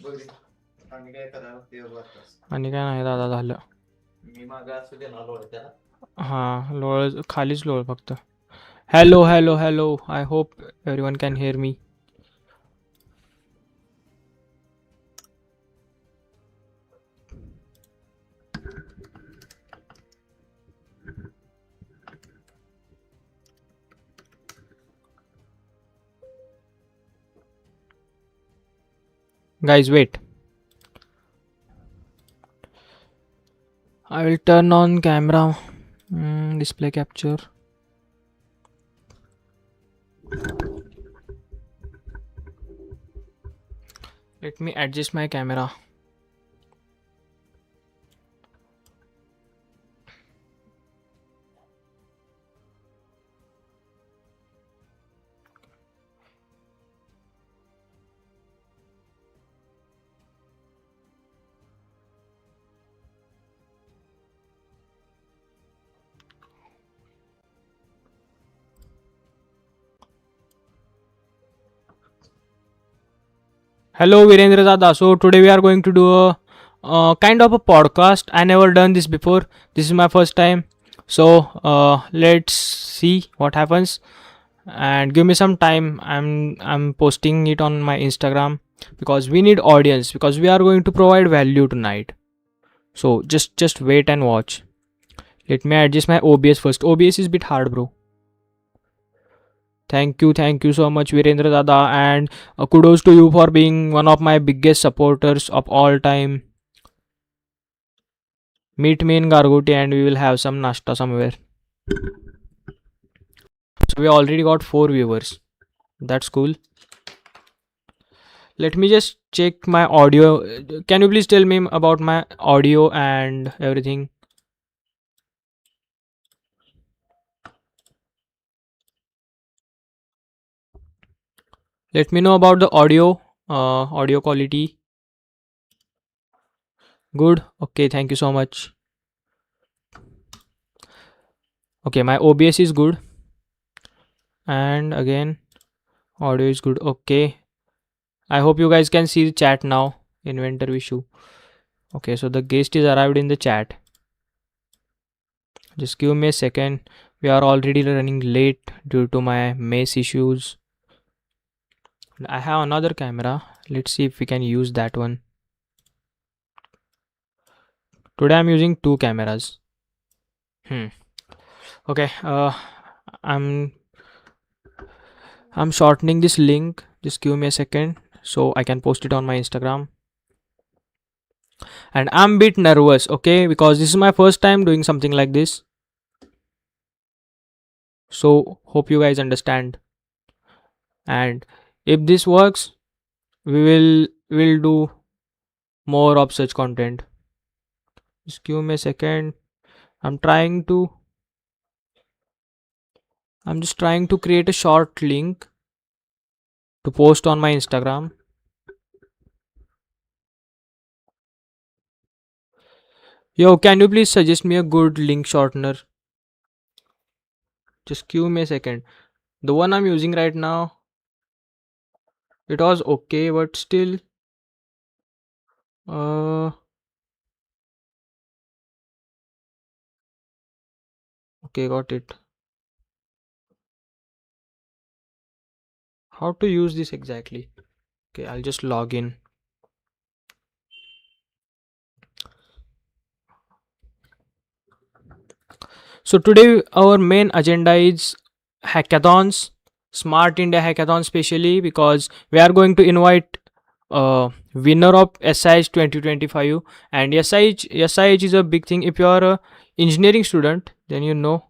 आणि काय नाही दादा झालं. हां लोळ खालीच लोळ फक्त. Hello hello hello, I hope everyone can hear me. Guys, wait. I will turn on camera. Display capture. Let me adjust my camera. Hello Virendra Dada. So today we are going to do a kind of a podcast. I never done this before. This is my first time. So let's see what happens. And give me some time. I'm posting it on my Instagram because we need audience, because we are going to provide value tonight. So just wait and watch. Let me adjust my OBS first. OBS is a bit hard, bro. Thank you so much, Virendra Dada, and kudos to you for being one of my biggest supporters of all time. Meet me in Gargoti and we will have some nashta somewhere. So we already got 4 viewers. That's cool. Let me just check my audio. Can you please tell me about my audio and everything? Let me know about the audio quality. Good. Okay, thank you so much. Okay, my OBS is good, and again audio is good. Okay, I hope you guys can see the chat now. Inventor issue. Okay, so the guest is arrived in the chat. Just give me a second. We are already running late due to my mess issues. I have another camera. Let's see if we can use that one. Today I'm using 2 cameras. Okay, I'm shortening this link. Just give me a second so I can post it on my Instagram. And I'm a bit nervous, okay, because this is my first time doing something like this. So hope you guys understand. And if this works, we will do more of such content. Just give me a second. I'm just trying to create a short link to post on my Instagram. Yo, can you please suggest me a good link shortener? Just give me a second. The one I'm using right now, it was okay, but still okay, got it. How to use this exactly? Okay, I'll just log in. So today our main agenda is hackathons, Smart India Hackathon, specially because we are going to invite winner of SIH 2025. And SIH is a big thing. If you are a engineering student, then you know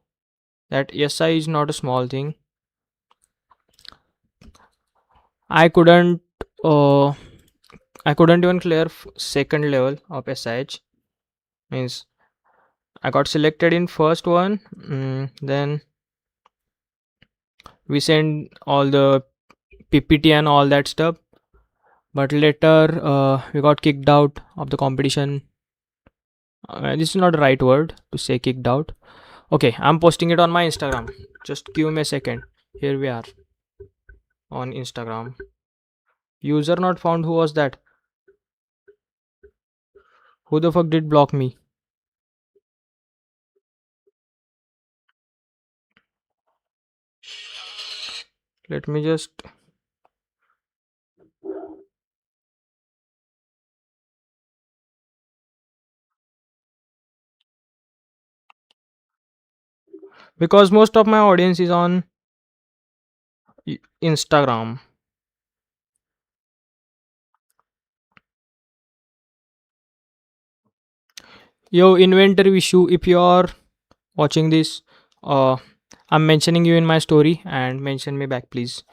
that SI is not a small thing. I couldn't even clear second level of SIH. Means I got selected in first one. Then we sent all the PPT and all that stuff, but later we got kicked out of the competition. This is not the right word to say kicked out. Okay, I'm posting it on my Instagram. Just give me a second. Here we are on Instagram. User not found. Who was that? Who the fuck did block me? Let me just. Because most of my audience is on Instagram. Yo, inventor issue. If you're watching this, uh, I'm mentioning you in my story and mention me back, please.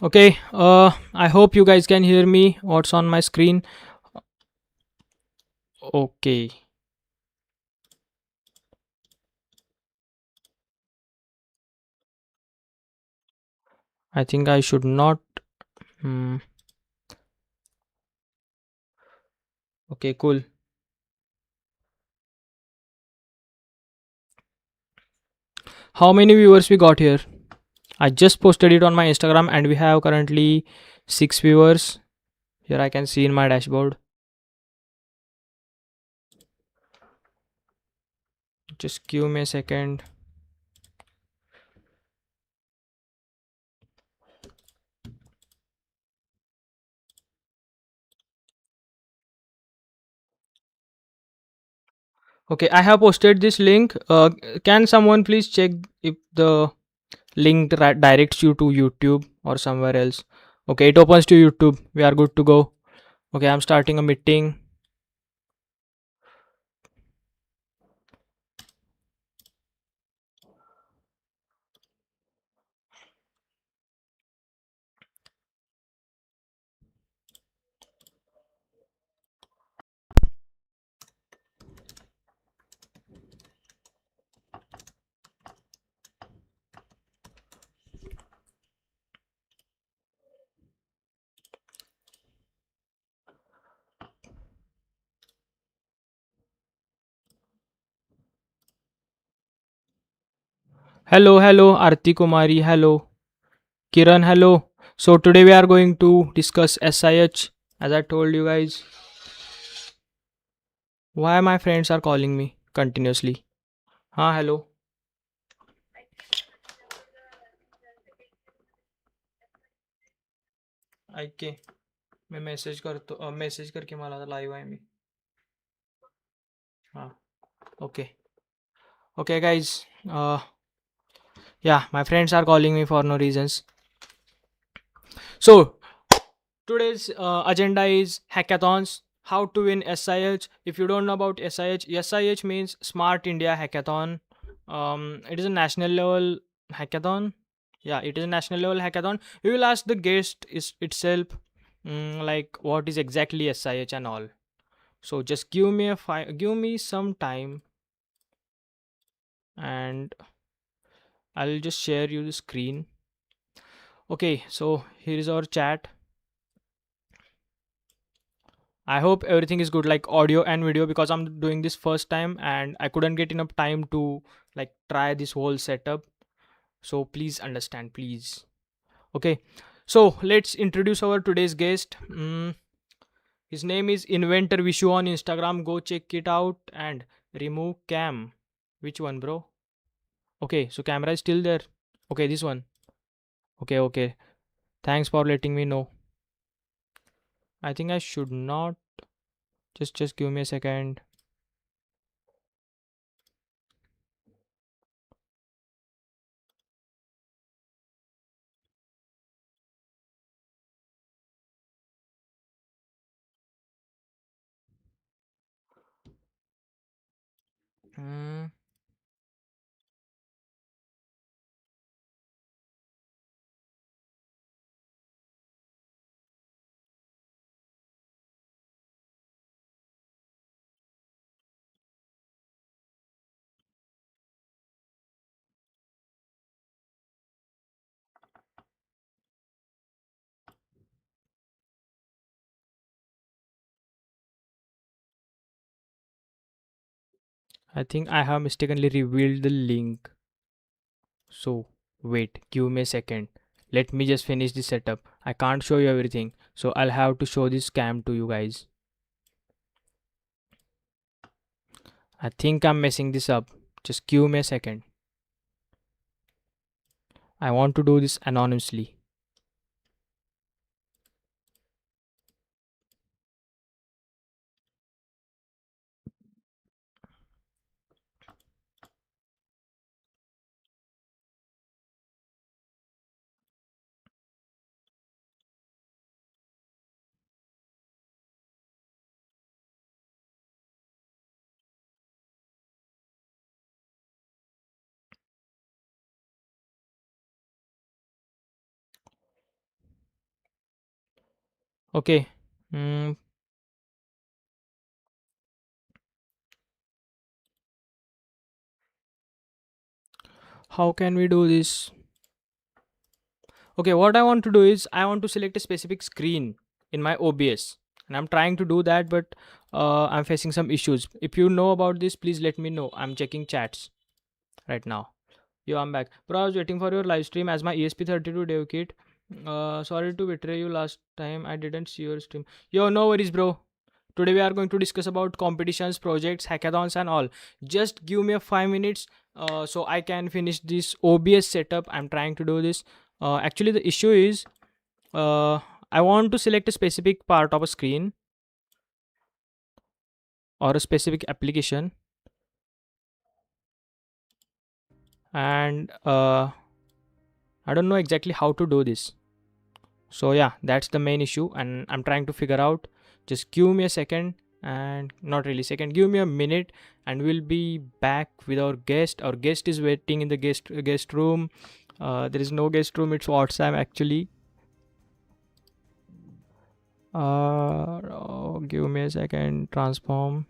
Okay. I hope you guys can hear me. What's on my screen? Okay. I think I should not. Hmm. Okay. Cool. How many viewers we got here? I just posted it on my Instagram and we have currently 6 viewers. Here I can see in my dashboard. Just give me a second. Okay, I have posted this link. Can someone please check if the link directs you to YouTube or somewhere else? Okay, it opens to YouTube. We are good to go. Okay, I'm starting a meeting. Hello, hello, Arti Kumari. Hello, Kiran. Hello. So today we are going to discuss SIH. As I told you guys, why my friends are calling me continuously. हाँ hello. ऐके मैं message करतो message करके मला live आहे मी. हां. Okay. Okay guys. Yeah, my friends are calling me for no reasons. So today's agenda is hackathons. How to win SIH. If you don't know about SIH, SIH means Smart India Hackathon. It is a national level hackathon. Yeah, it is a national level hackathon. We will ask the guest is itself, like what is exactly SIH and all. So just give me some time, and I'll just share you the screen. Okay, so here is our chat. I hope everything is good, like audio and video, because I'm doing this first time and I couldn't get enough time to like try this whole setup. So please understand, please. Okay, so let's introduce our today's guest. His name is Inventor Vishu on Instagram. Go check it out and remove cam. Which one, bro? Okay, so camera is still there. Okay, this one. Okay, okay. Thanks for letting me know. I think I should not. Just give me a second. Hmm. I think I have mistakenly revealed the link. So wait, give me a second. Let me just finish the setup. I can't show you everything, so I'll have to show this scam to you guys. I think I'm messing this up. Just give me a second. I want to do this anonymously. Okay. Mm, how can we do this? Okay, what I want to do is I want to select a specific screen in my OBS, and I'm trying to do that, but I'm facing some issues. If you know about this, please let me know. I'm checking chats right now. Yo, I'm back. Bro, I was waiting for your live stream as my ESP32 dev kit. Sorry to betray you last time. I didn't see your stream. Yo, no worries, bro. Today we are going to discuss about competitions, projects, hackathons, and all. Just give me a 5 minutes, so I can finish this OBS setup. I'm trying to do this. Actually, the issue is, uh, I want to select a specific part of a screen or a specific application, and I don't know exactly how to do this. So yeah, that's the main issue, and I'm trying to figure out. Just give me a second, and not really second, give me a minute, and we'll be back with our guest. Our guest is waiting in the guest room. There is no guest room, it's WhatsApp actually. Give me a second. Transform.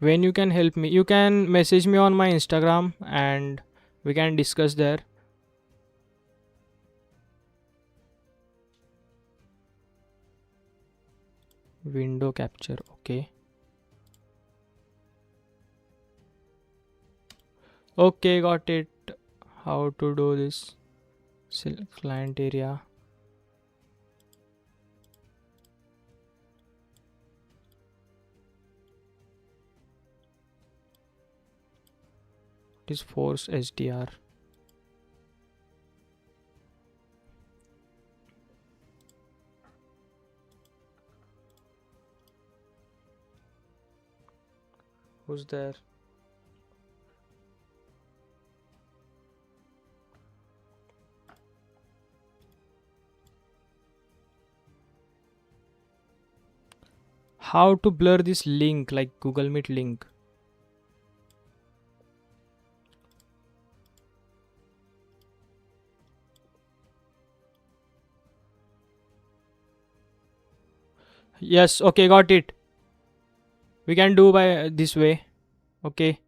When you can help me, you can message me on my Instagram, and we can discuss there. Window capture, okay. Okay, got it. How to do this? Select client area. It is force SDR. Who's there? How to blur this link, like Google Meet link? Yes, okay, got it. We can do by this way. Okay.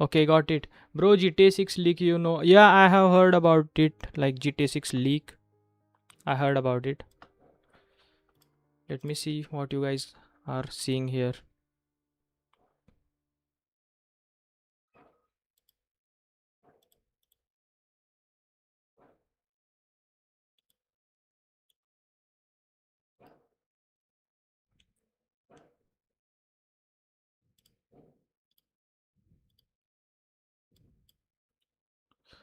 Okay, got it. Bro, GTA 6 leak, you know. Yeah, I have heard about it. Like GTA 6 leak. I heard about it. Let me see what you guys are seeing here.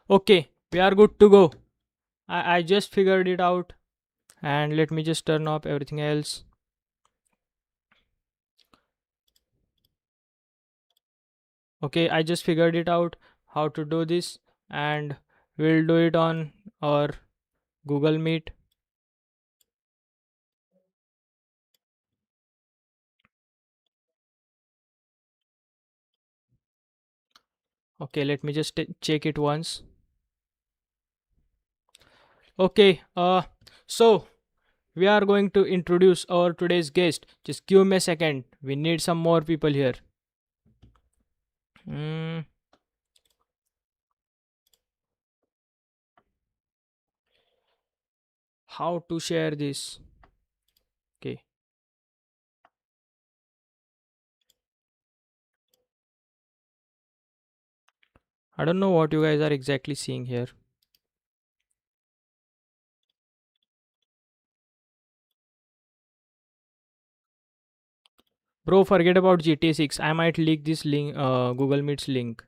Okay, we are good to go. I just figured it out. And let me just turn off everything else. Okay, I just figured it out how to do this, and we'll do it on our Google Meet. Okay, let me just check it once. Okay, so we are going to introduce our today's guest. Just give me a second. We need some more people here. Mm, how to share this. Okay, I don't know what you guys are exactly seeing here. Bro, forget about GTA 6. I might leak this link, Google Meets link.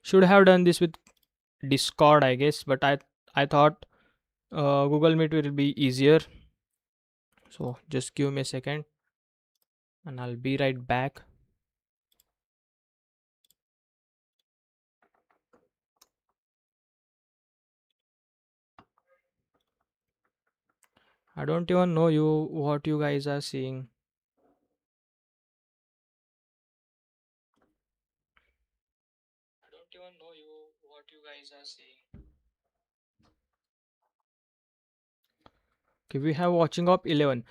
Should have done this with Discord, I guess, but I thought Google Meet will be easier. So just give me a second and I'll be right back. I don't even know what you guys are seeing. I don't even know what you guys are seeing. Okay, we have watching up 11,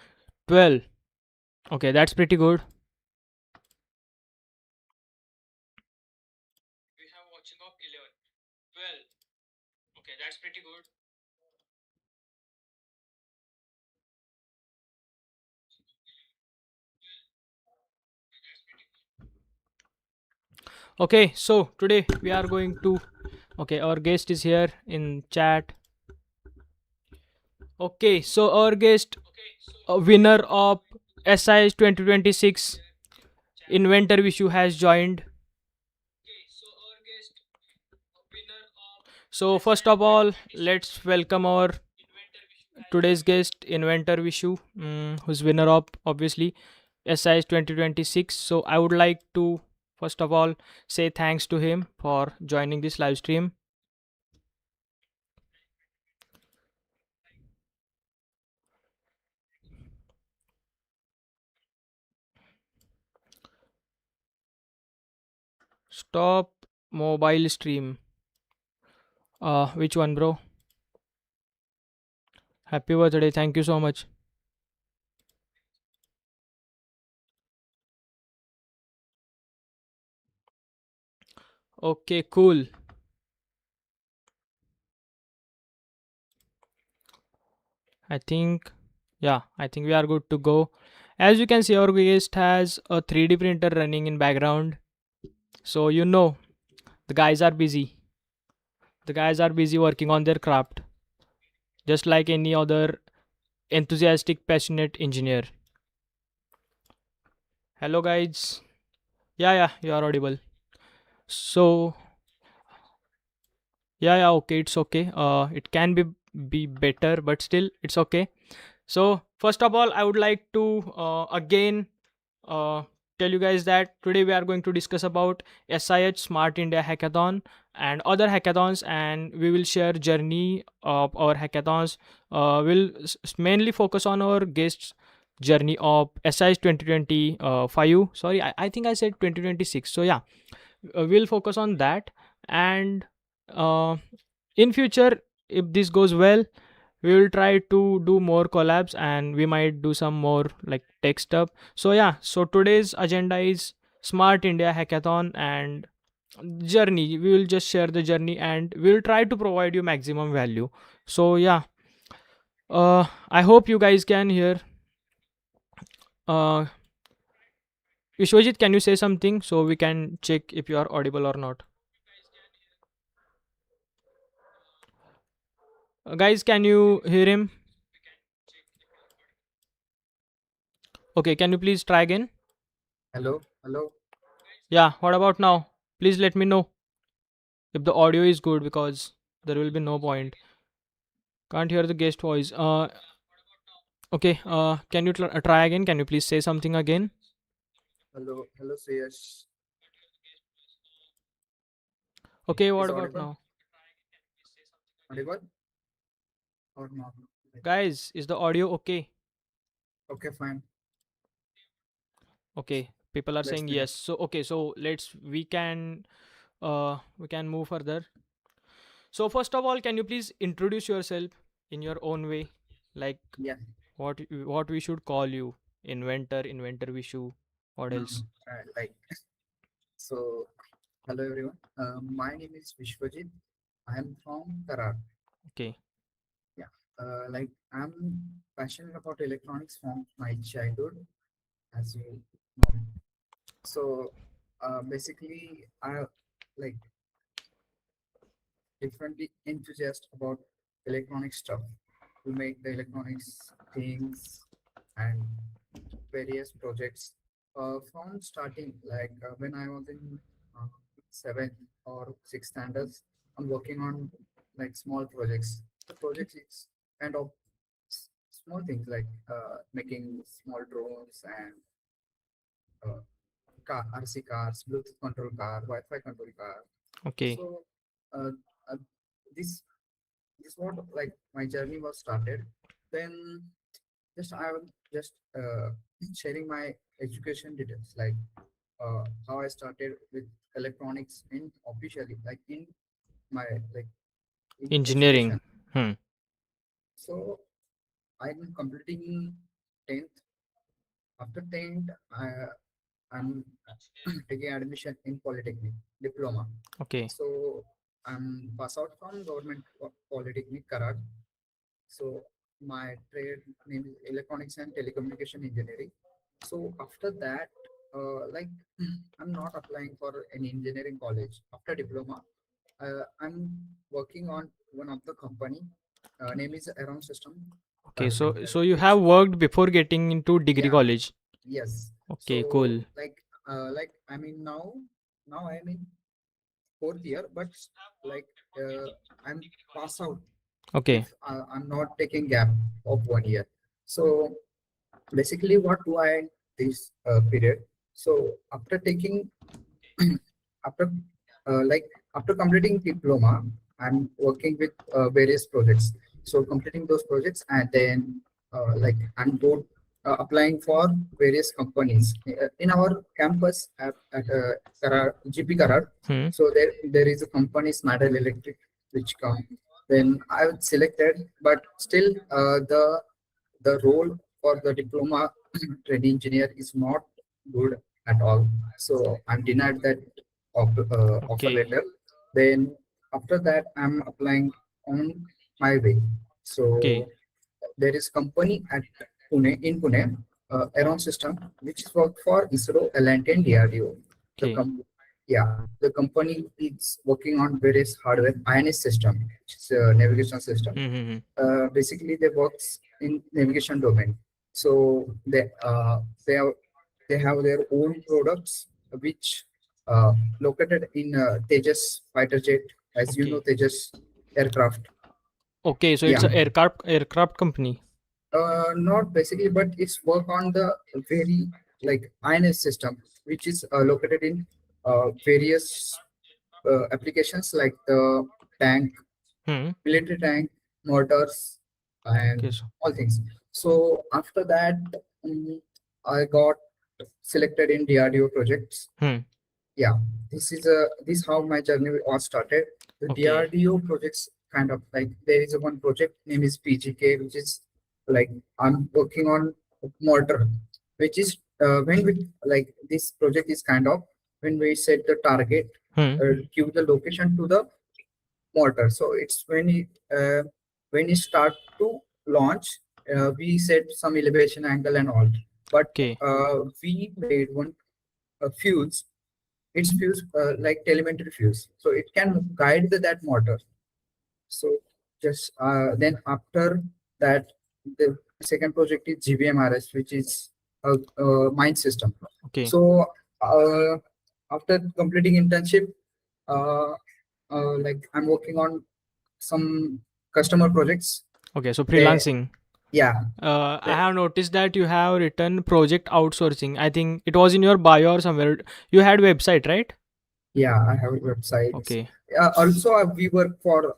12. Okay, that's pretty good. We have watching up 11, 12. Okay, that's pretty good. Okay, so today we are going to. Okay, our guest is here in chat. Okay, so our guest, winner of SIH 2026 Inventor Issue has joined. So first of all, let's welcome our today's guest, Inventor Vishu, who's winner of obviously SIH 2026. So I would like to first of all say thanks to him for joining this live stream. Stop mobile stream. Which one, bro? Happy birthday. Thank you so much. Okay, cool. I think, yeah, I think we are good to go. As you can see, our guest has a 3D printer running in background. So you know, the guys are busy. The guys are busy working on their craft, just like any other enthusiastic, passionate engineer. Hello, guys. Yeah, you are audible. So, yeah, okay, it's okay. It can be better, but still, it's okay. So, first of all, I would like to again uh, tell you guys that today we are going to discuss about SIH Smart India Hackathon and other hackathons, and we will share journey of our hackathons. We'll mainly focus on our guests journey of SIH 2025. Sorry, I think I said 2026. So yeah, we'll focus on that, and uh, in future, if this goes well, we will try to do more collabs and we might do some more like tech stuff. So yeah, so today's agenda is Smart India Hackathon and journey. We will just share the journey and we will try to provide you maximum value. So yeah, I hope you guys can hear. uh Vishwajit, can you say something so we can check if you are audible or not? Guys, can you hear him? Okay, can you please try again? Hello. Yeah, what about now? Please let me know if the audio is good, because there will be no point. Can't hear the guest voice. Okay, can you try again? Can you please say something again? Hello, SIH. Okay, what Is about audible? now? Audible or not? Guys, is the audio okay? Okay, fine. Okay, people are Let's saying begin. yes. So okay, so we can move further. So first of all, can you please introduce yourself in your own way? Like Yeah. what we should call you? Inventor, Vishu. What No, else? like so. Hello everyone. My name is Vishwajit. I am from Karar. Okay. Yeah. I'm passionate about electronics from my childhood, as you know. So basically, I like differently enthusiastic about electronic stuff to make the electronics things and various projects. From starting, when I was in uh, seventh or sixth standards, I'm working on like small projects. The project is kind of small things like making small drones and RC cars, Bluetooth control car, Wi-Fi control car. Okay. So uh, uh, this this what like my journey was started. Then just I was just sharing my education details, like how I started with electronics in officially, like in my like in Engineering. education. Hmm. So I'm completing 10th. After 10th, I'm taking admission in Polytechnic diploma. Okay. So I'm pass out from government Polytechnic Karak. So my trade name is Electronics and Telecommunication Engineering. So after that, like I'm not applying for any engineering college after diploma. I'm working on one of the company. Name is Aeron System Okay. Private Limited. So you have It's worked before getting into degree yeah, college. yes. Okay. So Cool. I mean now I'm in fourth year, but like I'm pass out Okay. if I'm not taking gap of 1 year. So basically, what do I this period? So after taking after like after completing diploma, I'm working with various projects. So completing those projects and then I'm both applying for various companies in our campus at Karar, GP Karar. Hmm. So there is a company Smart Electric which come. Then I was selected, but still the role for the diploma trainee engineer is not good at all. So I'm denied that offer Okay. letter. Then after that, I'm applying on my way. Okay. So there is company at Pune, Aeron System, which is work for ISRO, L&T, and DRDO. The Okay. yeah, the company is working on various hardware INS system, which is a navigation system. Hmm. Hmm, hmm. Basically they works in navigation domain. So they have their own products which located in Tejas fighter jet, as you know, Okay. Tejas aircraft. Okay. So it's Yeah, a aircraft company. not basically, but it's work on the very like INS system, which is located in various applications like the tank, Hmm. military tank, mortars, Okay. and So. all things. So after that, um, I got selected in DRDO projects. Hmm. Yeah, this how my journey was started. The Okay. DRDO projects kind of like there is a one project name is PGK, which is like I'm working on mortar, which is when we like this project is kind of when we set the target, Hmm. give the location to the mortar. So it's when you start to launch, we set some elevation angle and all, but Okay. we made one fuse. It's fuse like telemetry fuse, so it can guide that motor. So just then after that, the second project is GBMRS, which is a mine system. Okay. So uh, after completing internship, uh, like I'm working on some customer projects. Okay. So They freelancing. yeah, I they, have noticed that you have written project outsourcing. I think it was in your bio or somewhere. You had website, right? yeah, I have websites. Okay. Also, we work for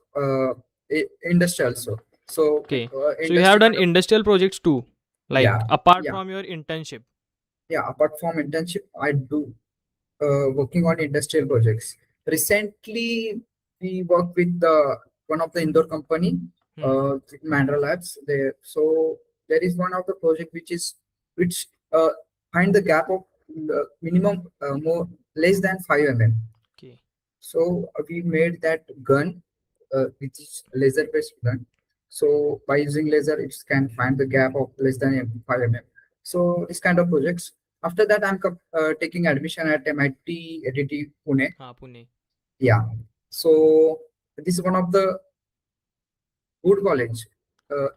industry also. So Okay. So you have industry done kind of industrial projects too, like yeah, apart yeah, from your internship. yeah. Apart from internship, I do working on industrial projects. Recently, we work with one of the indoor company, Hmm. Mandra Labs. There, so there is one of the project which find the gap of minimum more less than 5 mm. Okay. So we made that gun, which is laser based gun. So by using laser, it can find the gap of less than 5 mm. So this kind of projects. After that, I'm taking admission at MIT ADT Pune. हाँ Pune. Yeah. So this is one of the good college.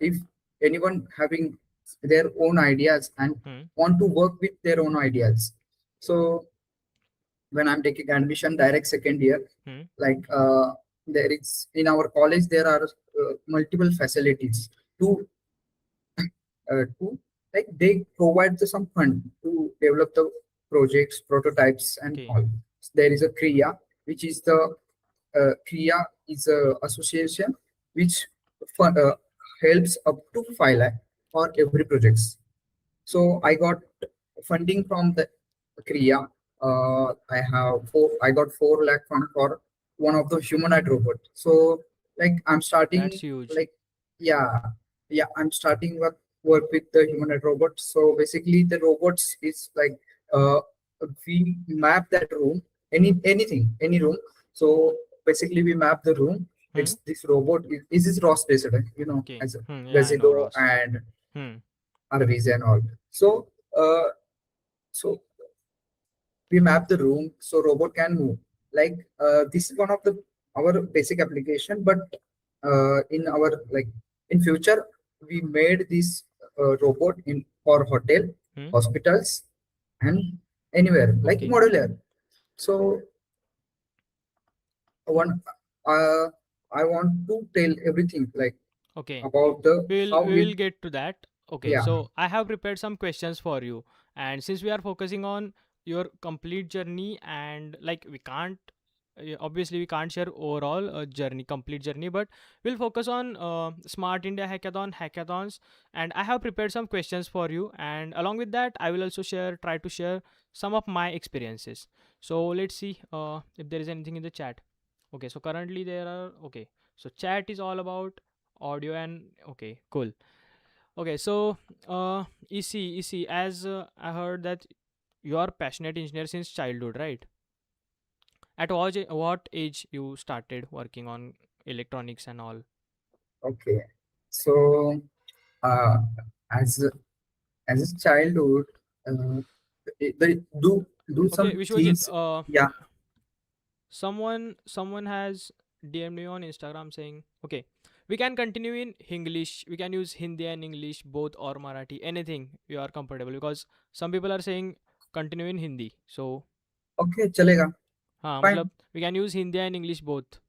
If anyone having their own ideas and want to work with their own ideas. So when I'm taking admission direct second year, like there is in our college there are multiple facilities to to like they provide some fund to develop the projects, prototypes, and Okay. all. There is a Kriya, which is the Kriya is a association which fund, helps up to 5 lakh for every projects. So I got funding from the Kriya. I got 4 lakh fund for one of the humanoid robot. So like I'm That's starting huge. like yeah I'm starting work with the humanoid robot. So basically the robots is like uh we map that room, any room. So basically we map the room. It's this robot is this ROS based, Okay. as Yeah, I know Gazebo Ross. and Hmm. RVs and all. So so we map the room so robot can move. Like this is one of the our basic application, but in our like in future we made this robot in for hotel, hospitals, and anywhere like Okay. modular. So one uh, I want to tell everything like Okay. about the We'll how we we will get to that. Okay, yeah so I have prepared some questions for you, and since we are focusing on your complete journey, and like we can't obviously we can't share overall journey, complete journey, but we'll focus on Smart India hackathons, and I have prepared some questions for you, and along with that I will also try to share some of my experiences. So let's see if there is anything in the chat. Okay, so currently there are, okay, so chat is all about audio and okay, cool. Okay, so EC, as I heard that you are passionate engineer since childhood, right? At what age you started working on electronics and all? okay. So uh, as as a childhood, uh, they do Okay, some Vishwajit, things. Yeah. someone has DM'd me on Instagram saying, okay, we can continue in English, we can use Hindi and English both, or Marathi, anything you are comfortable, because some people are saying continue in Hindi. So Okay, चलेगा. हाँ Fine. मतलब we can use Hindi and English both.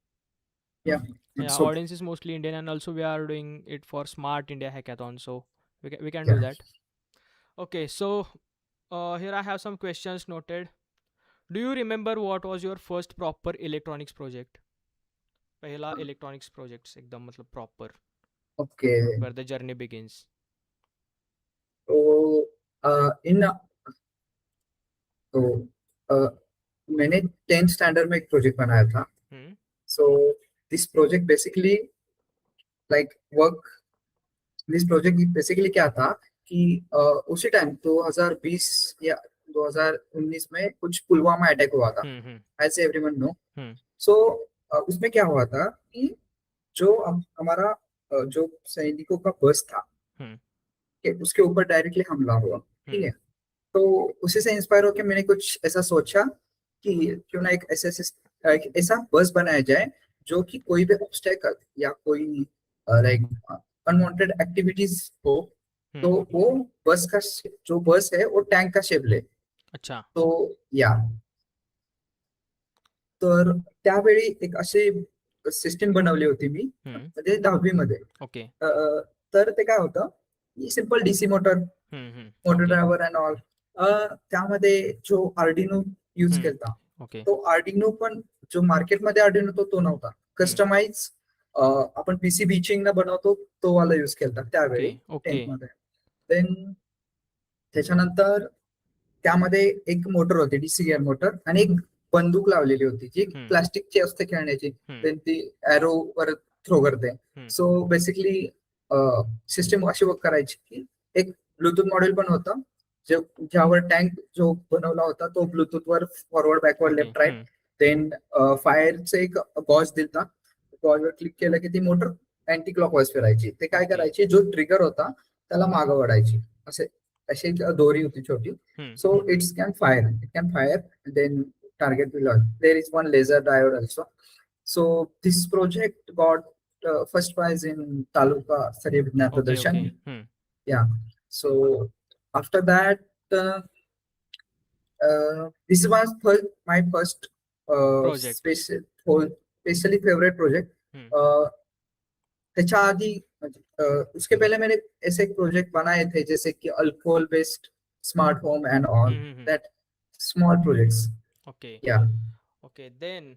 Yeah, Yeah, it's okay. audience is mostly Indian, and also we are doing it for Smart India Hackathon, so we can do Yeah. that. Okay, so here I have some questions noted. Do you remember what was your first proper electronics project? पहला electronics project एकदम मतलब proper, Okay. where the journey begins. तो इन तो uh, मैंने 10th standard में एक project बनाया था. Hmm. So this project basically like work this project basically क्या था कि उसी टाइम 2020 या 2019 में कुछ पुलवामा अटैक हुआ था, Hmm. Hmm. As everyone know. Hmm. So उसमें क्या हुआ था कि जो हमारा जो सैनिकों का बस था Hmm. कि उसके ऊपर डायरेक्टली हमला हुआ. ठीक Hmm. है. तो उसी से इंस्पायर होकर मैंने कुछ ऐसा सोचा कि क्यों ना एक ऐसा बस बनाया जाए जो कि कोई भी ऑब्स्टेकल या कोई लाइक अनवांटेड एक्टिविटीज हो तो Hmm. वो जो बस है वो टैंक का शेप ले. अच्छा. तो या तर त्यावेळी एक असे सिस्टीम बनवली होती मी Hmm. म्हणजे 10वी मध्ये. Okay. तर ते काय होतं की simple DC motor, Hmm. Hmm. Motor Okay. Driver and all. त्यामध्ये जो आर्डिनो यूज Hmm. केलता Okay. तो आर्डिनो पण जो मार्केटमध्ये आर्डिनो तो नव्हता. Hmm. कस्टमाइज आपण पीसी बीचिंग न बनवतो तो वाला यूज केलता त्यावेळी Okay. 10th Okay. मध्ये. देन त्याच्यानंतर त्यामध्ये एक मोटर होती डीसी गिअर मोटर आणि एक बंदूक लावलेली होती जी Hmm. प्लास्टिकची असते खेळण्याची. Hmm. देन ती एरो वर थ्रो करते. Hmm. सो बेसिकली सिस्टम अशी वर्क करायची की एक ब्लूटूथ मॉडेल पण होतं ज्यावर टँक जो बनवला होता तो ब्लूटूथ वर forward backward Okay. Left right Hmm. Then फायरचे एक गॉज दिलता, गॉजवर क्लिक केलं की ती मोटर अँटी क्लॉकवाईज फिरायची. ते काय ओके. करायची, जो ट्रिगर होता त्याला मागं वळायची. असे अशी एक दोरी होती छोटी. Hmm. So it can fire then target will launch. There is one laser diode also. So this project got first prize in Taluka स्तरीय विज्ञान Okay. प्रदर्शन. Okay. Hmm. Yeah. So after that, this was my first Project. specially favorite project. Hmm. त्याच्या आधी उसके पहले मैंने ऐसे project बनाए थे जैसे कि alcohol based smart home and all Hmm. That small projects. Okay. या Okay. Then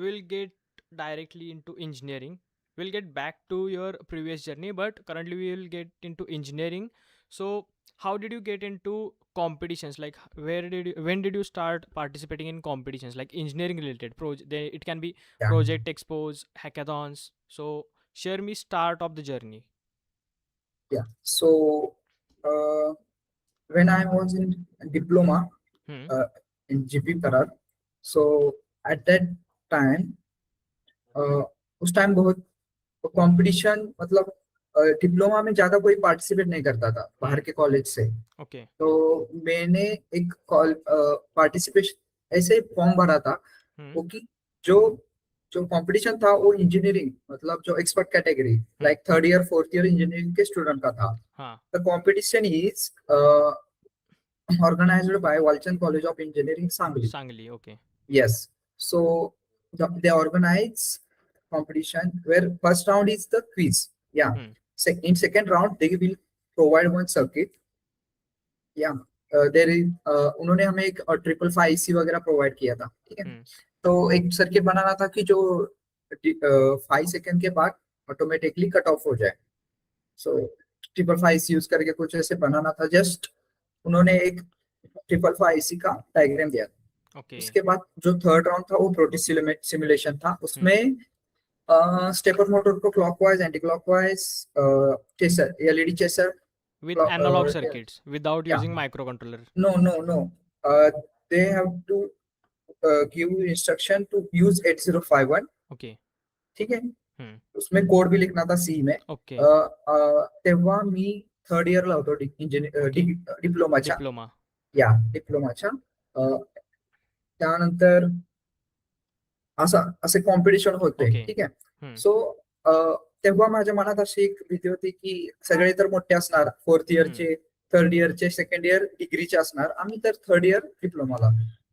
we'll get directly into engineering. We'll get back to your previous journey, but currently we will get into engineering. So how did you get into competitions? Like when did you start participating in competitions like engineering related project? It can be या project expos, hackathons. So share me start of the journey. या सो when I was in diploma Hmm. in GP Karar, so at that time, उस time बहुत competition, मतलब diploma में ज्यादा कोई participate नहीं करता था बाहर के कॉलेज से. Okay. तो मैंने एक पार्टिसिपेशन ऐसे फॉर्म भरा था, Hmm. वो कि जो जो कंपटीशन था वो इंजीनियरिंग, मतलब जो expert category like third year fourth year engineering के स्टूडेंट का था. हाँ. The competition is organized by Walchand College of Engineering, Sangli. Sangli. Okay. Yes. So they organize competition where first round is the quiz. Yeah. Hmm. In second round they will provide one circuit. Yeah. There is उन्होंने हमें एक triple five C वगैरह provide किया था. ठीक है. Hmm. तो एक सर्किट बनाना था कि जो 5 सेकंड के बाद ऑटोमेटिकली कट ऑफ हो जाए. सो ट्रिपल फाइव यूज करके कुछ ऐसे बनाना था. जस्ट उन्होंने एक ट्रिपल फाइव सी का डायग्राम दिया. Okay. उसके बाद जो थर्ड राउंड था वो प्रोटीज सिमुलेशन था. उसमें स्टेपर मोटर को clockwise anti clockwise chaser LED chaser. With analog circuits without Yeah. using microcontroller. No. They have to give instruction to use 8051. Okay. ठीक है. Hmm. उसमें कोड भी लिखना था सी में. Okay. तेव्हा मी थर्ड इयरला होतो डिप्लोमाच्या. Diploma. या डिप्लोमाच्या. त्यानंतर असे कॉम्पिटिशन होते. Okay. ठीक आहे. Hmm. सो तेव्हा माझ्या मनात अशी एक भीती होती की सगळे तर मोठे असणार, फोर्थ इयरचे, थर्ड इयरचे, सेकंड इयर डिग्रीचे असणार, आम्ही तर थर्ड इयर डिप्लोमाला.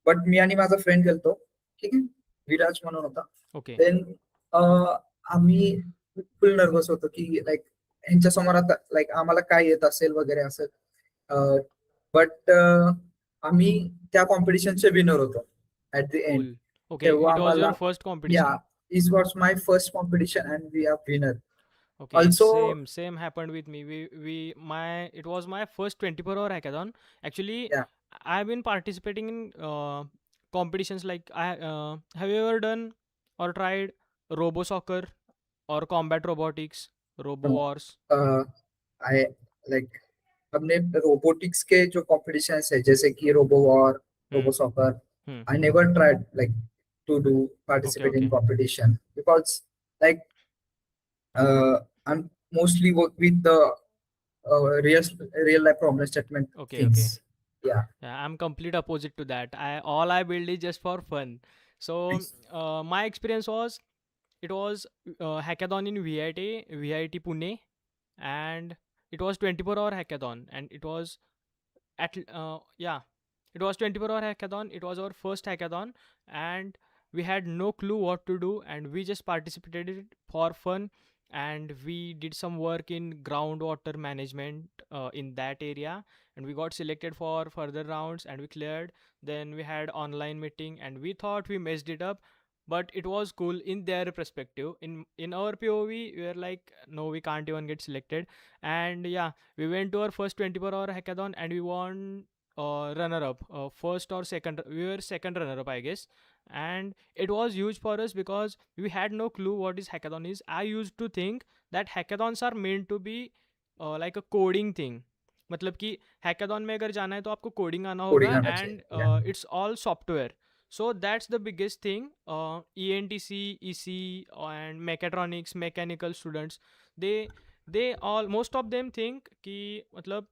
बट मी आणि माझा फ्रेंड गेलतो. ठीक आहे. विराज म्हणून होता. Okay. देन आम्ही फुल नर्वस होतो की लाईक ह्यांच्या समोर आता लाईक आम्हाला काय येत असेल वगैरे असं. बट आम्ही त्या कॉम्पिटिशनचे विनर होतो at the end. Cool. Okay. तेव्हा It was आम्हाला your first या competition. this was my first competition and we are winner. Okay. Also, Same happened with me. It was my first 24-hour hackathon. Actually, Yeah. I've been participating in competitions like have you ever done or tried Robo Soccer or Combat Robotics, Robo Wars? I like हमने robotics के जो competition है जैसे कि robo war, robo soccer, Hmm. I never tried like to do participate in Okay. competition because like I'm mostly work with the real life problem statement Okay. things. Yeah. Yeah, I'm complete opposite to that. All I build is just for fun. So Nice. my experience was it was hackathon in VIT Pune, and it was 24-hour hackathon, and it was yeah, it was 24-hour hackathon. It was our first hackathon, and we had no clue what to do, and we just participated it for fun, and we did some work in groundwater management in that area, and we got selected for further rounds, and we cleared. Then we had online meeting, and we thought we messed it up, but it was cool in their perspective. In our POV, we were like, no, we can't even get selected. And yeah, we went to our first 24-hour hackathon, and we won runner up, first or second. We were second runner up, I guess. And it was huge for us because we had no clue what is hackathon is. I used to think that hackathons are meant to be like a coding thing. मतलब कि hackathon में अगर जाना है तो आपको coding आना होगा Coding आना एंड चाहिए. Yeah. It's all software. So that's the biggest thing. ENTC, EC, and mechatronics, mechanical students, they they all, most of them think कि मतलब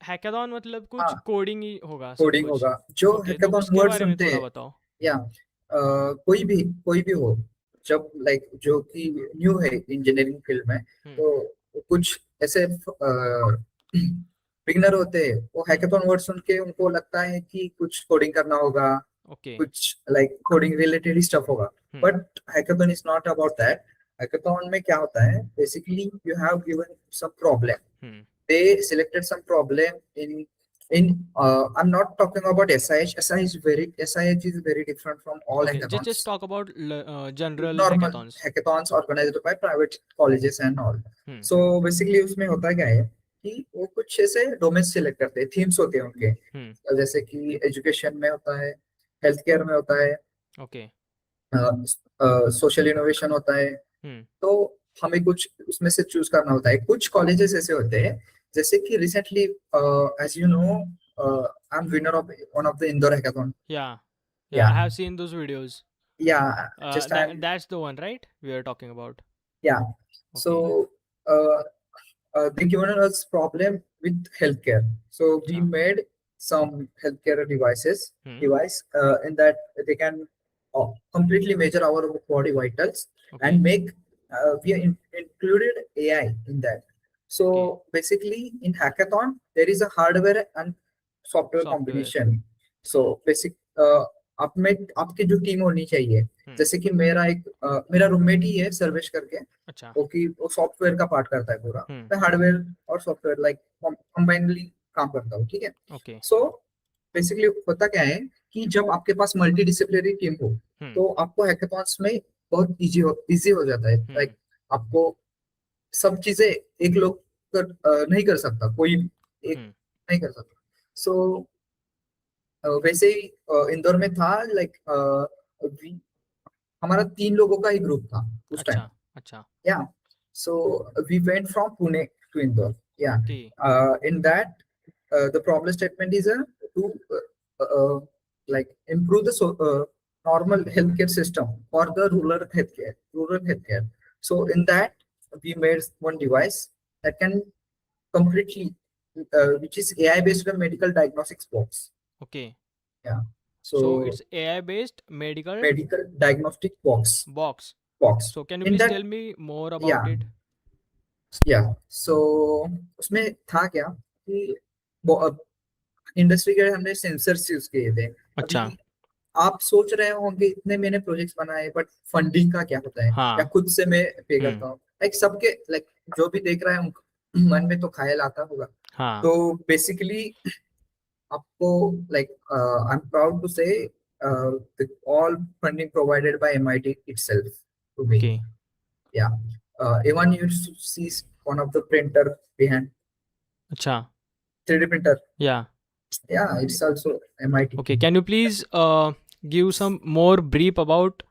हैकाथॉन मतलब कुछ हाँ, कोडिंग ही होगा सब कोडिंग कुछ. होगा जो ओके, तो हैकाथॉन उसके वर्ड बारे में सुनते थोड़ा हैं, बताओ. या कोई भी हो, जब लाइक जो कि न्यू है इंजीनियरिंग फील्ड में, हम्म. तो कुछ ऐसे बिगनर होते हैं, वो हम्म. हैकाथॉन वर्ड सुन के उनको लगता है कि कुछ कोडिंग करना होगा, ओके. कुछ लाइक कोडिंग रिलेटेड ही स्टफ होगा. Hmm. But hackathon is not about that. Hackathon में क्या होता है, basically you have given some problem. Hmm. They selected some problem in I'm not talking about SIH. SIH is very different from all okay, hackathons. just talk about general Normal hackathons. hackathons organized by private colleges and all. Hmm. So basically उसमें होता क्या है कि वो कुछ ऐसे domain select करते हैं, थीम्स होते हैं उनके. हम्म. जैसे कि एजुकेशन में होता है, हेल्थ केयर में होता है, ओके. सोशल इनोवेशन होता है. हम्म. तो हमें कुछ उसमें से चूज करना होता है. कुछ कॉलेजेस ऐसे होते हैं, जैसे कि recently, as you know, I am winner of one of the Indore hackathon. Yeah, yeah, या I have seen those videos. या just I am, That's the one, right? We are talking about. या. Okay. So they given us problem with healthcare. So we Acha. made some healthcare Hmm. device in that they can completely measure our body vitals Okay. and make. Included AI in that. Okay. So basically, in hackathon there is a hardware and software Software. combination. So basic आप में आपकी जो team होनी चाहिए, Hmm. जैसे कि मेरा roommate ही है सर्वेश करके, अच्छा. वो सॉफ्टवेयर का पार्ट करता है पूरा. Hmm. मैं हार्डवेयर और सॉफ्टवेयर लाइक कंबाइनली काम करता हूँ. ठीक है. Okay. सो बेसिकली होता क्या है कि जब आपके पास मल्टी डिसिप्लिनरी टीम हो, Hmm. तो आपको हैकाथॉन्स में बहुत इजी हो जाता है. Hmm. लाइक आपको सब चीजें एक लोग नहीं कर सकता, कोई एक Hmm. नहीं कर सकता. सो वैसे ही इंदौर में था, लाइक हमारा 3 लोगों का ही ग्रुप था उस टाइम. अच्छा. अच्छा. Yeah. So we went from Pune to Indore. Yeah. Okay. In that, the problem statement is to like improve the normal healthcare system for the rural healthcare. Rural healthcare. So in that, we made one device that can completely, which is AI based medical diagnostics box. Okay. Yeah. So So it's AI based medical medical diagnostic box. box. Box. So can you In please that, tell me more about yeah. it? या सो उसमें था क्या कि industry के हमने sensors use किए थे. अच्छा. अभी आप सोच रहे होंगे इतने मैंने प्रोजेक्ट्स बनाए, बट फंडिंग का क्या होता है, या हाँ. खुद से मैं पे हम्म. करता हूँ. लाइक सबके, लाइक जो भी देख रहा है मन में तो ख्याल आता होगा. हाँ. तो बेसिकली आपको, like I am proud to say all funding provided by MIT itself to me. Okay. Yeah. Even you see one of the printer behind, अच्छा. 3D printer. Yeah. Yeah, it's also MIT. Okay. Can you please give some more brief about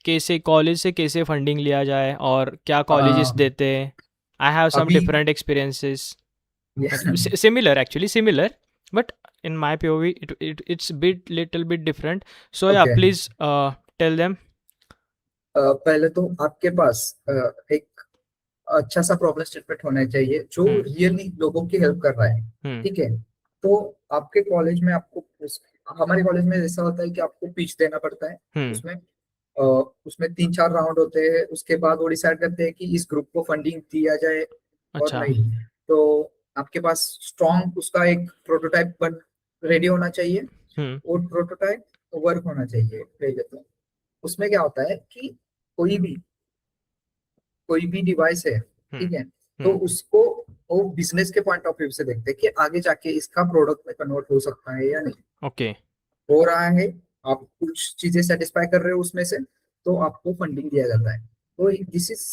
कैसे college से कैसे funding लिया जाए और क्या colleges Uh, देते हैं? आई हैव सम अभी different experiences. yeah, Similar, actually similar, but in my POV it's bit little bit different. So yeah, okay. please tell them. पहले तो आपके पास एक अच्छा सा प्रॉब्लम स्टेटमेंट होना चाहिए जो हम्म. रियली लोगों की हेल्प कर रहा है. हम्म. ठीक है. तो आपके कॉलेज में आपको हमारे कॉलेज में ऐसा होता है कि आपको पिच देना पड़ता है. हम्म. उसमें उसमें 3-4 राउंड होते हैं. उसके बाद वो डिसाइड करते हैं कि इस ग्रुप को फंडिंग दिया जाए और अच्छा. नहीं. तो आपके पास स्ट्रॉन्ग उसका एक प्रोटोटाइप बन रेडी होना चाहिए. हम्म. वो प्रोटोटाइप वर्क होना चाहिए पहले तो. उसमें क्या होता है कि कोई भी कोई भी डिवाइस है, हम्म. ठीक है, तो हम्म. उसको वो बिजनेस के पॉइंट ऑफ व्यू से देखते हैं कि आगे जाके इसका प्रोडक्ट में कन्वर्ट हो सकता है या नहीं. ओके. हो रहा है, आप कुछ चीजें सेटिस्फाई कर रहे हो उसमें से, तो आपको फंडिंग दिया जाता है. तो this is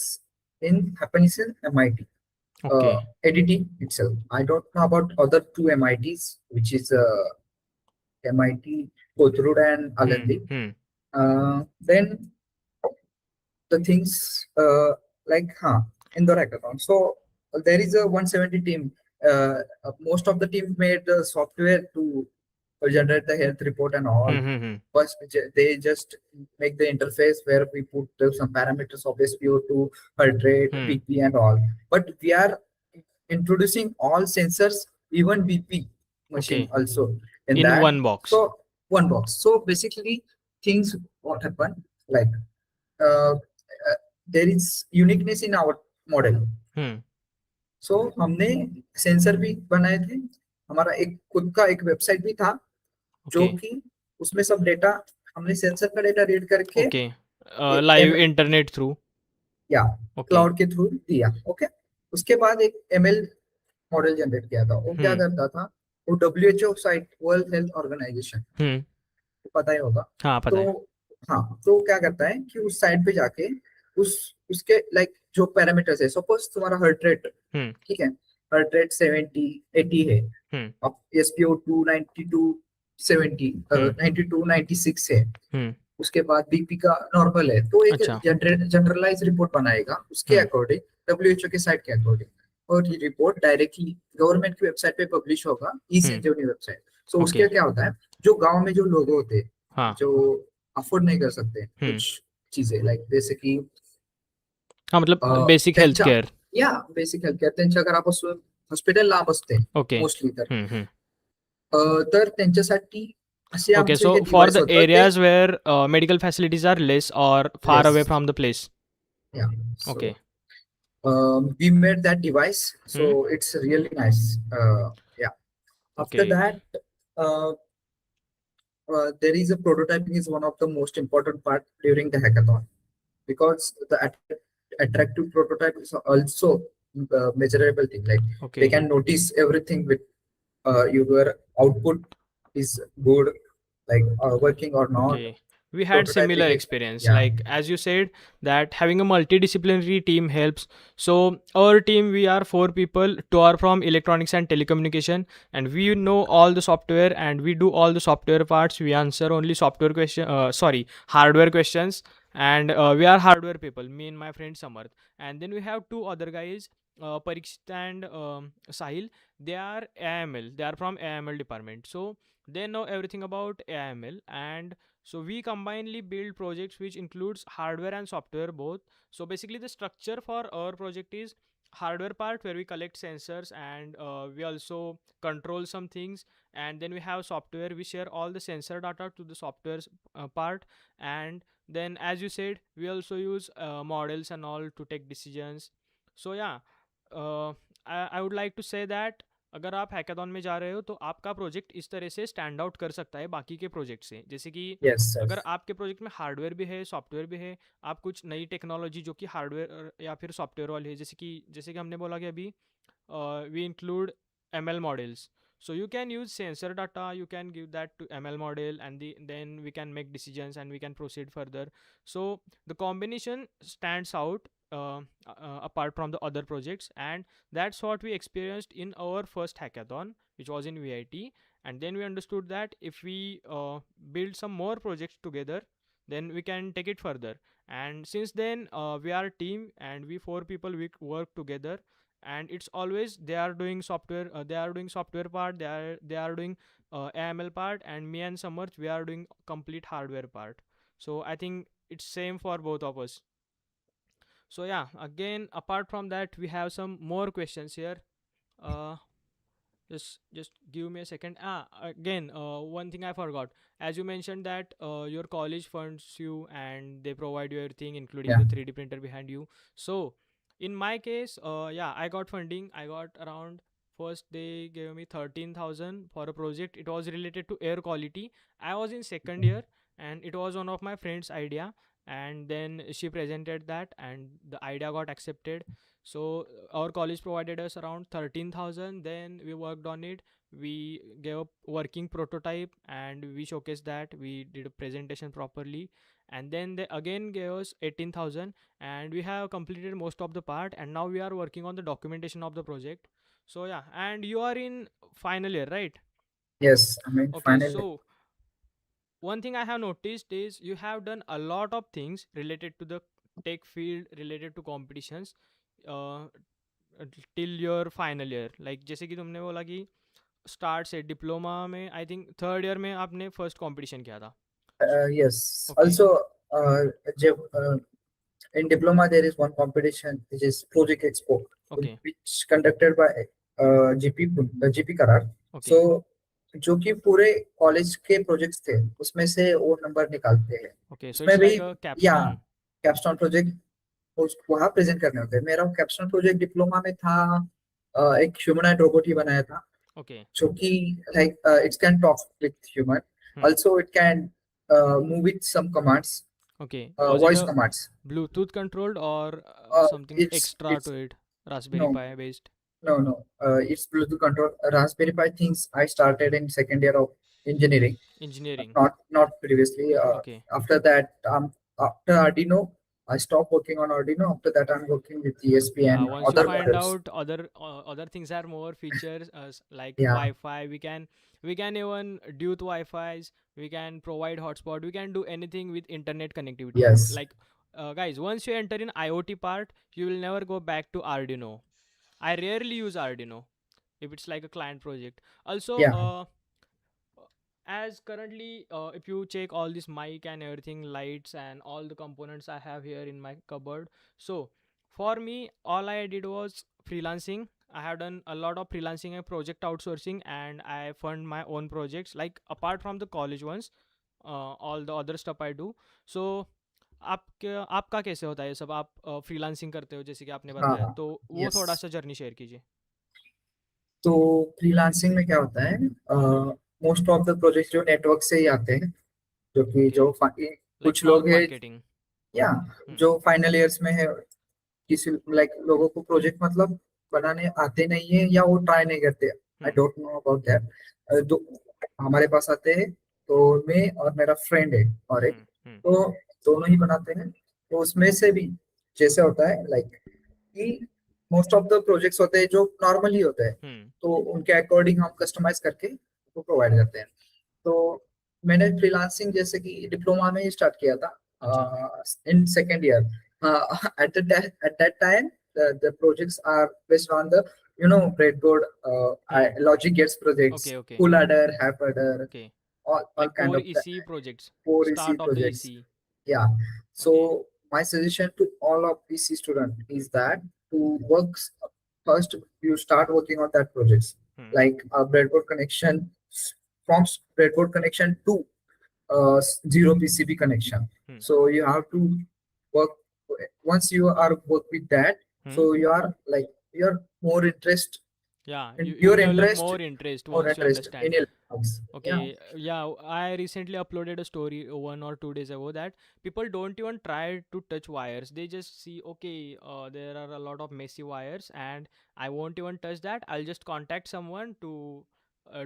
in happening in MIT okay. ADT itself. I don't know about other two MITs, which is MIT Kothurud and hmm. Alandi. Hmm. Then the things like Indore Hackathon. So there is a 170 team. Most of the team made software to generate the health report and all. Mm-hmm. First, they just make the interface where we put some parameters of SpO2, heart rate, Hmm. BP, and all. But we are introducing all sensors, even BP machine Okay. also in In that. one box. So one box. So basically, things what happen like there is uniqueness in our model. Hmm. सो हमने sensor भी बनाए थे, हमारा एक खुद का एक website भी था जो Okay. कि उसमें सब डेटा हमने सेंसर का डेटा रीड करके Okay. Live internet through. या Okay. क्लाउड के थ्रू दिया. ओके, उसके बाद एक एमएल मॉडल जनरेट किया था. वो क्या Hmm. करता था, वो WHO site, world health organization, Hmm. पता ही होगा. हाँ पता तो है. हाँ, तो क्या करता है कि उस साइट पे जाके उस उसके लाइक जो पैरामीटर्स है, सपोज तुम्हारा हार्ट रेट, Hmm. ठीक है, हार्ट रेट 70-80 है, Hmm. अब एसपीओ 292-70, Hmm. 92-96 है, Hmm. उसके बाद बीपी का नॉर्मल है, तो एक अच्छा. जनरलाइज रिपोर्ट बनाएगा उसके Hmm. अकॉर्डिंग, डब्ल्यूएचओ के साइट के अकॉर्डिंग. और ये रिपोर्ट डायरेक्टली गवर्नमेंट की वेबसाइट पे पब्लिश होगा, ई Hmm. संजीवनी वेबसाइट. सो उसके Okay. क्या होता है, जो गांव में जो लोग होते हैं, हाँ. जो अफोर्ड नहीं कर सकते Hmm. कुछ चीजें, लाइक जैसे की हाँ मतलब बेसिक हेल्थ त्यांच्या केअर. या बेसिक हेल्थ केअर त्यांच्या घरापासून हॉस्पिटल लांब असते ओके. मोस्टली. तर Hmm. तर त्यांच्यासाठी असे Okay, आमचे हे so for डिव्हाइस the होतं ते. areas where medical facilities are less or far away yes, from the place. या. सो Okay. we made that device, so Hmm. it's really nice. Yeah. After Okay. that, uh, there is a prototyping is one of the most important part during the hackathon, because the attractive prototype is also the measurable thing. Like they Okay. can notice everything with your output is good, like working or not. Okay. We had similar Prototyping is, experience. yeah. Like as you said, that having a multidisciplinary team helps. So our team, we are 4 people. 2 are from electronics and telecommunication, and we know all the software and we do all the software parts. We answer only software question. Sorry, hardware questions. And we are hardware people. Me and my friend Samarth. And then we have 2 other guys, Parikshit and Sahil. They are AML. They are from AML department. So they know everything about AML, and so we combinedly build projects which includes hardware and software both. So basically the structure for our project is hardware part where we collect sensors and we also control some things, and then we have software, we share all the sensor data to the software part, and then as you said we also use models and all to take decisions. So yeah, uh, I would like to say that अगर आप hackathon में जा रहे हो तो आपका project इस तरह से स्टैंड आउट कर सकता है बाकी के प्रोजेक्ट से. जैसे कि Yes, अगर yes. आपके प्रोजेक्ट में हार्डवेयर भी है, सॉफ्टवेयर भी है, आप कुछ नई टेक्नोलॉजी जो कि हार्डवेयर या फिर सॉफ्टवेयर वाली है, जैसे कि हमने बोला कि अभी we include ML models. So you can use sensor data, you can give that to ML model, and then we can make decisions and we can proceed further. So the combination stands out apart from the other projects, and that's what we experienced in our first hackathon, which was in VIT. And then we understood that if we build some more projects together, then we can take it further. And since then we are a team and we 4 people we work together, and it's always they are doing software, they are doing software part, they are doing AML part, and me and Samarth we are doing complete hardware part. So I think it's same for both of us. So yeah, again apart from that we have some more questions here. uh just give me a second. Again, one thing I forgot. As you mentioned that your college funds you and they provide you everything including Yeah. the 3D printer behind you. So in my case, yeah, I got funding. I got around, first they gave me 13,000 for a project. It was related to air quality. I was in second year and it was one of my friend's idea, and then she presented that and the idea got accepted. So our college provided us around 13,000. Then we worked on it. We gave a working prototype and we showcased that. We did a presentation properly, and then they again gave us 18,000, and we have completed most of the part, and now we are working on the documentation of the project. So yeah, and you are in final year, right? Yes, I mean, Okay, finally. so one thing I have noticed is you have done a lot of things related to the tech field, related to competitions, uh, till your final year. Like जैसे कि तुमने बोला कि start से diploma में I think third year में आपने first competition किया था. Yes. Okay. Also, in diploma there is one competition which is Project Expo, okay. which conducted by GP Karar. Okay. So जो कि पूरे कॉलेज के प्रोजेक्ट्स थे उसमें से वो नंबर निकालते हैं. ओके. सो उसमें इट्स भी लाइक अ या कैप्स्टोन. कैप्स्टोन प्रोजेक्ट वहाँ प्रेजेंट करने होते हैं. मेरा कैप्स्टोन प्रोजेक्ट डिप्लोमा में था. एक ह्यूमनॉइड रोबोट ही बनाया था ओके. जो कि like it can talk with human. Also it can move with some commands, okay. Was it voice a commands. Bluetooth controlled और something extra It's to it, raspberry no, pi based? no. It's Bluetooth control. Raspberry Pi things I started in second year of engineering, engineering. not previously. Okay. After that, after Arduino, I stopped working on Arduino. After that, I'm working with ESP Yeah, and once you other find models. out other things are more features, like Yeah. Wi-Fi, we can even do with Wi-Fi's. We can provide hotspot. We can do anything with internet connectivity. Yes. Like, guys, once you enter in IoT part, you will never go back to Arduino. I rarely use Arduino if it's like a client project. Also, Yeah. as currently, if you check all this mic and everything, lights and all the components I have here in my cupboard. So for me, all I did was freelancing. I have done a lot of freelancing and project outsourcing, and I fund my own projects, like apart from the college ones, all the other stuff I do. So आपका कैसे होता है ये सब? आप freelancing करते हो जैसे कि आपने बताया, हाँ. तो वो थोड़ा Yes. सा जर्नी शेयर कीजिए. तो फ्रीलांसिंग में क्या होता है? मोस्ट ऑफ द प्रोजेक्ट जो नेटवर्क से ही आते हैं, जो कि ओके. लाइक कुछ लोग क्लाउड हैं मार्केटिंग. या जो फाइनल ईयर्स में है. किसी लाइक लोगों को प्रोजेक्ट मतलब बनाने आते नहीं है या वो ट्राई नहीं करते. I don't know about that. दो हमारे पास आते हैं, तो मैं और मेरा फ्रेंड है और एक, तो दोनों ही बनाते हैं. तो उसमें से भी जैसे होता है लाइक कि मोस्ट ऑफ द प्रोजेक्ट्स होते हैं जो नॉर्मली होते हैं, तो उनके अकॉर्डिंग हम कस्टमाइज करके उनको प्रोवाइड करते हैं. तो मैंने फ्रीलांसिंग जैसे कि डिप्लोमा में ही स्टार्ट किया था in second year. At that time, the projects are based on the breadboard, logic gates projects, okay. Okay. full adder, half adder, okay. all Like kind core of EC projects, core EC start of the projects. EC. Yeah. Okay. So my suggestion to all of PC students is that to work first, you start working on that projects like a breadboard connection, from breadboard connection to zero PCB connection. So you have to work once you are work with that. So you are like you're more interest Yeah, in you your will develop interest, more interest more once you interest understand. in your labs. Yeah. Okay, yeah, I recently uploaded a story 1 or 2 days ago that people don't even try to touch wires. They just see, okay, there are a lot of messy wires, and I won't even touch that. I'll just contact someone to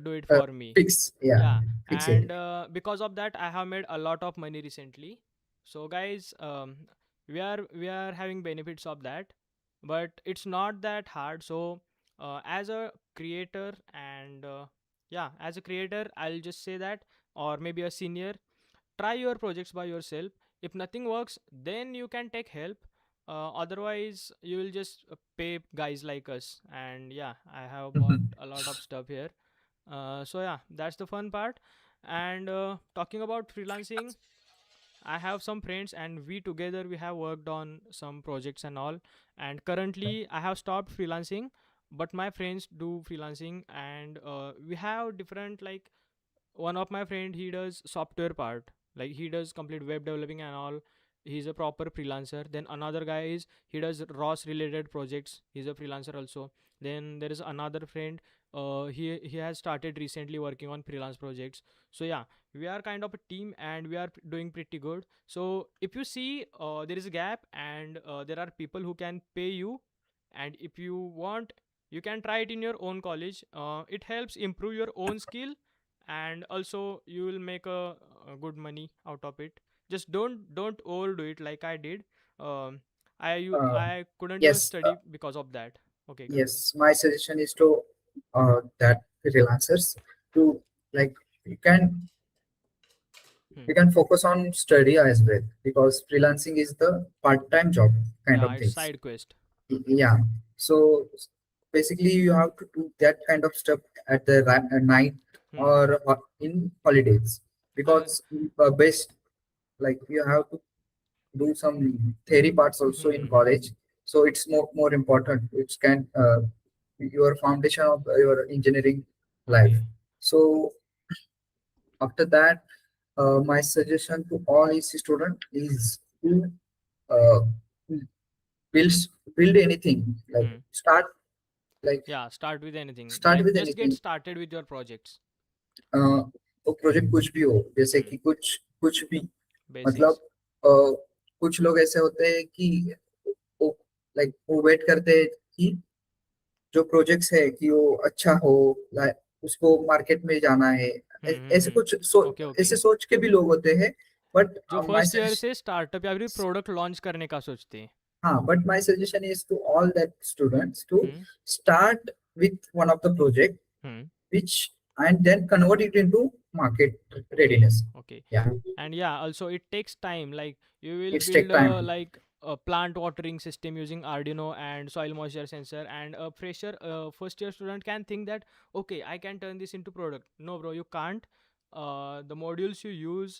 do it for me. Fix. Yeah. Yeah, Fix it. and because of that, I have made a lot of money recently. So, guys, we are having benefits of that, but it's not that hard. So, as a creator and yeah, as a creator, I'll just say that, or maybe a senior, try your projects by yourself. If nothing works, then you can take help. Otherwise, you will just pay guys like us. And yeah, I have bought a lot of stuff here. So yeah, that's the fun part. And talking about freelancing, I have some friends, and we together we have worked on some projects and all. And currently, I have stopped freelancing, but my friends do freelancing, and we have different, like, one of my friend, he does software part, like he does complete web developing and all. He's a proper freelancer. Then another guy is, he does ROS related projects, he's a freelancer also. Then there is another friend, he has started recently working on freelance projects. So yeah, we are kind of a team, and we are doing pretty good. So if you see there is a gap, and there are people who can pay you, and if you want, you can try it in your own college. It helps improve your own skill, and also you will make a good money out of it. Just don't overdo it like I did. um, Uh, I couldn't even yes. study because of that. Okay, continue. Yes. My suggestion is to that freelancers to like you can Hmm. you can focus on study as well because freelancing is the part-time job kind Yeah, of it's things. side quest. Yeah. So basically you have to do that kind of stuff at the night Hmm. or in holidays, Uh, because best, like you have to do some theory parts also in hmm. college, so it's more important. It can your foundation of your engineering life. Okay. So after that, my suggestion to all EC student is to uh, build build anything, like Hmm. like Yeah, start with anything. start Like with just get anything. started with your projects. वो project कुछ भी हो, जैसे Hmm. कि कुछ भी, मतलब Basics. कुछ लोग ऐसे होते हैं कि वो लाइक वो वेट करते हैं कि जो प्रोजेक्ट्स है कि वो अच्छा हो, like, उसको मार्केट में जाना है। ऐसे कुछ ओके ऐसे ओके। सोच के भी लोग होते हैं, बट जो माय फर्स्ट ईयर से स्टार्टअप या फिर प्रोडक्ट लॉन्च करने का सोचते हैं। हाँ, but my suggestion is to all that students to Hmm. start with one of the project, Hmm. which and then convert it into market Okay. readiness. Okay. Yeah, And yeah, also it takes time. Like you will it's take build a time. like a plant watering system using Arduino and soil moisture sensor, and a fresher first year student can think that okay, I can turn this into product. No bro, you can't. The modules you use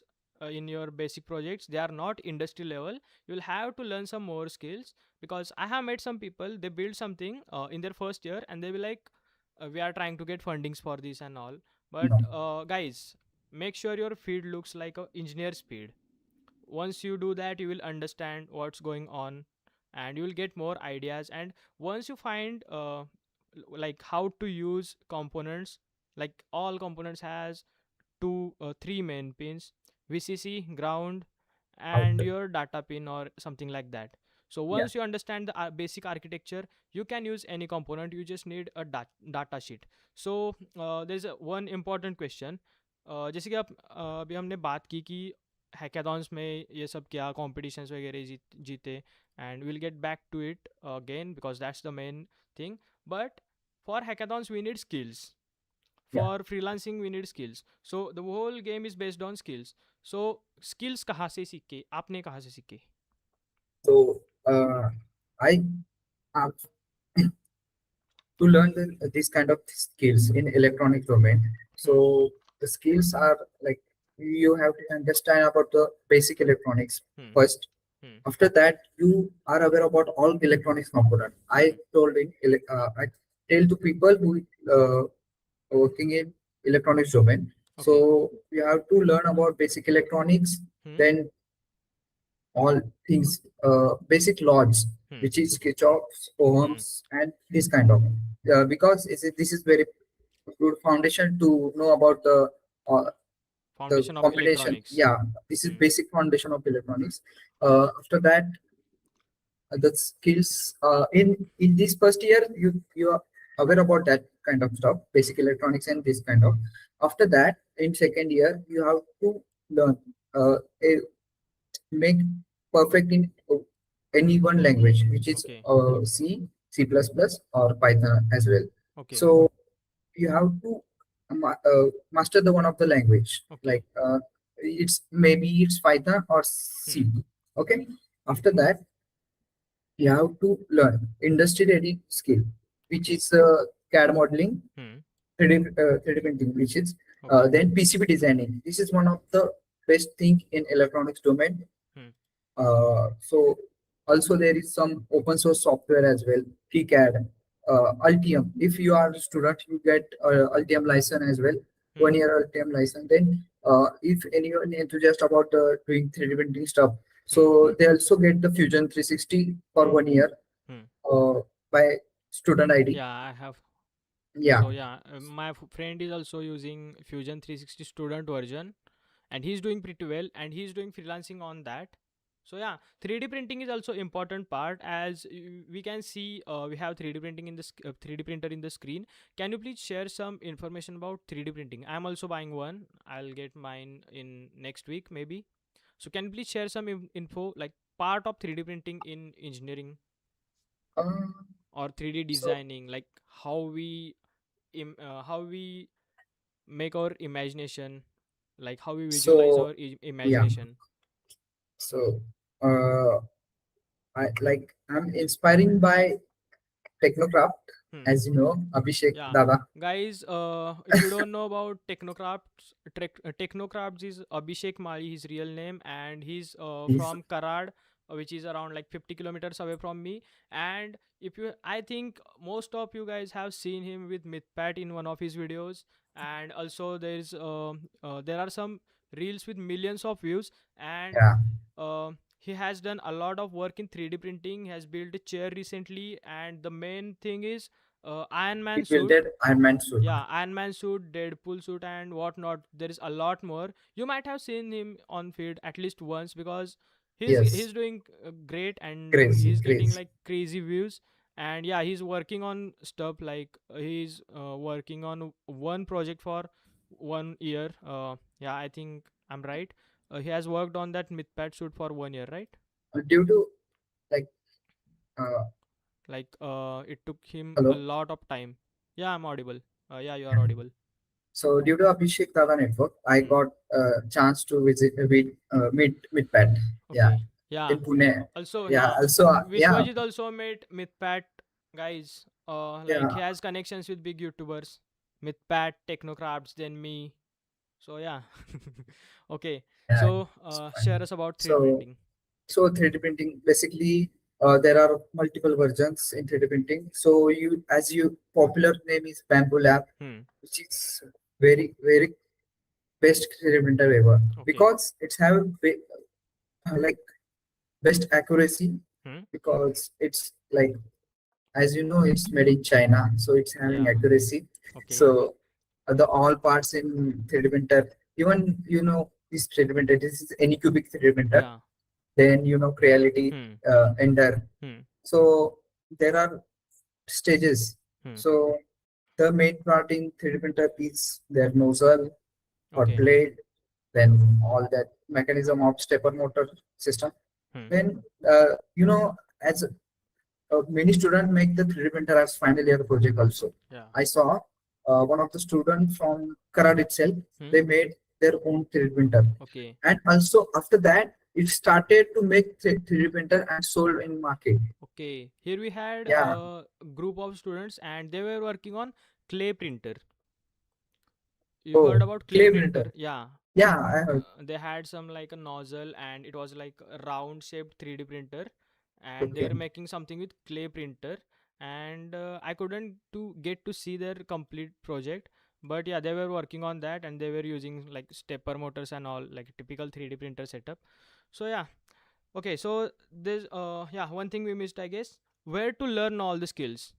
in your basic projects, they are not industry level. You'll have to learn some more skills, because I have met some people, they build something in their first year and they will like we are trying to get fundings for this and all. But No, guys, make sure your feed looks like a engineer speed. Once you do that, you will understand what's going on and you will get more ideas. And once you find like how to use components, like all components has two three main pins: VCC, ground, and out. your data pin or something like that. So Yeah. once you understand the basic architecture, you can use any component. You just need a data sheet. So there's one important question. जैसे कि आप अभी हमने बात की कि hackathons में ये सब क्या कॉम्पिटिशन्स वगैरह जीते, and will get back to it again because that's the main thing. But for hackathons we need skills. Yeah. For freelancing we need skills. So the whole game is based on skills. So skills कहाँ से सीखे, आपने कहाँ से सीखे? So I have to learn this kind of skills in electronic domain. Hmm. So the skills are like you have to understand about the basic electronics Hmm. first. Hmm. After that, you are aware about all electronics component. Hmm. I tell to people who working in electronics domain. Okay. So you have to learn about basic electronics, Hmm. then all things, basic laws, Hmm. which is Kirchhoff's, Hmm. Ohm's, and this kind of. Because this is very good foundation to know about the Foundation of combination. electronics. Yeah, this is Hmm. basic foundation of electronics. After that, the skills in this first year, you are aware about that kind of stuff, basic electronics and this kind of. After that, in second year, you have to learn a make perfect in any one language, which is Okay. C, C++, or Python as well. Okay. So you have to master the one of the language. Okay. Like it's Python or Hmm. C. Okay. After that, you have to learn industry ready skill, which Okay. is CAD modeling, Hmm. 3D printing, which is Okay. then PCB designing. This is one of the best thing in electronics domain. Hmm. So also there is some open source software as well, KiCad, Altium. If you are a student, you get Altium license as well, Hmm. 1 year Altium license. Then if anyone enthusiast about doing 3D printing stuff, Hmm. so they also get the Fusion 360 for Hmm. 1 year Hmm. uh, by student ID. Yeah, I have. Yeah. So yeah, my friend is also using Fusion 360 student version, and he's doing pretty well, and he's doing freelancing on that. So yeah, 3D printing is also important part. As we can see, we have 3D printing in this 3D printer in the screen. Can you please share some information about 3D printing? I'm also buying one. I'll get mine in next week maybe. So can you please share some info, like part of 3D printing in engineering Uh, or 3D so designing, like how we how we make our imagination, like how we visualize so our yeah. imagination. So I'm inspiring by Technocraft. Hmm. as you know, Abhishek Yeah, Dada. guys, if you don't know about Technocrafts, Technocrafts is Abhishek Mali, his real name, and he's He's from Karad, which is around like 50 kilometers away from me. And if you, I think most of you guys have seen him with MythPat in one of his videos, and also there are some reels with millions of views, and yeah, he has done a lot of work in 3D printing. He has built a chair recently, and the main thing is Iron he Man built suit. an Iron Man suit. Yeah, Iron Man suit, Deadpool suit, and whatnot. There is a lot more. You might have seen him on feed at least once because Yes, he's doing great, and crazy, he's getting crazy. like crazy views. And yeah, he's working on stuff like he's working on one project for 1 year. Yeah, I think I'm right. He has worked on that MythPad suit for 1 year, right? Due to like, uh, Like it took him a hello. lot of time. Yeah, I'm audible. Yeah, you are Yeah. audible. So due to Abhishek Dada network, I Hmm. got a chance to visit meet Pat. Yeah, Okay. Yeah. in Pune. Also, Yeah, yeah. also yeah, Vishwajit also met Mythpat guys. Like yeah, he has connections with big YouTubers. Mythpat, Technocrafts, then me. So yeah. Okay. yeah. So It's fine. share us about 3D So printing. 3D printing basically, there are multiple versions in 3D printing. So as you popular name is Bamboo Lab, Hmm. which is very best 3D printer ever Okay. because it's have like best accuracy Hmm. because it's like, as you know, it's made in China, so it's having Yeah. accuracy. Okay. So the all parts in 3D printer, even this 3D printer, this is any cubic 3D printer. Yeah. Then Creality, Hmm. Ender. Hmm. So there are stages. Hmm. So the main part in 3D printer is their nozzle or Okay. blade, then all that mechanism of stepper motor system. Hmm. Then as many students make the 3D printer as final year project also. Yeah. I saw one of the students from Karad itself, Hmm. they made their own 3D printer. Okay. And also after that, it started to make 3D printer and sold in market. Okay. Here we had Yeah. a group of students and they were working on clay printer. You heard Oh, about clay clay printer? printer. Yeah. Yeah, I heard. They had some like a nozzle and it was like a round shaped 3D printer, and they Okay. were making something with clay printer. And I couldn't to get to see their complete project, but yeah, they were working on that and they were using like stepper motors and all, like typical 3D printer setup. So yeah. Okay, so there's yeah, one thing we missed, I guess. Where to learn all the skills?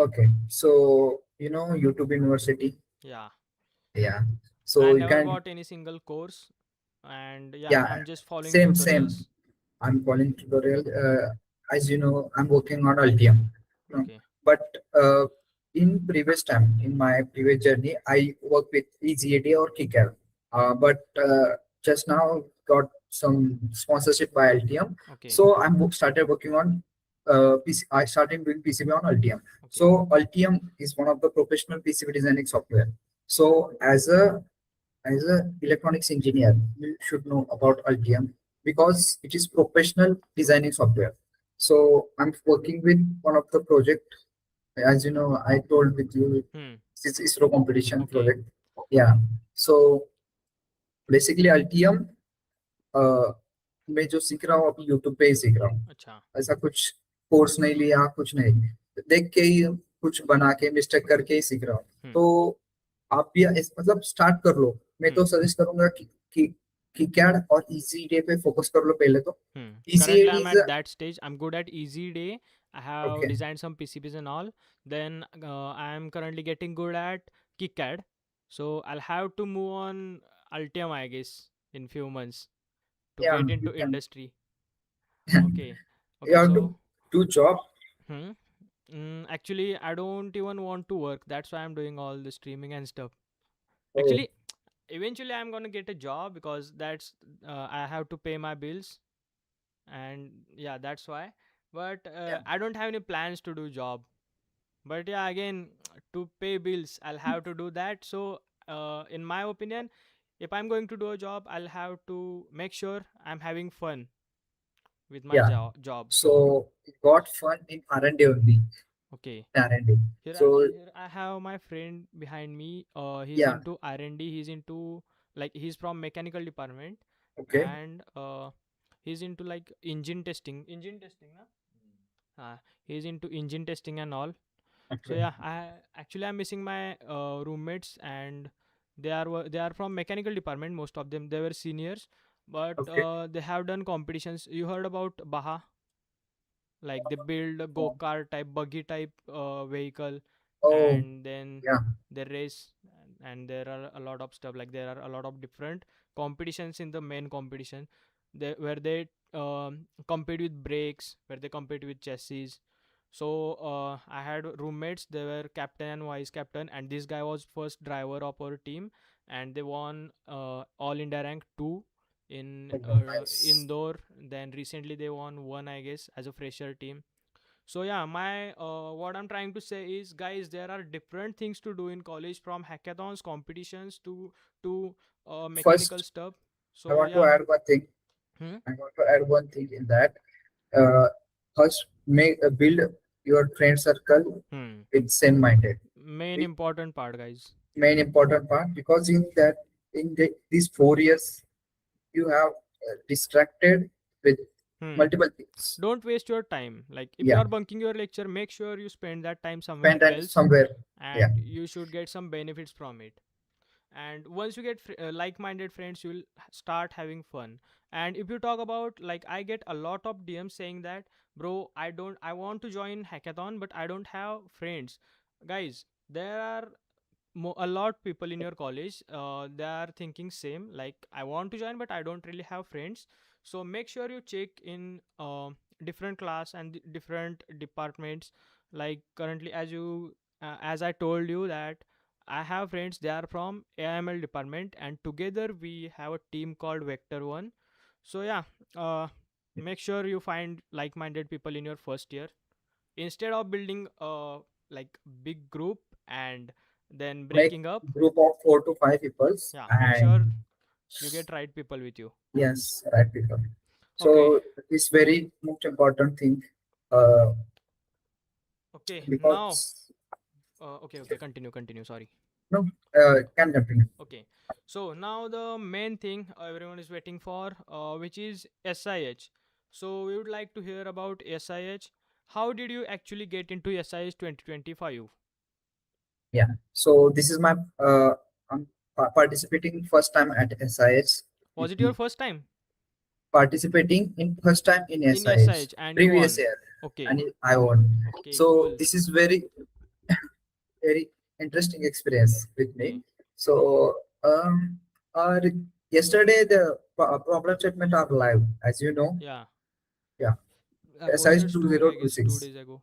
Okay. So YouTube University. Yeah. Yeah. I So you never can, got any single course, and yeah, yeah, I'm just following same. tutorials. I'm calling tutorial. As you know, I'm working on Altium. No, Okay. but in previous time, in my previous journey, I worked with EZAD or KickAir. But just now got some sponsorship by Altium. Okay. So started working on PC. I started doing PCB on Altium. Okay. So Altium is one of the professional PCB designing software. So as a electronics engineer, you should know about Altium because it is professional designing software. So I'm working with one of the project. As you know, I told with you, Hmm. it's ISRO competition Okay. project. Yeah. So basically Altium मैं जो सीख रहा हूँ अभी YouTube पे ही सीख रहा हूँ. अच्छा. ऐसा कुछ कोर्स नहीं लिया, कुछ नहीं, देख के ही कुछ बना के मिस्टेक करके ही सीख रहा हूँ. Hmm. तो आप भी मतलब स्टार्ट कर लो. मैं Hmm. तो सजेस्ट करूंगा कि कैड और इजी डे पे फोकस कर लो पहले तो. Hmm. इजी Currently, एड I'm is at that stage. I'm good at Easy Day. I have okay. designed some PCBs and all. Then I'm currently getting good at KiCad. So I'll have to move on Altium, I guess, in few months to या get you into can. industry. Okay. You Okay. Have to So, do job. hmm. Actually, I don't even want to work. That's why I'm doing all the streaming and stuff. Oh Actually, eventually I'm gonna get a job because that's I have to pay my bills, and yeah, that's why. But या I don't have any plans to do job. But yeah, again, to pay bills I'll have to do that. So in my opinion, if I'm going to do a job, I'll have to make sure I'm having fun with my या. job. So got fun in R&D only. Okay. R&D. So Here I have my friend behind me. He's yeah, into R&D. He's into, like, he's from mechanical department, okay, and he's into like engine testing. Engine testing, na? He's into engine testing and all. So okay, yeah, I'm missing my roommates, and they are from mechanical department. Most of them, they were seniors, but okay. they have done competitions. You heard about Baha? Like they build a Oh, go-kart type, buggy type vehicle, oh, and then yeah, they race, and there are a lot of stuff, like there are a lot of different competitions in the main competition, where they compete with brakes, where they compete with chassis. So I had roommates, they were captain and vice captain, and this guy was first driver of our team, and they won all India rank 2 in oh, nice. indoor. Then recently they won one, I guess, as a fresher team. So yeah, my what I'm trying to say is, guys, there are different things to do in college, from hackathons, competitions, to mechanical First, stuff. I So want to yeah. add one thing. Hmm? I want to add one thing in that. Uh, First, make build your friend circle Hmm. with same minded. Main important part, guys. Main important part, because in that, these 4 years you have distracted with Hmm. multiple things. Don't waste your time. Like, if you Yeah, are bunking your lecture, make sure you spend that time somewhere spend time else, somewhere. Yeah, and you should get some benefits from it. And once you get like-minded friends, you'll start having fun. And if you talk about, like, I get a lot of DMs saying that, bro, I want to join hackathon, but I don't have friends. Guys, there are a lot people in your college, they are thinking same, like, I want to join but I don't really have friends. So make sure you check in different class and different departments. Like, currently, as I told you that I have friends, they are from AML department, and together we have a team called Vector 1. So yeah, uh, make sure you find like-minded people in your first year, instead of building a like big group and then make breaking up. group of 4 to 5 peoples, Yeah, make sure and you get right people with you. yes, right people. Okay. So it's very much important thing, uh, Okay, now, because okay, continue, sorry. no, can continue. Okay, so now the main thing everyone is waiting for, which is SIH. So we would like to hear about SIH. How did you actually get into SIH 2025? Yeah. So this is my I'm participating first time at SIH. Was it your first time Participating in first time in in SIH SIH and you previous won? year, Okay. and I won. Okay, So cool. this is very interesting experience with me. Okay. So uh, yesterday the problem statement are live, as you know. Yeah, Yeah, I SIH posted two story, zero I two guess, two six. days ago.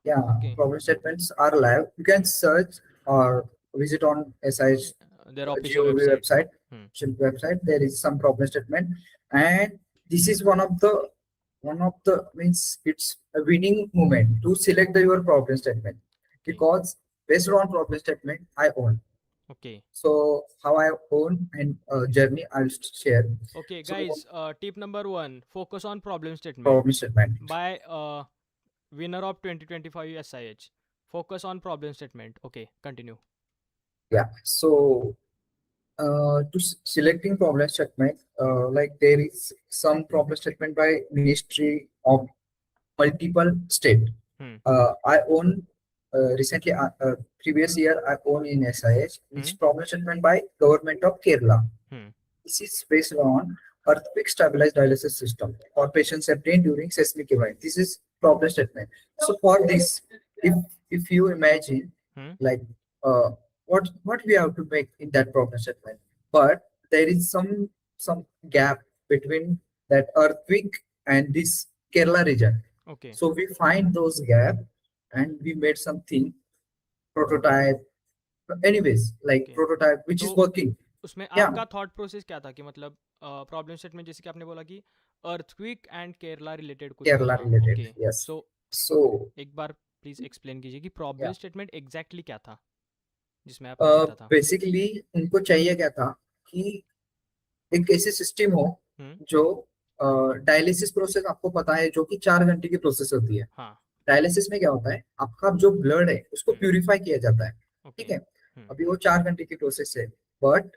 Yeah, Okay. problem statements are live. You can search or visit on SIH Their official GOV website. website. Hmm. Website. There is some problem statement, and this is one of the means it's a winning moment to select your problem statement, Okay. because based on problem statement I own. Okay. So how I own and journey I'll share. Okay, So guys. Tip number one: focus on problem statement problem statement. by winner of 2025 SIH. Focus on problem statement. Okay, continue. Yeah. So selecting problem statement, like there is some problem statement by Ministry of multiple state. Hmm. I own recently, previous year I own in SIH, Hmm. which problem statement by government of Kerala. Hmm. This is based on earthquake stabilized dialysis system for patients obtained during seismic event. This is problem statement. So for this, if if you imagine, Hmm. like what we have to make in that problem statement, but there is some gap between that earthquake and this Kerala region. Okay. So we find those gap and we made something prototype. Anyways, like Okay. prototype which तो is working. उसमें Yeah, आपका thought process क्या था, कि मतलब problem statement जैसे कि आपने बोला कि अर्थक्विक एंड केरला रिलेटेड कुछ Kerala था. related. ओके. Yes. सो So एक बार प्लीज एक्सप्लेन कीजिए कि yeah, प्रॉब्लम स्टेटमेंट एग्जैक्टली क्या था जिसमें आपने लिखा था. बेसिकली उनको चाहिए क्या था कि एक ऐसी सिस्टम हो हम्म. जो डायलिसिस प्रोसेस आपको पता है जो कि 4 घंटे की प्रोसेस होती है. हाँ. डायलिसिस में क्या होता है, आपका जो ब्लड है उसको प्यूरिफाई किया जाता है, ठीक Okay. है। अभी वो 4 घंटे की प्रोसेस है, but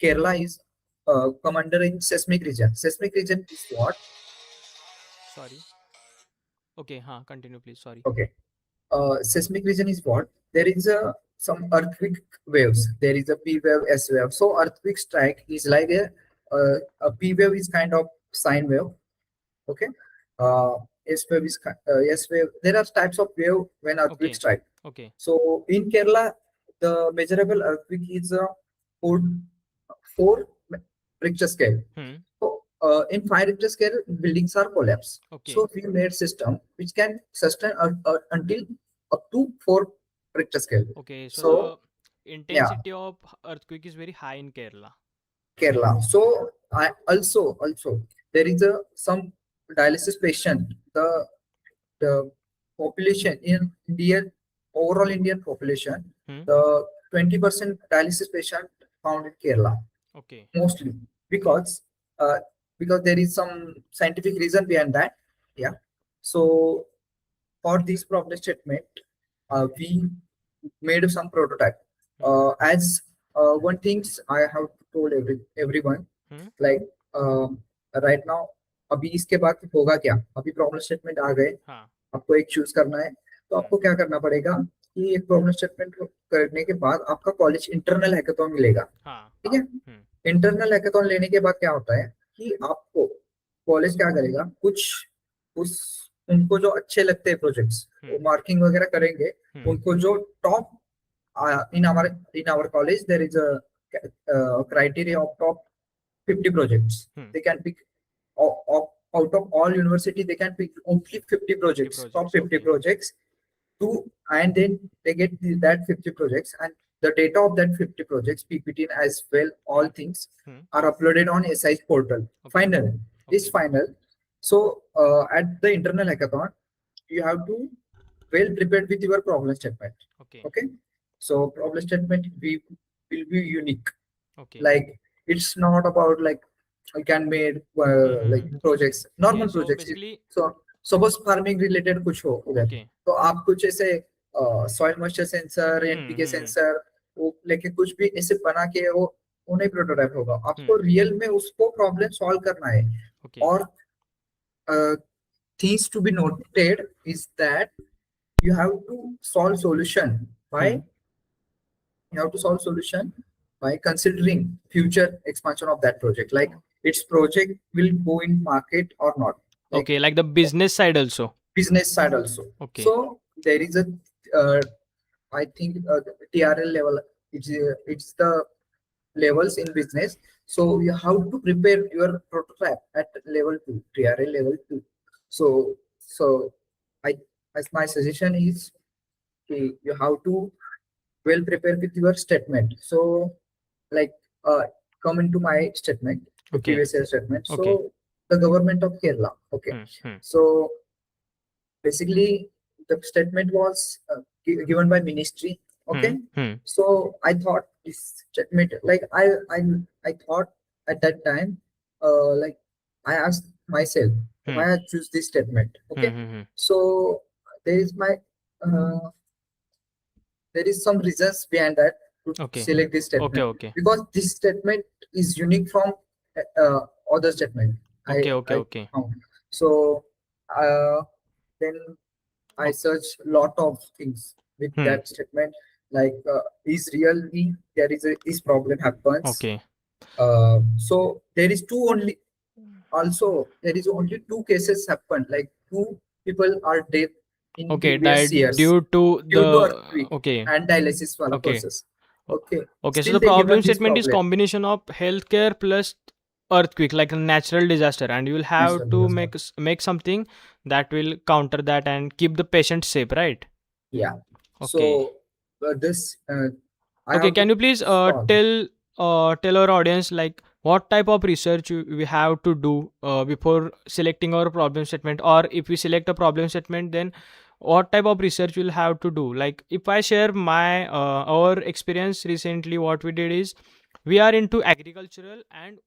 Kerala is come under in seismic region. Seismic region is what? Sorry. Okay, continue please. Sorry. Okay. Seismic region is what? There is a some earthquake waves. There is a P wave, S wave. So earthquake strike is like a P wave is kind of sine wave. Okay. Uh, S wave is S wave. There are types of wave when earthquake Okay. strike. Okay. So in Kerala, the measurable earthquake is a four, four Richter scale. So in 5 Richter scale, buildings are collapsed. Okay. So we made system which can sustain until up to 4 Richter scale. Okay. So So the yeah, intensity of earthquake is very high in Kerala. Kerala. So I also there is a some dialysis patient. The population in Indian overall Indian population, the 20% dialysis patient found in Kerala Okay. mostly because uh, because there is some scientific reason behind that. Yeah. So for this problem statement, we made some prototype. As one things I have told everyone, like right now, अभी इसके बाद होगा क्या, अभी problem statement आ गए, हाँ. आपको एक चूज करना है, तो आपको क्या करना पड़ेगा कि एक प्रॉब्लम स्टेटमेंट करने के बाद आपका कॉलेज इंटरनल हैकेथॉन मिलेगा, हाँ. ठीक है। इंटरनल हैकेथॉन लेने के बाद क्या होता है कि आपको कॉलेज क्या करेगा, कुछ उस उनको जो अच्छे लगते हैं प्रोजेक्ट्स वो मार्किंग वगैरह करेंगे, उनको जो top in our college there is a criteria of top 50 projects. They can pick out of all university, they can pick only 50 projects, top 50 Okay. projects to, and then they get that 50 projects, and the data of that 50 projects, PPT as well, all things are uploaded on SIH portal. Okay. Final, this Okay. final. So at the internal hackathon, you have to well prepared with your problem statement. Okay. Okay. So problem statement will be unique. Okay. Like it's not about like I can made like projects, normal Okay, so projects. basically, So suppose farming related कुछ हो उधर, okay. तो आप कुछ ऐसे soil moisture sensor, NPK sensor वो लेके कुछ भी ऐसे बना के वो नहीं प्रोटोटाइप होगा, आपको रियल में उसको प्रॉब्लम सॉल्व करना है। Okay. और things to be noted is that you have to solve solution by you have to solve solution by considering future expansion of that project, like its project will go in market or not, like Okay, like the business side also. business side also. Okay. So there is a I think TRL level, it's the levels in business. So you have to prepare your prototype at level 2, TRL level 2. So I, as my suggestion is, you have to well prepare with your statement. So like come into my statement, the Okay. previous year statement. So Okay. the government of Kerala. Okay. So basically the statement was given by ministry. Okay. So I thought this statement, like I thought at that time, like I asked myself why I choose this statement. Okay. So there is my there is some reasons behind that to Okay. select this statement, Okay. because this statement is unique from other statement. Okay. Found. So then I searched lot of things with that statement, like is really there is a this problem happens. Okay. So there is two only. Also, there is only two cases happened. Like two people are dead in Okay, previous died years due to due to the earthquake okay. and dialysis wala Okay. process. Okay. Okay, so Still the they given problem this statement is problem. combination of healthcare plus earthquake, like a natural disaster, and you will have Natural to disaster. make something that will counter that and keep the patient safe, right? Yeah. Okay. So this I Okay, have to can you please solve. tell our audience like what type of research we have to do before selecting our problem statement, or if we select a problem statement, then what type of research we'll have to do? Like if I share my our experience recently, what we did is we are into agricultural and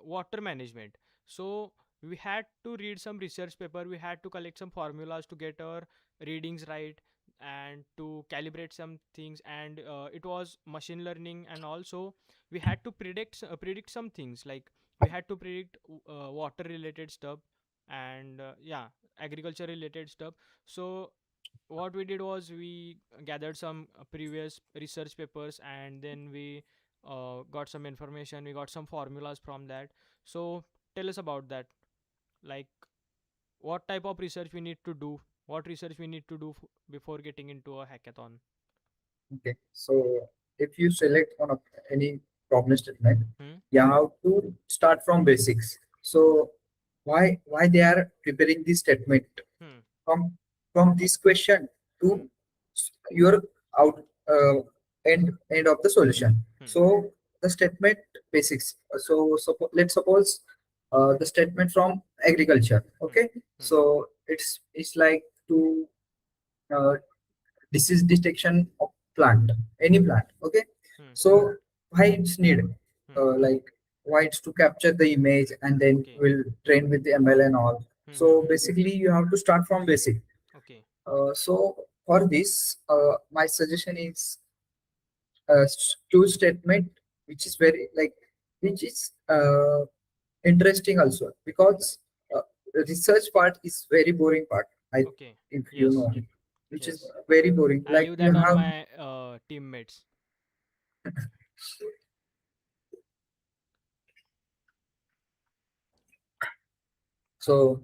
water management. So we had to read some research paper, we had to collect some formulas to get our readings right and to calibrate some things, and it was machine learning, and also we had to predict some things, like we had to predict water related stuff, and yeah, agriculture related stuff. So what we did was we gathered some previous research papers, and then we got some information, we got some formulas from that. So tell us about that, like what type of research we need to do, what research we need to do before getting into a hackathon. Okay, so if you select one of any problem statement, Hmm. you have to start from basics. So why they are preparing this statement Hmm. from this question Hmm. to your out end of the solution. Hmm. So the statement basics. So let's suppose the statement from agriculture. Hmm. Okay, Hmm. so it's like to uh, disease detection of plant, any plant. Okay, Hmm. so why it's needed? Hmm. Like why it's to capture the image and then Okay. we'll train with the ML and all. Hmm. Hmm. So Hmm. basically, you have to start from basic. Okay. So for this, my suggestion is two statement, which is very like which is interesting also because the research part is very boring part. I Okay. if you Yes. know, which is Yes. very boring. I Like leave you that on have my teammates. so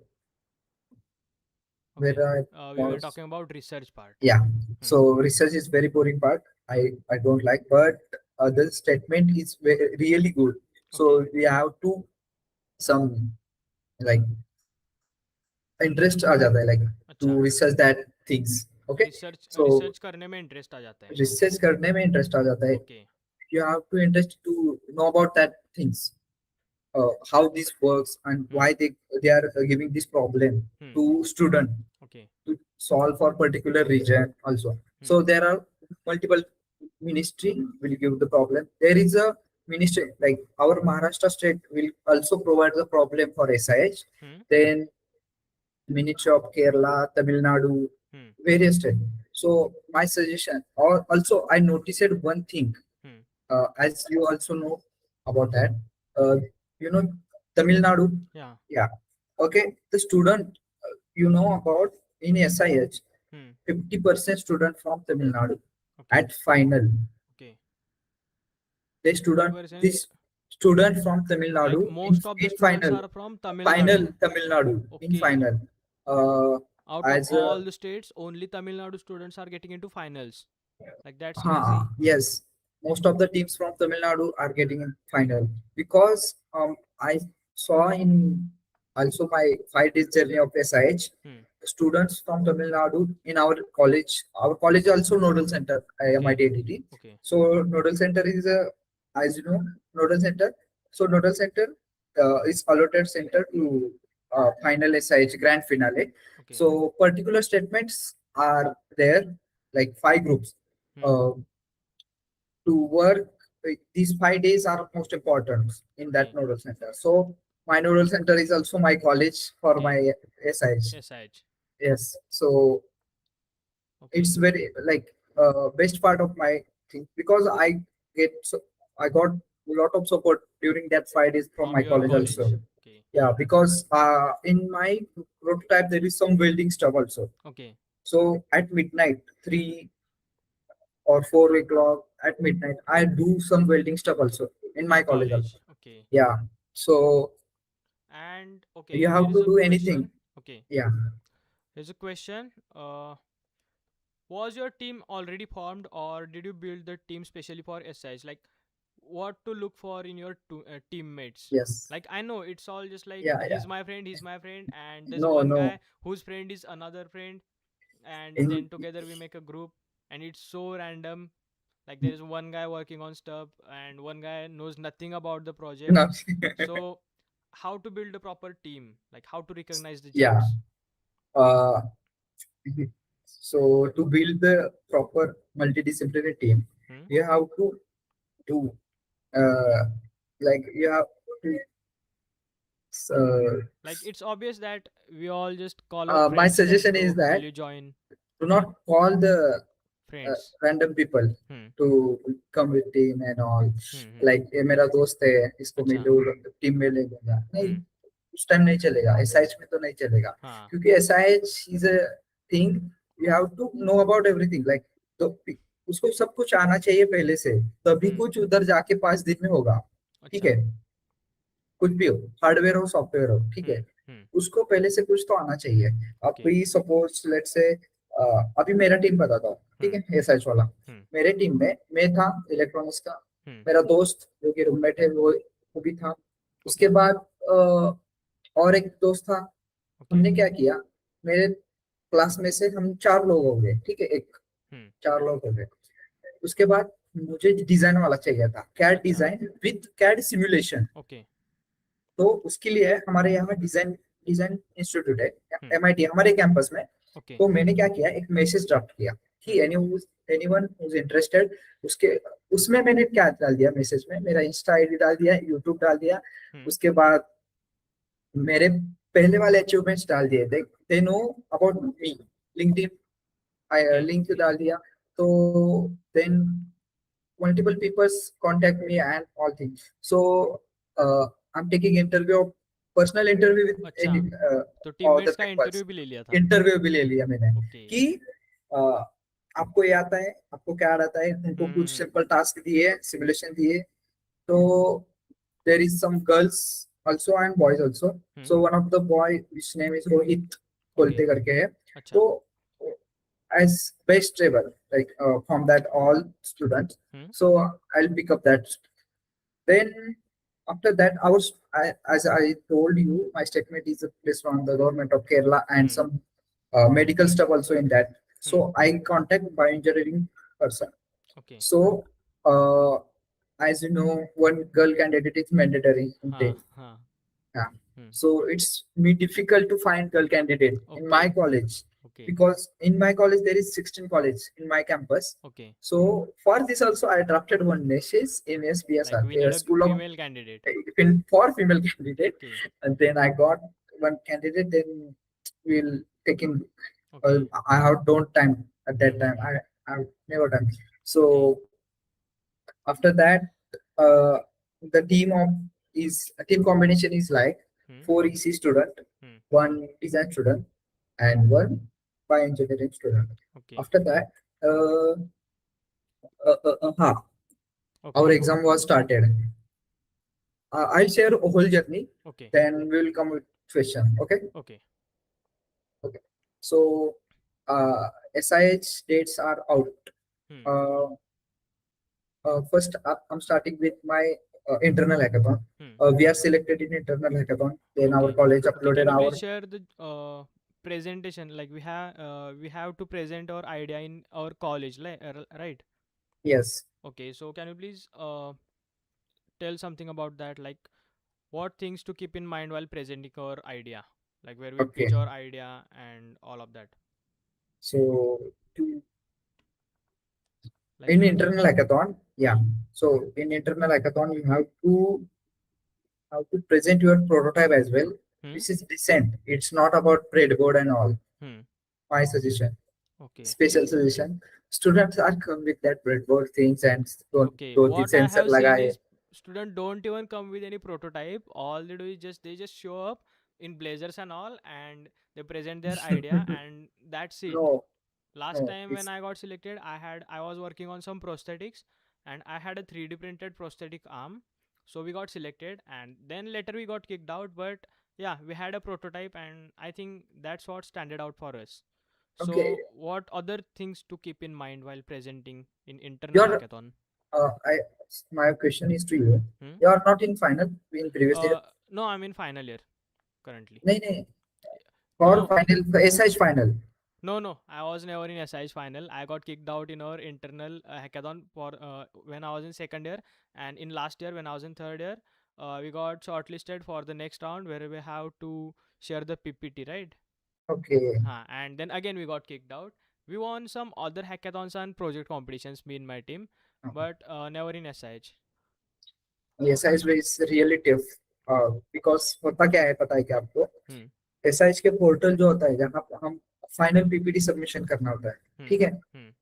where Okay. I We were was. talking about research part. Yeah, Hmm. so research is very boring part. I don't like, but other statement is really good. Okay. So we have to some like interest आ जाता है like to अच्छा. research that things. Okay, research so research करने में interest आ जाता है. research करने में interest आ जाता है. Okay. You have to interest to know about that things, how this works and Hmm. why they are giving this problem Hmm. to student Okay. to solve for particular region also. Hmm. So there are multiple ministry will give the problem. There is a ministry like our Maharashtra state will also provide the problem for SIH. Hmm. Then Ministry of Kerala, Tamil Nadu, Hmm. various states. So my suggestion, or also I noticed one thing, Hmm. as you also know about that, uh, you know Tamil Nadu, Yeah. yeah. Okay, the student about in SIH, Hmm. 50% student from Tamil Nadu Okay. at final. Okay. They Fifty student percent this student from Tamil Nadu Like most of the in students final are from Tamil Nadu. Tamil Nadu in Okay. final. Uh, Out of as all the states, only Tamil Nadu students are getting into finals. Like that's crazy. yes, most of the teams from Tamil Nadu are getting in final because I saw in also my 5 days journey of SIH Hmm. students from Tamil Nadu in our college. Our college also nodal center, Okay. MIT ADT. Okay. So nodal center is a, as you know, nodal center. So nodal center is allotted center to final SIH grand finale. Okay. So particular statements are there, like 5 groups Hmm. uh, to work. These 5 days are most important in that Okay. nodal center. So my nodal center is also my college for Okay. my SIH. SIH. Yes, so Okay. it's very like best part of my thing because I got a lot of support during that 5 days from From my your college college. also. Okay. Yeah, because in my prototype there is some welding stuff also. Okay. So at midnight, 3 or 4 o'clock at midnight, I do some welding stuff also in In my college also. college. Okay. Yeah, so And you okay, here have is to a do question. anything. Okay. Yeah, Here's a question. Was your team already formed, or did you build the team specially for SIs? Like, what to look for in your teammates? yes, Like, I know it's all just like yeah, yeah. he's my friend, and there's No, one no. guy whose friend is another friend, and In then together we make a group, and it's so random. Like, there is one guy working on stuff, and one guy knows nothing about the project. no, So, how to build a proper team? Like, how to recognize the yeah. gems? Uh, so to build the proper multidisciplinary team, Hmm? you have to do uh, like you have to Like it's obvious that we all just call our My friends that, suggestion is bro, will that you join? do not call the Friends. random people Hmm. to come with team and all. Hmm. Like ये मेरा दोस्त है इसको मैं अच्छा. Team में ले लूंगा नहीं, Hmm. उस टाइम नहीं चलेगा, एसआईएच में तो नहीं चलेगा, हाँ. क्योंकि SIH is a thing you have to know about everything like, तो उसको सब कुछ आना चाहिए पहले से, तभी Hmm. कुछ उधर जाके 5 दिन में होगा। ठीक अच्छा. है, कुछ भी हो, हार्डवेयर हो सॉफ्टवेयर हो, ठीक है, Hmm. Hmm. उसको पहले से कुछ तो आना चाहिए। अब Okay. भी सपोज लेट से अभी मेरा टीम बताता हूँ, ठीक Hmm. है, एसएच वाला। Hmm. मेरे टीम में मैं था इलेक्ट्रॉनिक्स का, Hmm. मेरा दोस्त जो कि रूममेट है वो भी था। उसके Okay. बाद और एक दोस्त था। Okay. हमने क्या किया, मेरे क्लास में से हम 4 लोग हो गए, ठीक है, एक Hmm. 4 लोग हो गए। उसके बाद मुझे डिजाइन वाला चाहिए था, कैड अच्छा. Design with CAD simulation. Okay. तो उसके लिए हमारे यहाँ डिजाइन डिजाइन इंस्टीट्यूट है, Hmm. एमआईटी हमारे कैंपस में। Okay. तो मैंने क्या किया, एक मैसेज ड्राफ्ट किया कि Hmm. एनीवन हुज इंटरेस्टेड, उसके उसमें मैंने क्या डाल दिया, मैसेज में मेरा इंस्टा आईडी डाल दिया, यूट्यूब डाल दिया। Hmm. उसके बाद मेरे पहले वाले अचीवमेंट्स डाल दिए, they know about me, LinkedIn Okay. Link डाल दिया। तो then multiple people's contact me and all things. So I'm taking interview of personal interview with अच्छा. any तो other टीममेट्स का people's, इंटरव्यू भी ले लिया था. इंटरव्यू भी ले लिया मैंने ओके. कि uh, आपको ये आता है, आपको क्या आता है, उनको कुछ हम्म. सिंपल टास्क दिए, सिमुलेशन दिए। तो there is some girls also and boys also. Hmm. So one of the boy which name is Rohit okay. बोलते करके है। अच्छा. तो as best travel like from that all students, hmm. so I'll pick up that. Then after that as I told you, my statement is based on the government of Kerala and hmm. some medical stuff also in that. Hmm. So I contact bioengineering person. Okay. So uh, as you know, one girl candidate is mandatory in हाँ. tech. हाँ. Yeah. Hmm. So it's me difficult to find girl candidate in okay. my college, okay. because in my college there is 16 college in my campus. Okay. So for this also I drafted one message in like SBSR, we need a School of female candidate. for female candidate, okay. and then I got one candidate. Then we'll take in. Okay. I have don't time at that time. Hmm. I have never time. Okay. So after that, uh, the team of is a team combination is like hmm. 4 EC student, hmm. one design student, and one bioengineering student. Okay. After that, okay. our exam was started. I'll share a whole journey. Okay. Then we'll come with question. Okay. Okay. Okay. So SIH dates are out. Hmm. Uh, First up, I'm starting with my internal hackathon. Hmm. We are selected in internal hackathon. Then our Okay. college Okay. uploaded Can you our, please share the presentation? Like we have to present our idea in our college, right? yes. Okay. So can you please tell something about that? Like what things to keep in mind while presenting our idea? Like where we Okay. pitch our idea and all of that. So to, Like in internal hackathon, yeah. hmm. So in internal hackathon, you have to present your prototype as well. Hmm. This is decent. It's not about breadboard and all. Hmm. My suggestion, Okay. special suggestion. Students are come with that breadboard things and don't Okay. do the What I sensor have seen लगाए. is students don't even come with any prototype. All they do is just show up in blazers and all, and they present their idea, and that's it. No, Last no. time when It's I got selected, I was working on some prosthetics, and I had a 3D printed prosthetic arm. So we got selected, and then later we got kicked out. But yeah, we had a prototype, and I think that's what standed out for us. okay. So what other things to keep in mind while presenting in internal Your hackathon? I my question is to you. Hmm? You are not in final in previous year. No, I'm in final year currently. नहीं नहीं. For No, final, for SH final. no. I was never in SIH final. I got kicked out in our internal hackathon for when I was in second year, and in last year when I was in third year, we got shortlisted for the next round where we have to share the PPT, right? Okay. And then again we got kicked out. We won some other hackathons and project competitions, me and my team, but never in SIH. SH is really tough. Because होता क्या है पता है क्या आपको, हम्म एसआईएच के portal जो होता है जहाँ पे हम फाइनल पीपीटी सबमिशन करना होता है, हम्म ठीक है, हम्म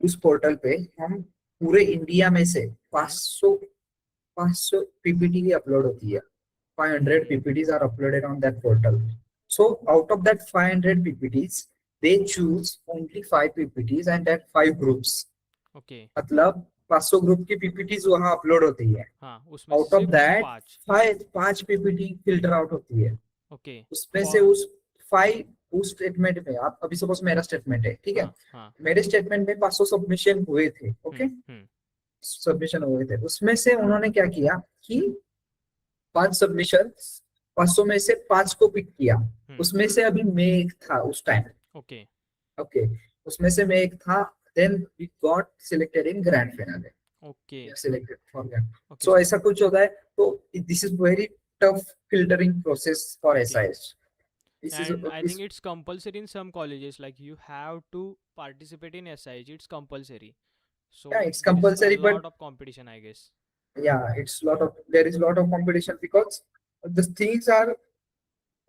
उस पोर्टल पे हम पूरे इंडिया में से हम्म 500 500 पीपीटी की अपलोड होती है. 500 हम्म PPTs are uploaded on that portal. So out of that 500 PPTs, they choose only 5 PPTs and that 5 groups. Okay मतलब 500 ग्रुप की पीपीटीज वहां अपलोड होती है. हाँ उसमें से आउट ऑफ सिर्फ दैट 5 पांच पीपीटी फिल्टर आउट होती है. ओके उसमें से फॉर उस 5 उस स्टेटमेंट में, आप अभी सपोज मेरा स्टेटमेंट है, ठीक है, हाँ हाँ मेरे स्टेटमेंट में 500 सबमिशन हुए थे. ओके, हम्म सबमिशन हुए थे, उसमें से उन्होंने क्या किया कि 5 सबमिशन, 500 में से 5 को पिक किया. हम्म उसमें से अभी मैं एक था उस टाइम. ओके ओके, उसमें से मैं एक था. Then we got selected in grand finale. Okay selected for grand. Okay so ऐसा कुछ होता है. तो this is very tough filtering process for okay SIH. This is and I think this. it's compulsory in some colleges, like you have to participate in SIH, it's compulsory, Yeah, so it's there is a compulsory, but lot of competition, I guess. yeah, it's lot of, there is lot of competition because the things are,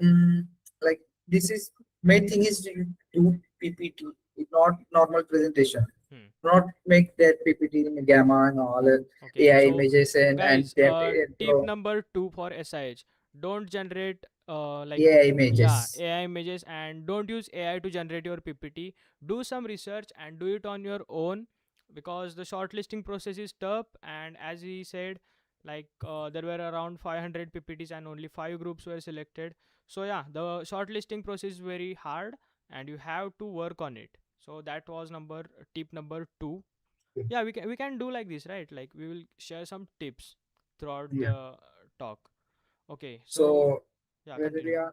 mm, like, this is main thing is you do PPT, not normal presentation. Hmm. Not make that PPT in gamma and all, Okay, AI so images and guys, then tip intro number 2 for SIH: don't generate like AI yeah images. AI images, and don't use AI to generate your PPT. Do some research and do it on your own, because the shortlisting process is tough. And as he said, like there were around 500 PPTs and only 5 groups were selected. So yeah, the shortlisting process is very hard and you have to work on it. So that was number tip number 2. Yeah, we can do like this, right? Like we will share some tips throughout Yeah. the talk. Okay, so So yeah, whether we continue. are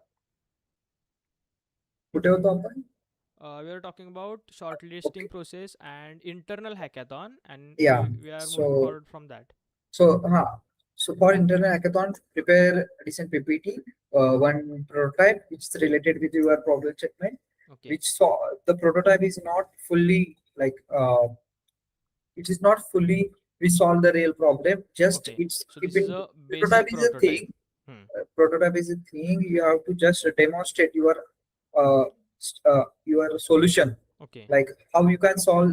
कुठे होतो आपण? We are talking about shortlisting Okay. process and internal hackathon, and Yeah. we are moving So forward from that. so for internal hackathon, prepare a decent PPT, one prototype which is related with your problem statement, Okay. which so the prototype is not fully like, it is not fully we solve the real problem. Just Okay, it's so this is keeping, a prototype basic is a prototype. thing. Hmm. Prototype is a thing. You have to just demonstrate uh, your solution, Okay. like how you can solve,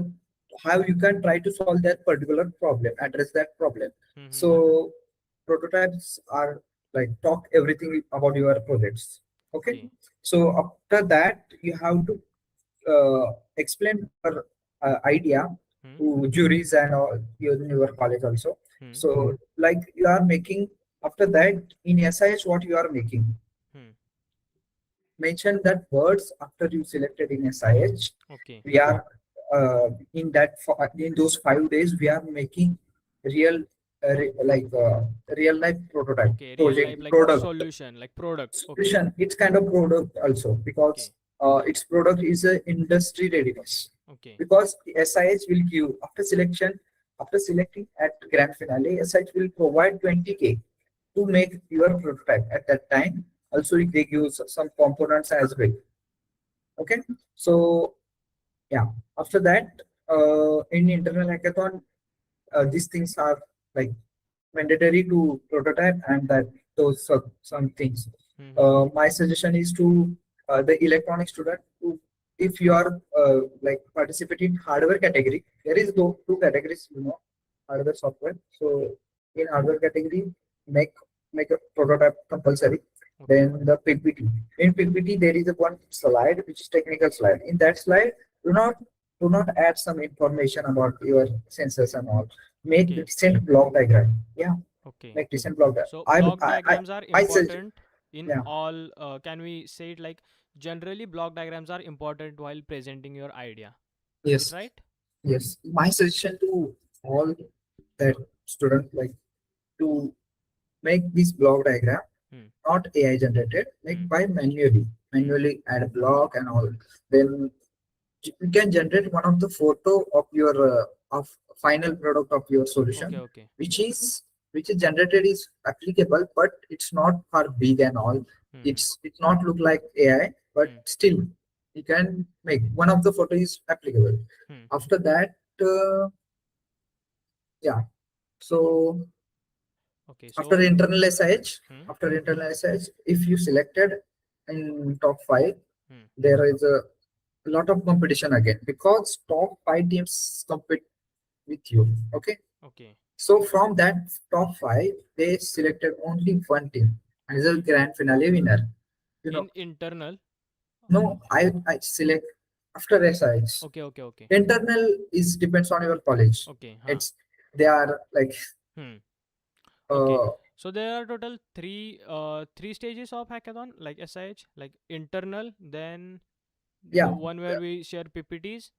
how you can try to solve that particular problem, address that problem. Hmm, hmm, hmm. So prototypes are like talk everything about your projects. Okay, Okay. so after that you have to explain your idea Hmm. to juries and all in your college also. Hmm. So like you are making, after that in SIH what you are making, Hmm. mention that words after you selected in SIH. Okay. We are in that in those 5 days we are making real like real life prototype Okay. Real life, project like product solution, like product. Okay. solution. It's kind of product also because Okay. its product is a industry readiness. Okay. Because the SIH will give after selection, after selecting at grand finale, SIH will provide 20K to make your prototype at that time. Also, they give some components as well. Okay, so yeah, after that, in internal hackathon, these things are like mandatory to prototype and that those some things. Hmm, hmm, hmm. My suggestion is to the electronic student to, if you are like participating in hardware category, there is two categories, hardware software. So in hardware category, make make a prototype compulsory. Okay. Then the PPT. In PPT, there is a one slide which is technical slide. In that slide, do not do not add some information about your sensors and all. Make the Okay. decent block diagram. Yeah, Okay. make decent block diagram. So block diagrams are I suggest, important in yeah, all. Can we say it like generally block diagrams are important while presenting your idea? Is it yes, right? yes. My suggestion to all that student, like, to make this block diagram Hmm. not AI generated, Hmm. like by manually, Hmm. add a block and all. Then you can generate one of the photo of your of final product of your Okay. solution, Okay. which is which is generated is applicable, but it's not for big and all. Hmm. Hmm. It's not look like AI, but Hmm. still you can make one of the photo is applicable. Hmm. After that, yeah. So Okay, After so internal SIH, hmm, after internal SIH, if you selected in top five, hmm, there is a lot of competition again because top five teams compete with you. Okay, okay, so from that top five, they selected only one team and is a okay. grand finale winner. You know, In internal. no, I select after SIH. Okay, okay, okay, Internal is depends on your college. okay. Huh. It's they are like Hmm. Okay. uh So there are total three stages of hackathon, like SIH, like internal, then the yeah. one where we share PPTs,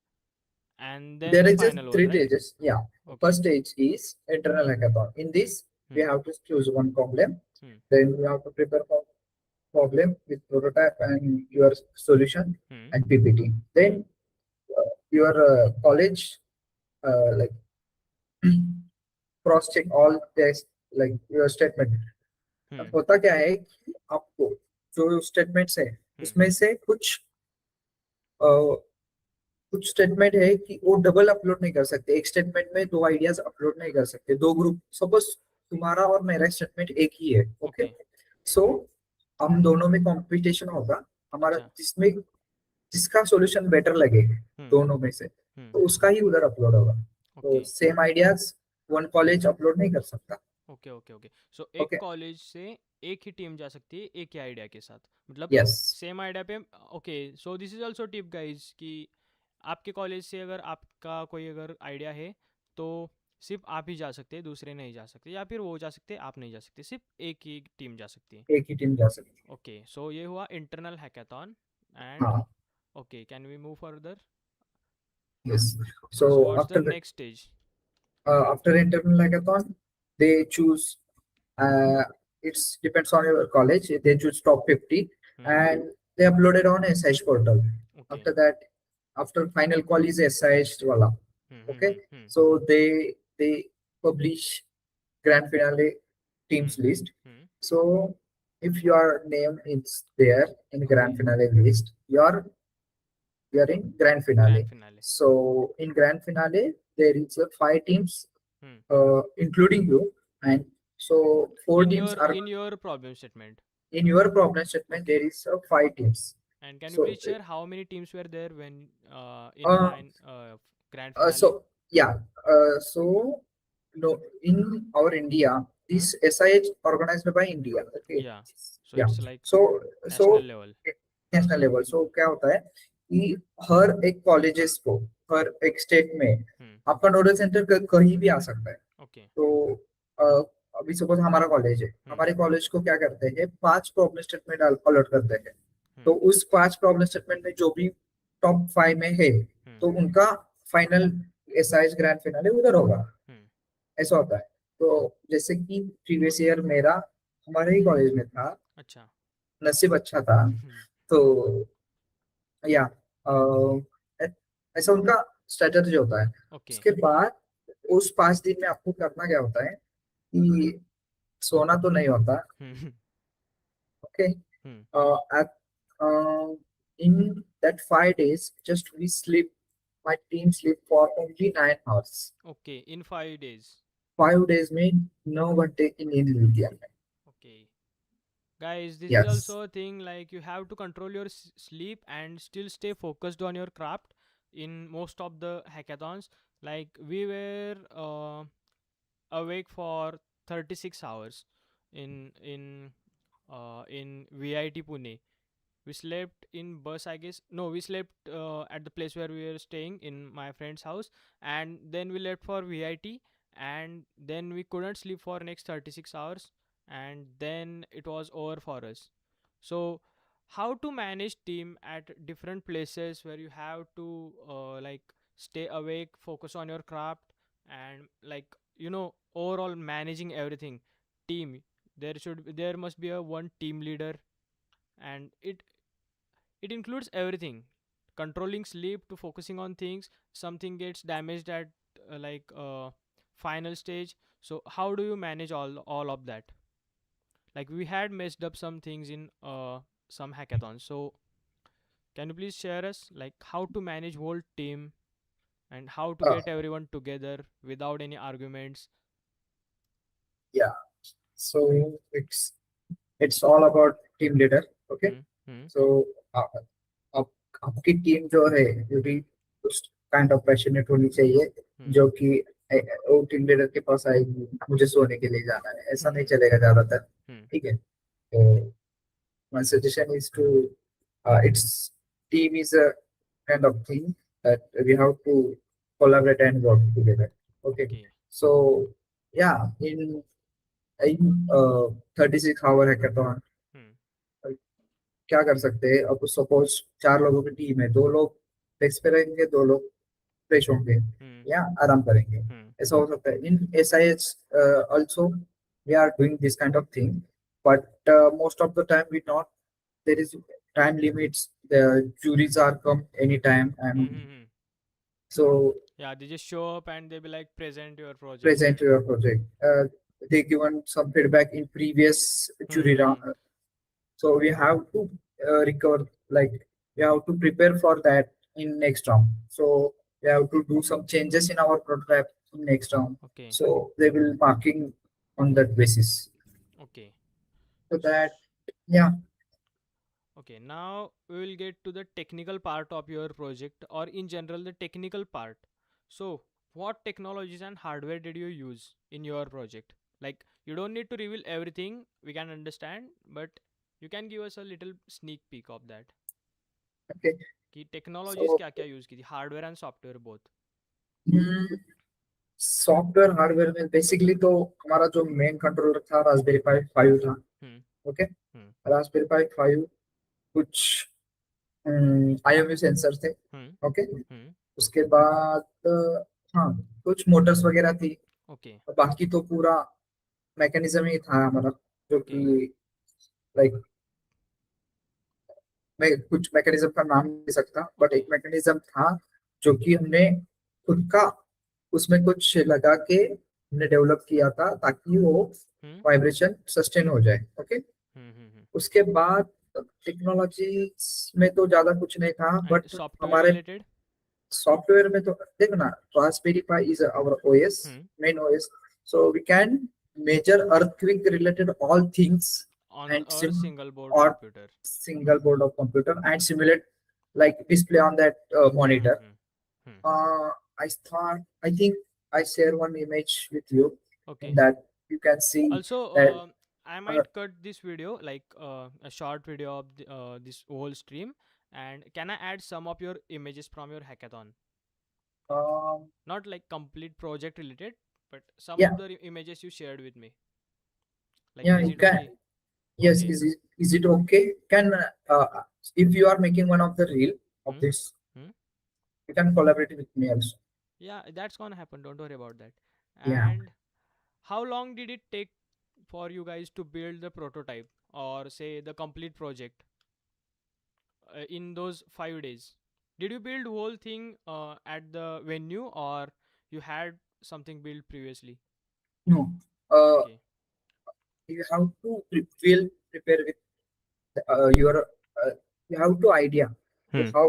and then There the is just final one, three right? stages. Yeah. Okay. First stage is internal hackathon. In this, we Hmm. have to choose one problem. Hmm. Then we have to prepare for problem with prototype and your solution Hmm. and PPT. Hmm. Then your college like cross check all tests like your statement. अब Hmm. होता क्या है कि आपको जो statements है Hmm. उसमें से कुछ स्टेटमेंट है कि वो डबल अपलोड नहीं कर सकते एक स्टेटमेंट में दो आइडियाज अपलोड नहीं कर सकते दो ग्रुप सपोज तुम्हारा और मेरा स्टेटमेंट एक ही है ओके Okay. सो हम दोनों में कंपटीशन होगा हमारा अच्छा. जिसमें जिसका सॉल्यूशन बेटर लगे Hmm. दोनों में से Hmm. तो उसका ही उधर अपलोड होगा तो Okay. Same ideas one college upload नहीं कर सकता ओके, ओके, ओके। सो एक ओके कॉलेज से एक ही टीम जा सकती है एक ही आइडिया के साथ, मतलब यस सेम आइडिया पे। Okay, so this is also tip guys कि आपके कॉलेज से अगर आपका कोई अगर आइडिया है तो सिर्फ आप ही जा सकते हैं, दूसरे नहीं जा सकते, या फिर वो जा सकते हैं आप नहीं जा सकते, सिर्फ एक ही टीम जा सकती है। एक ही टीम जा सकती ओके, सो ये हुआ इंटरनल हैकाथॉन। है एंड हाँ okay, can we move further? Yes okay, so so what's the after next stage? after internal hackathon they choose uh, it depends on your college they choose top 50 hmm. and they uploaded on SIH portal okay. after that after final call is SIH wala okay so they publish grand finale teams hmm. list hmm. so if your name is there in okay. grand finale list you're in grand grand finale finale. so in grand finale there is five teams hmm. including you. And so four teams are in your problem statement. in your problem statement. There is five teams. And can you So, please share how many teams were there when in uh, fine grand finale? so yeah. So no, in our India, Hmm? this SIH organized by India. Okay. Yeah. So Yeah. it's like national So level. National level so क्या होता है कि हर एक colleges को हर एक state में Hmm. आपका nodal centre कहीं भी आ सकता है Okay. तो अ, अभी सपोज हमारा कॉलेज है Hmm. हमारे कॉलेज को क्या करते हैं पांच प्रॉब्लम स्टेटमेंट अलॉट करते हैं Hmm. तो उस पांच प्रॉब्लम स्टेटमेंट में जो भी टॉप फाइव में है Hmm. तो उनका फाइनल एसआईएच ग्रैंड फिनाले उधर होगा Hmm. ऐसा होता है तो जैसे कि प्रीवियस ईयर मेरा हमारे ही कॉलेज में था अच्छा। नसीब अच्छा था तो या अ, ऐसा उनका स्ट्रेटजी होता है ओके। उसके बाद उस 5 दिन में आपको करना क्या होता है कि सोना तो नहीं होता Hmm. okay Hmm. at in that 5 days just we sleep my team sleep for only 9 hours Okay, in 5 days. 5 days mean no one taking any lithium Okay. Guys, this is yes also a thing, like you have to control your sleep and still stay focused on your craft in most of the hackathons. Like we were awake for 36 hours in VIT Pune. We slept in bus, I guess. No, we slept at the place where we were staying in my friend's house, and then we left for VIT, and then we couldn't sleep for next 36 hours, and then it was over for us. So how to manage team at different places where you have to like stay awake, focus on your craft, and like overall managing everything. Team, there must be a one team leader, and it includes everything, controlling sleep to focusing on things. Something gets damaged at final stage. So how do you manage all of that? Like we had messed up some things in some hackathons. So can you please share us like how to manage whole team and how to uh, get everyone together without any arguments? yeah So it's all about team leader. Okay. Hmm. Hmm. So आप आपकी team जो है वो भी उस kind of passionate होनी चाहिए, Hmm. जो कि वो टीम लीडर के पास आएगी मुझे सोने के लिए जाना है, ऐसा नहीं Hmm. चलेगा ज्यादातर। Hmm. ठीक है। तो my suggestion is to it's team is a kind of thing that we have to collaborate and work together. Okay. Okay. So yeah, in 36 hour hackathon Hmm. क्या कर सकते हैं? अब सपोज 4 लोगों की टीम है, 2 लोग डेस्क पे रहेंगे, 2 लोग फ्रेश होंगे Hmm. या आराम करेंगे, Hmm. ऐसा हो सकता है। इन SIH also we are doing this kind of thing, but most of the time we not, there is time limits, the juries are come anytime, Hmm. and Hmm. so Yeah, they just show up and they be like, present your project. present your project. They given some feedback in previous Hmm. jury round, so we have to recover, like we have to prepare for that in next round. So we have to do some changes in our prototype in next round. Okay. So they will marking on that basis. Okay. So that, yeah. Okay, now we will get to the technical part of your project, or in general the technical part. So, what technologies and hardware did you use in your project? Like, you don't need to reveal everything, we can understand, but you can give us a little sneak peek of that. Okay. कि technologies So क्या क्या use की थी, hardware and software both? Software hardware में basically तो हमारा जो main controller था रास्पबेरी पाई 5 था। हम्म। ओके। हम्म। रास्पबेरी पाई 5, कुछ IMU सेंसर थे। हम्म। ओके। हम्म। उसके बाद हाँ, कुछ मोटर्स वगैरह थी। ओके। बाकी तो पूरा मैकेनिज्म ही था हमारा, जो ओके। कि लाइक मैं कुछ मैकेनिज्म का नाम नहीं दे सकता, बट ओके। एक मैकेनिज्म था जो कि हमने खुद का उसमें कुछ लगा के हमने डेवलप किया था, ताकि वो हम्म। वाइब्रेशन सस्टेन हो जाए। ओके। हम्म। हम्म। उसके बाद टेक्नोलॉजी में तो ज्यादा कुछ नहीं था, एंड बट सॉफ्टवेयर हमारे रिलेटेड? सॉफ्टवेयर में तो देखो ना, Raspberry Pi is our OS, hmm. main OS, so we can measure earthquake related all things on and a sim single board or computer? single board of computer and simulate, like display on that hmm. monitor. Hmm. Hmm. uh, I think I share one image with you, okay. in that you can see Also, that I uh, might cut this video, like a short video of this whole stream. And can I add some of your images from your hackathon? um, Not like complete project related, but some yeah, of the images you shared with me. Like, yeah, is you it can. okay? Yes, Okay. is it okay? Can if you are making one of the reel of Hmm? this, Hmm? you can collaborate with me also. Yeah, that's gonna happen. Don't worry about that. Yeah. And how long did it take for you guys to build the prototype, or say the complete project, in those 5 days? Did you build whole thing at the venue, or you had something built previously? No. Uh, Okay. you have to feel prepare with your. You have to idea to Hmm. how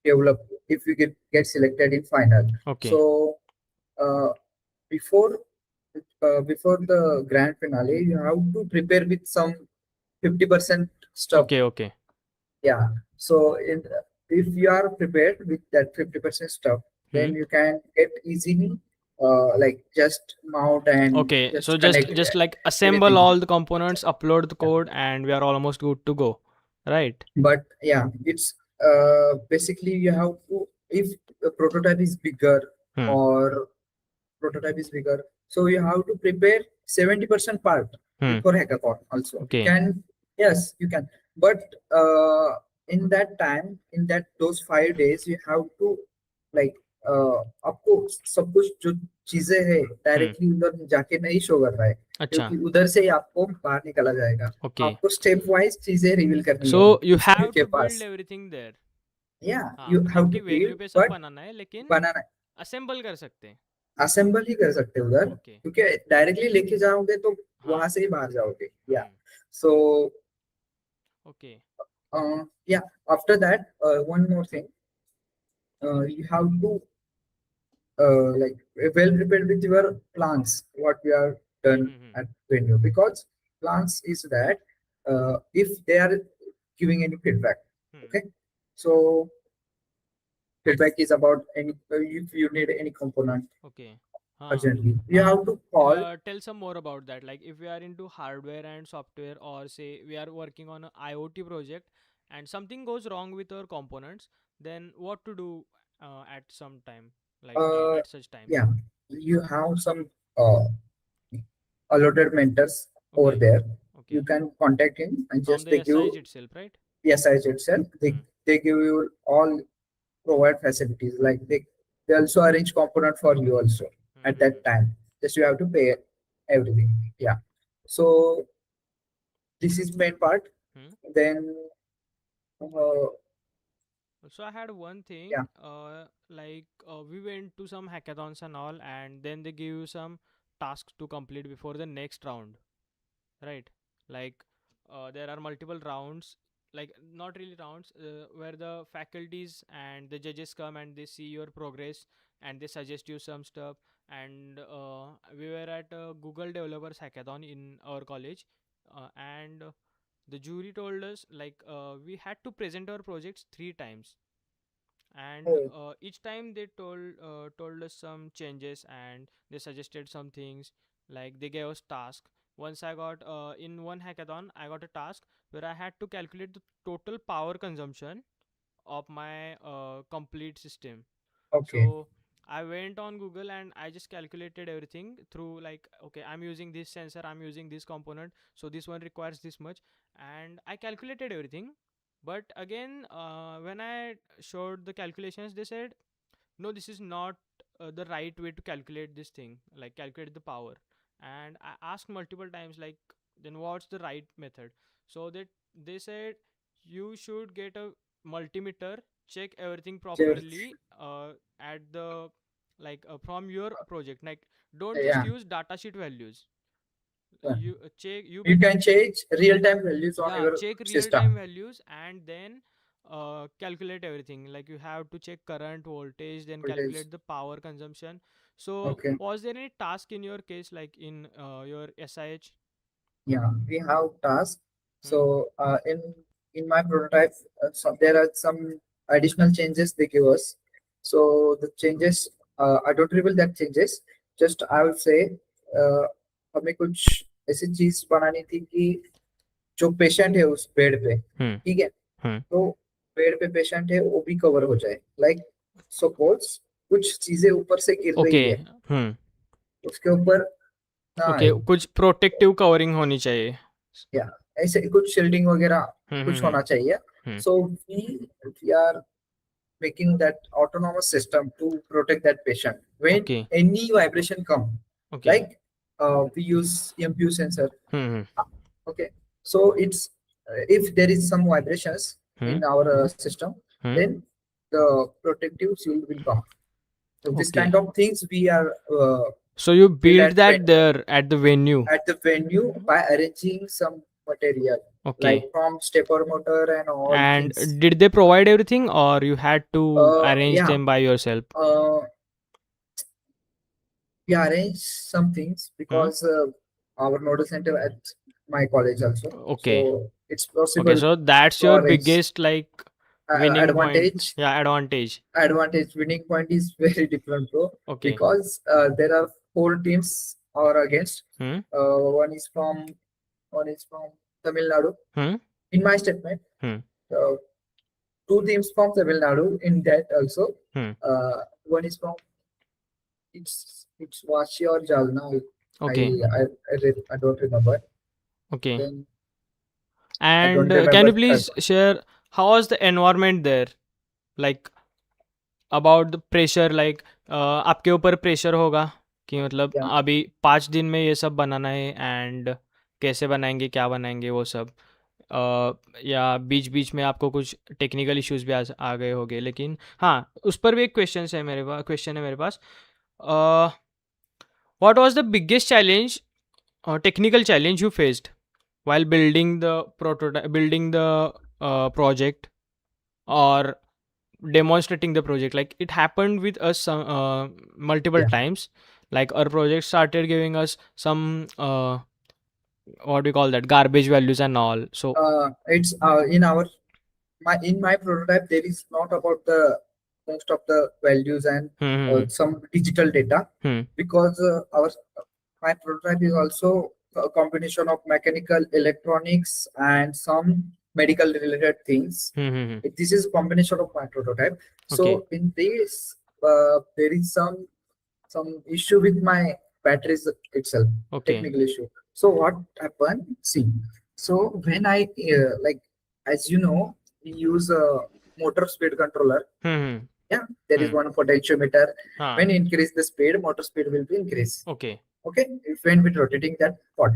develop if you get selected in final. Okay. So uh, before before the grand finale, you have to prepare with some 50% stuff. Okay. Okay. Yeah. So if you are prepared with that 50% stuff, Hmm. then you can get easily like just mount and Okay. So just just connect just like assemble anything. all the components, upload the code, and we are almost good to go. Right? But yeah, it's basically you have to, if the prototype is bigger Hmm. or prototype is bigger, so you have to prepare 70% part Hmm. before hackathon also. You Okay. can, yes, you can, but in that time, in that those 5 days, you have to like आपको सब कुछ जो चीजें है Hmm. Directly उधर जाके नहीं show कर रहा है, अच्छा. क्योंकि उधर से ही आपको बाहर निकला जाएगा। Okay. आपको स्टेप वाइज चीजें रिवील करनी है So you व्यू have के to build pass. everything there. या हाँ, यू हैव मतलब टू कि वेन्यू बिल्ड, पे सब बट बनाना है, लेकिन बनाना, असेंबल कर सकते हैं. असेंबल ही कर सकते हो उधर, ओके. क्योंकि डायरेक्टली लेके जाओगे तो हाँ. वहां से ही बाहर जाओगे। Yeah hmm. So okay. Yeah after that one more thing, you have to like well prepared with your plans, what we are done at venue, because plans is that if they are giving any feedback, okay, so feedback is about any if you need any component Okay. urgently, you have to call. Tell some more about that. Like if we are into hardware and software, or say we are working on an IoT project and something goes wrong with our components, then what to do at some time, like uh at such time? yeah, you have some uh, allotted mentors over Okay. there. You Okay. can contact him and From just the they give SIH itself, right? the SIH itself. Hmm. They give you all provide facilities, like they also arrange component for you also Hmm. at Hmm. that time. Just you have to pay everything. Yeah. So this is main part. Hmm. Then uh, So I had one yeah. thing, like we went to some hackathons and all, and then they give you some tasks to complete before the next round, right? Like there are multiple rounds, like not really rounds, where the faculties and the judges come and they see your progress and they suggest you some stuff. And we were at a Google Developers Hackathon in our college, and the jury told us like we had to present our projects 3 times, and Oh, each time they told us some changes and they suggested some things, like they gave us task. Once I got in one hackathon I got a task where I had to calculate the total power consumption of my complete system. okay. So I went on Google and I just calculated everything through, like, okay, I'm using this sensor, I'm using this component, so this one requires this much, and I calculated everything. But again, when I showed the calculations, they said no, this is not the right way to calculate this thing, like calculate the power. And I asked multiple times, like, then what's the right method? So that they said you should get a multimeter, check everything Just, properly at the, like, from your project, like don't just yeah. use datasheet values. Yeah. You check, you You better, can change real time values on yeah, your check real time system. values and then calculate everything. Like you have to check current voltage, then Voltage. calculate the power consumption. So Okay. was there any task in your case, like in your SIH? Yeah, we have tasks. Hmm? So in my prototype, there are some additional changes they give us. So the changes, I don't reveal that changes. Just I will say, हमें कुछ ऐसी चीज बनानी थी कि जो patient है उस बेड पे, Hmm. ठीक है, Hmm. तो बेड पे पेशेंट है वो भी कवर हो जाए, लाइक सपोज कुछ चीजें ऊपर से गिर रही है, Okay. Hmm. उसके ऊपर ना Okay, आए, कुछ प्रोटेक्टिव कवरिंग होनी चाहिए. या ऐसे कुछ शील्डिंग वगैरह Hmm. कुछ Hmm. होना चाहिए. Hmm. So we are making that autonomous system to protect that patient when Okay. any vibration come, Okay. like we use MPU sensor. Hmm. Okay, so it's if there is some vibrations Hmm. in our system, Hmm. then the protective shield will come. So this Okay. kind of things we are So you build built that there at the venue. at the venue by arranging some material, like Okay. from stepper motor and all And things. did they provide everything, or you had to arrange Yeah, them by yourself? uh, we arrange some things Hmm? because our nodal center at my college also, Okay. so it's Okay, possible so that's to your arrange. biggest, like, winning point. Advantage, Yeah, advantage. winning point is very different, bro, Okay. because there are four teams or against. Hmm? One is from Tamil Nadu. Hmm? In my statement, Hmm? uh, two teams from Tamil Nadu in that also. Hmm? One is from, it's Vashi or Jalna. I Okay. I don't remember. Okay. Then I And don't can remember you the third please one. share how was the environment there? Like about the pressure, like आपके ऊपर pressure होगा कि मतलब Yeah, अभी 5 दिन में ये सब बनाना है, एंड कैसे बनाएंगे, क्या बनाएंगे, वो सब. या बीच बीच में आपको कुछ टेक्निकल इश्यूज भी आ गए होंगे, लेकिन हाँ, उस पर भी एक क्वेश्चन है मेरे पास. What was the biggest challenge, technical challenge you faced while building the prototype, building the project, or demonstrating the project? Like it happened with us some, multiple yeah. times. Like our project started giving us some what we call that, garbage values and all. So It's in my prototype there is not about the most of the values and hmm some digital data, hmm because our my prototype is also a combination of mechanical, electronics, and some medical related things. hmm hmm This is combination of my prototype. okay, So in this, there is some issue with my batteries itself, okay. technical issue. So what happened? See, so when I as you know, we use a motor speed controller. Hmm Yeah, there is hmm one potentiometer. huh When you increase the speed, motor speed will be increase. okay, Okay, if when we rotating that pot,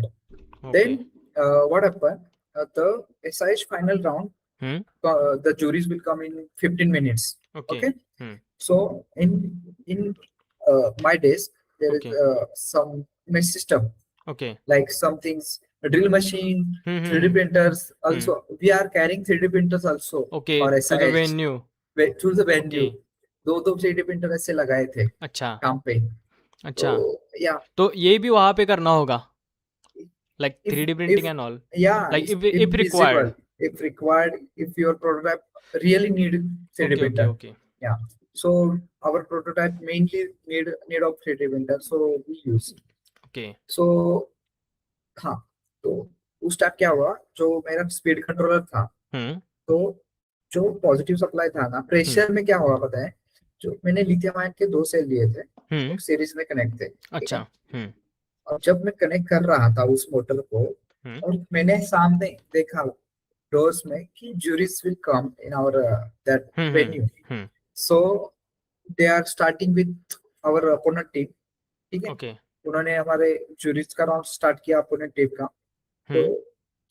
okay. then what happened? The SIH final round, Hmm the juries will come in 15 minutes. okay. Okay, Hmm so in my days there is okay, some mesh system, okay. like some things, a drill machine, Hmm 3D printers. hmm Also, we are carrying 3D printers also okay, for to the SIH venue. to the venue. Okay, दो दो 3D printer ऐसे लगाए थे अच्छा, काम पे. अच्छा। तो या तो ये भी वहाँ पे करना होगा, like if 3D if printing and all, yeah, like if if visible, required. if required, if your prototype really need 3D Okay, okay, printer. okay. Yeah, so our prototype mainly need of 3D printer, so we use. Okay. So हाँ, तो उस type क्या हुआ, जो मेरा speed controller था, Hmm. तो जो पॉजिटिव सप्लाई था ना, Hmm. प्रेशर में क्या हुआ पता है, जो मैंने लिथियम आयन के 2 सेल लिए थे, Hmm. वो सीरीज में कनेक्ट थे, ठीक है. अच्छा. Hmm. और जब मैं कनेक्ट कर रहा था उस मोटर को, Hmm. और मैंने सामने देखा डोर्स में कि juries will come in our that Hmm. Hmm. venue. Hmm. So they are starting with our opponent team, ठीक है. Okay. उन्होंने हमारे juries का राउंड स्टार्ट किया opponent टीम का. तो Hmm.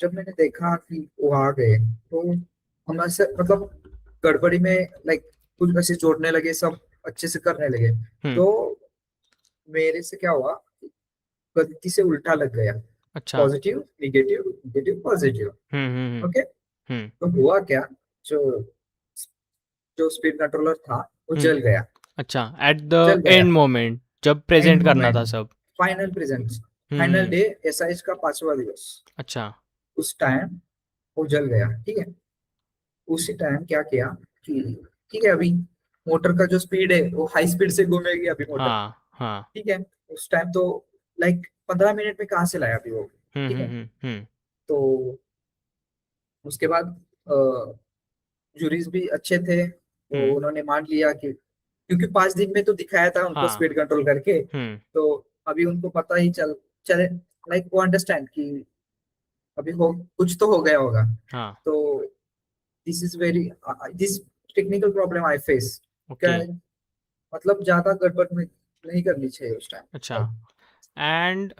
जब मैंने देखा कि वो आ गए, तो हम ऐसे मतलब गड़बड़ी में लाइक कुछ ऐसे जोड़ने लगे, सब अच्छे से करने लगे. Hmm. तो मेरे से क्या हुआ, गलती से उल्टा लग गया, अच्छा. Positive negative negative positive. Hmm. Hmm. Okay, Hmm. तो हुआ क्या, जो जो स्पीड कंट्रोलर था वो Hmm. जल गया. अच्छा, एट द जल गया एंड मोमेंट जब एंड प्रेजेंट करना था मोमेंट, सब. फाइनल प्रेजेंट, फाइनल हम्म. डे, एसआईएच का 5वां दिवस. अच्छा. उस टाइम वो जल गया, ठीक है. उसी टाइम क्या किया कि ठीक है, अभी मोटर का जो स्पीड है वो हाई स्पीड से घूमेगी अभी मोटर, हाँ हाँ. ठीक है. उस टाइम तो लाइक 15 मिनट में कहाँ से लाया अभी वो, ठीक है. हम्म. तो उसके बाद जूरीज भी अच्छे थे, तो हम्म. उन्होंने मान लिया कि क्योंकि 5 दिन में तो दिखाया था उनको हाँ. स्पीड कंट्रोल करके, हम्म. तो अभी उनको पता ही चले, लाइक वो अंडरस्टैंड कि अभी हो कुछ तो हो गया होगा. हाँ. तो this is very, this technical problem I face. क्या ओके. है, मतलब ज्यादा गड़बड़ में नहीं करनी चाहिए उस अच्छा. Time. And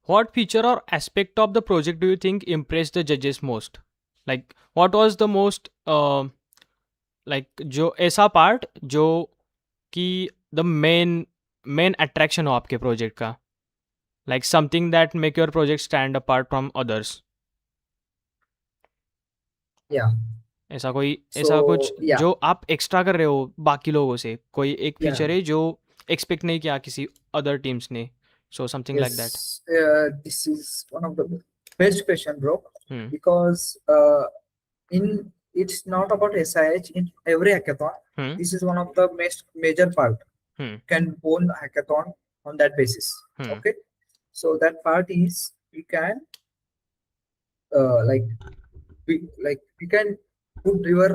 what feature or aspect of the project do you think impressed the judges most? Like what was the most like जो ऐसा पार्ट जो कि द मेन अट्रैक्शन हो आपके प्रोजेक्ट का, like something that make your project stand apart from others? या सो ऐसा कुछ या जो आप एक्स्ट्रा कर रहे हो बाकी लोगों से, कोई एक या फीचर है जो एक्सपेक्ट नहीं किया किसी अदर टीम्स ने, so something like that. Yes, this is one of the best question, bro. Hmm. Because in it's not about SIH in every hackathon. Hmm. This is one of the most major part. Hmm. Can own hackathon on that basis. Hmm. Okay, so that part is you can like you can put your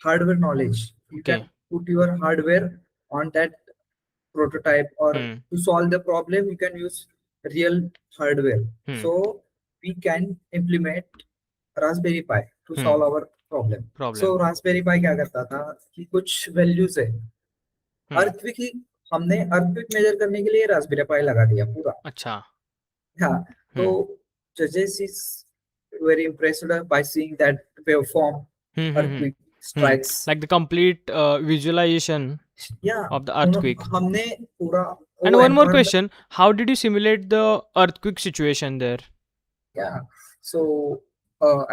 hardware knowledge. You okay. can put your hardware on that prototype, or hmm. to solve the problem you can use real hardware. Hmm. So we can implement raspberry pi to hmm. solve our problem. Problem. So raspberry pi क्या करता था कि कुछ values है, हम्म. Earthquake ही, हमने earthquake major करने के लिए रास्पबेरी पाई लगा दिया पूरा. अच्छा. हाँ, तो hmm. judges is very impressed by seeing that waveform hmm. earthquake strikes. Like the complete visualization या of the earthquake. हमने पूरा And वो one more environment. question, how did you simulate the earthquake situation there? Yeah. So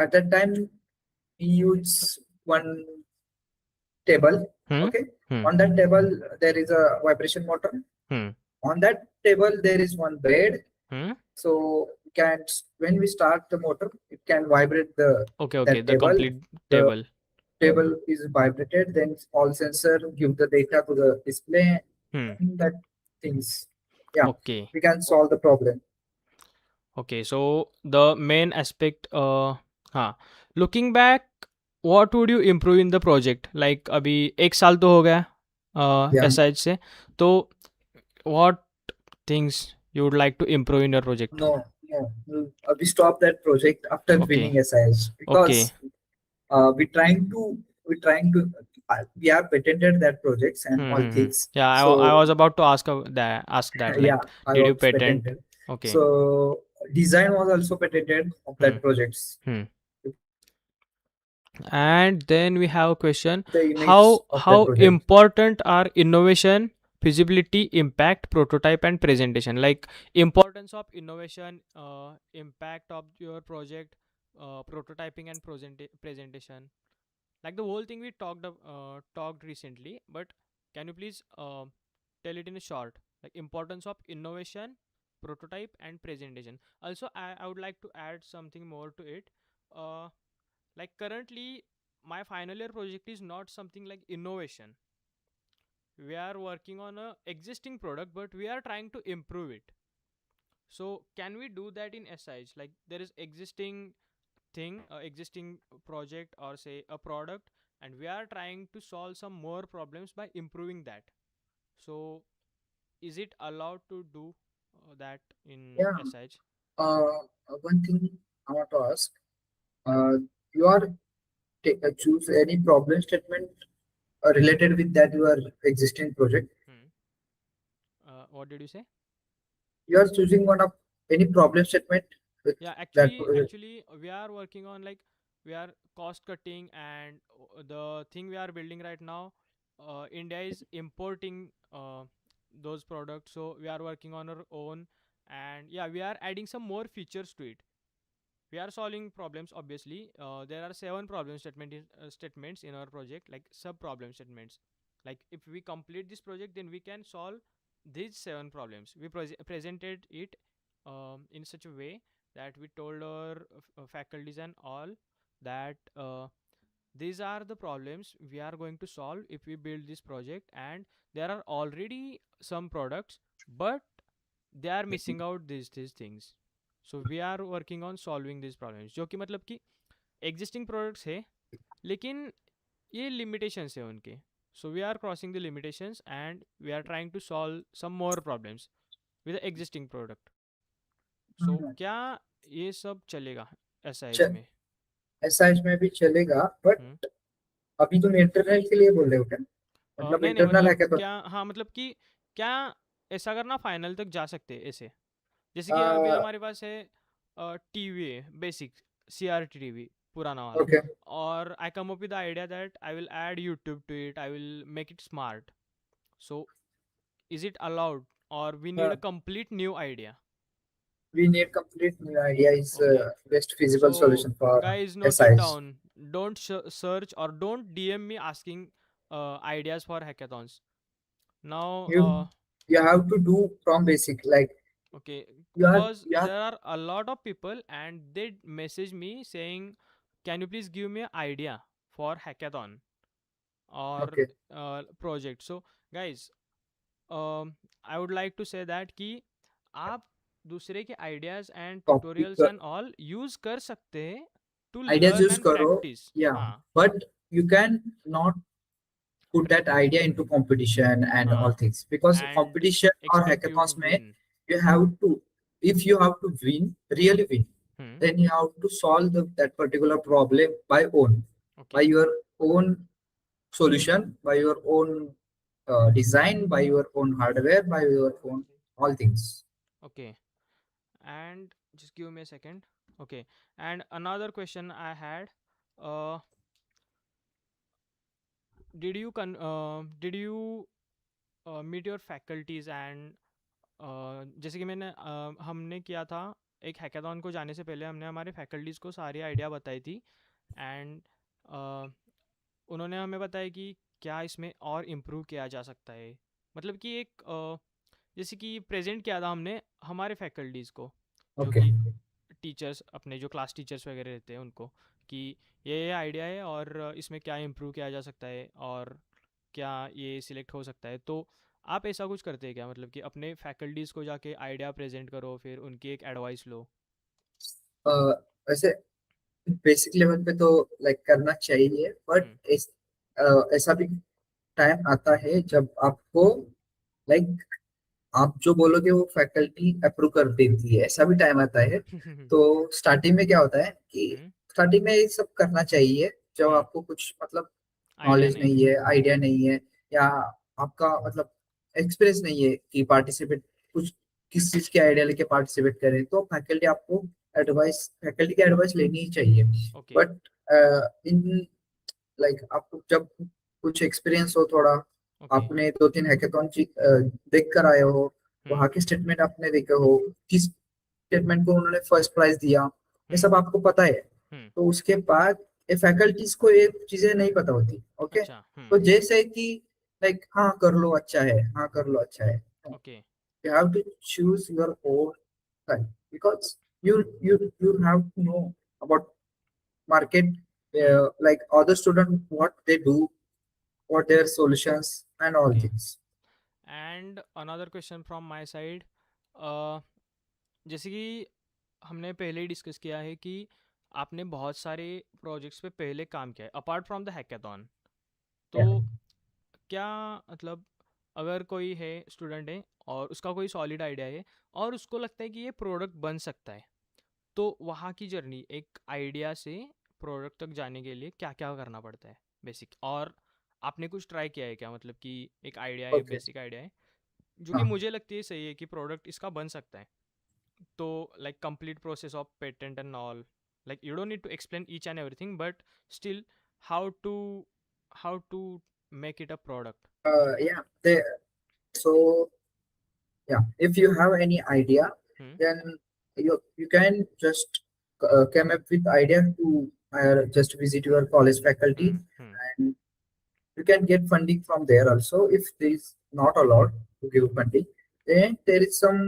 at that time we use one table. Hmm. Okay, Hmm. on that table there is a vibration motor. Hmm. On that table there is one bed. Hmm. So can when we start the motor, it can vibrate the Okay. Okay. that The table. complete The table. table is vibrated, then all sensor give the data to the display, Hmm. and that things, yeah, Okay. we can solve the problem. Okay. So the main aspect, looking back, what would you improve in the project? Like अभी एक साल तो हो गया Yeah, SIH से, तो what things you would like to improve in your project? we stop that project after Okay. winning SIH Okay. because we trying to we have patented that projects and all Hmm. things. Yeah, I So was about to ask that yeah, like, I did you was patent? patented. Okay. So design was also patented of Hmm. that projects. Hmm. And then we have a question: The image of that how project. important are innovation, feasibility, impact, prototype, and presentation? Like importance of innovation, impact of your project, prototyping and presentation. Like the whole thing we talked recently, but can you please tell it in a short? Like importance of innovation, prototype, and presentation. Also, I would like to add something more to it. Uh, like currently my final year project is not something like innovation. We are working on a existing product, but we are trying to improve it. So can we do that in SIH? Like there is existing thing, existing project, or say a product, and we are trying to solve some more problems by improving that. So is it allowed to do that in Yeah. SIH? One thing I want to ask, uh, you are choose any problem statement related with that your existing project. Hmm. What did you say? You are choosing one of any problem statement with Yeah, that actually, project. actually, we are working on like we are cost cutting, and the thing we are building right now, India is importing those products, so we are working on our own, and yeah, we are adding some more features to it. We are solving problems. Obviously, there are seven statements in our project, like sub problem statements. Like if we complete this project, then we can solve these seven problems. We presented it in such a way that we told our faculties and all that these are the problems we are going to solve if we build this project, and there are already some products, but they are missing out these things. So we are working on solving these problems, जो कि मतलब कि existing products है, लेकिन ये limitations है उनके. So we are crossing the limitations, and we are trying to solve some more problems with the existing product. So हाँ, क्या ये सब चलेगा SIH च- में? SIH में भी चलेगा, बट हम्म. अभी तुम इंटरनल के लिए बोल रहे हो क्या? मतलब नहीं नहीं, इंटरनल है मतलब क्या तो? क्या, हाँ मतलब कि क्या ऐसा करना फाइनल तक जा सकते हैं ऐसे, जैसे कि अभी Uh, हमारे पास है टीवी है बेसिक, CRT टीवी पुराना वाला, okay. और I come up with the idea that I will add YouTube to it, I will make it smart. So is it allowed, और we need Uh, a complete new idea? we need complete new idea is Okay. best feasible So, solution for guys, note it SIH. down. Don't search or don't DM me asking ideas for hackathons. Now, You you have to do from basic. Like okay, you are because you are there are a lot of people and they message me saying, "Can you please give me an idea for hackathon or okay. project?" So, guys, I would like to say that कि आप दूसरे के ideas and Topic tutorials and all use कर सकते हैं to ideas learn use and करो. practice. Yeah, हाँ. but you can not put that idea into competition and all हाँ. things because And competition or expect you to hackathons may win. you have to, if you have to win, really win, Hmm. then you have to solve that particular problem by own, by Okay. your own solution, by your own design, by your own hardware, by your own all things. Okay. And just give me a second. Okay. And another question I had, uh, did you meet your faculties and जैसे कि हमने किया था एक hackathon को जाने से पहले हमने हमारे फैकल्टीज़ को सारी आइडिया बताई थी, एंड उन्होंने हमें बताया कि क्या इसमें और इम्प्रूव किया जा सकता है? मतलब कि एक जैसे कि प्रेजेंट किया था हमने हमारे फैकल्टीज़ को, जो ओके। कि टीचर्स अपने जो क्लास टीचर्स वगैरह रहते हैं उनको, कि ये आइडिया है और इसमें क्या इम्प्रूव किया जा सकता है और क्या ये सिलेक्ट हो सकता है। तो आप ऐसा कुछ करते हैं क्या, मतलब कि अपने फैकल्टीज़ को जाके आइडिया प्रेजेंट करो फिर उनकी एक एडवाइस लो? वैसे बेसिक लेवल पे तो लाइक करना चाहिए, बट हम्म। ऐसा भी टाइम आता है जब आपको लाइक आप जो बोलोगे वो फैकल्टी अप्रूव कर देती है, ऐसा भी टाइम आता है। हम्म। तो स्टार्टिंग में क्या होता है कि हम्म। स्टार्टिंग में ये सब करना चाहिए जब हम्म। आपको कुछ मतलब आइडिया नॉलेज नहीं। नहीं है, आइडिया नहीं है, या आपका मतलब एक्सपीरियंस नहीं है कि पार्टिसिपेट कुछ किस चीज के आइडिया लेके पार्टिसिपेट करें, तो फैकल्टी की एडवाइस लेनी ही चाहिए। ओके। बट इन लाइक आपको जब कुछ एक्सपीरियंस हो थोड़ा, ओके। आपने 2-3 हैकेथॉन देख कर आए हो, हम्म। वहाँ के स्टेटमेंट आपने देखे हो, किस स्टेटमेंट को उन्होंने फर्स्ट प्राइज दिया, ये हम्म। सब आपको पता है। हम्म। तो उसके बाद ये फैकल्टीज को ये चीजें नहीं पता होती। ओके। अच्छा। तो जैसे कि लाइक हाँ कर लो अच्छा है, हाँ कर लो अच्छा है, okay. you have to choose your own time, because you have to know about market, hmm. like other student what they do, what their solutions and all okay. things. And another question from my side, जैसे कि हमने पहले ही discuss किया है कि आपने बहुत सारे प्रोजेक्ट्स पे पहले काम किया है अपार्ट फ्रॉम द हैकेथॉन। तो Yeah. क्या मतलब, अगर कोई है स्टूडेंट है और उसका कोई सॉलिड आइडिया है और उसको लगता है कि ये प्रोडक्ट बन सकता है, तो वहाँ की जर्नी एक आइडिया से प्रोडक्ट तक जाने के लिए क्या क्या करना पड़ता है बेसिक, और आपने कुछ ट्राई किया है क्या, मतलब कि एक आइडिया है, Okay. बेसिक आइडिया है जो कि हाँ। मुझे लगती है सही है कि प्रोडक्ट इसका बन सकता है, तो like complete process of patent and all, like you don't need to explain each and everything, but still how to how to make it a product. Yeah. So yeah, if you have any idea, Hmm. then you can just come up with idea to just visit your college faculty, Hmm. Hmm. and you can get funding from there also. If there is not allowed to give funding, then there is some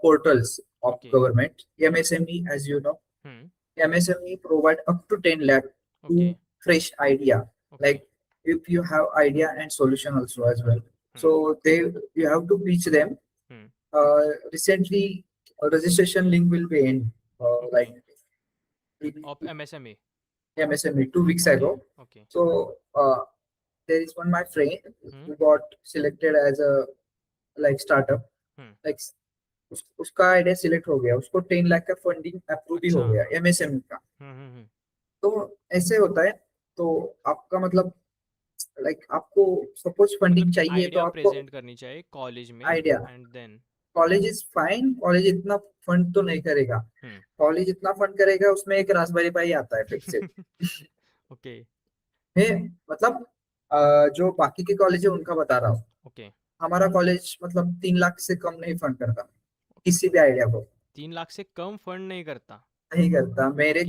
portals of Okay. government, MSME, as you know. Hmm. MSME provide up to 10 lakh to Okay. fresh idea. Okay. Like if you have idea and solution also as well. Hmm. So they you have to pitch them. Hmm. Recently, a registration link will be in like Okay. in Of MSME. MSME 2 weeks Okay. ago. Okay. So there is one my friend Hmm. who got selected as a like startup. Hmm. Like उसका idea select हो गया, उसको 10 लाख का funding approve भी हो अच्छा। गया MSME का। Hmm. Hmm. Hmm. तो ऐसे होता है। तो आपका मतलब लाइक आपको सपोज मतलब फंडिंग कि चाहिए तो आइडिया आपको प्रेजेंट करनी चाहिए कॉलेज में idea, and then. College is fine, college इतना फंड तो नहीं करेगा। हम्म। कॉलेज इतना फंड करेगा उसमें एक रास्पबेरी पाई आता है फिक्स ओके। है। मतलब जो बाकी के कॉलेज है उनका बता रहा हूँ। ओके। हमारा कॉलेज मतलब 3 लाख से कम नहीं फंड करता किसी भी आइडिया को। 3 लाख से कम फंड नहीं करता? नहीं करता। ओके। मेरे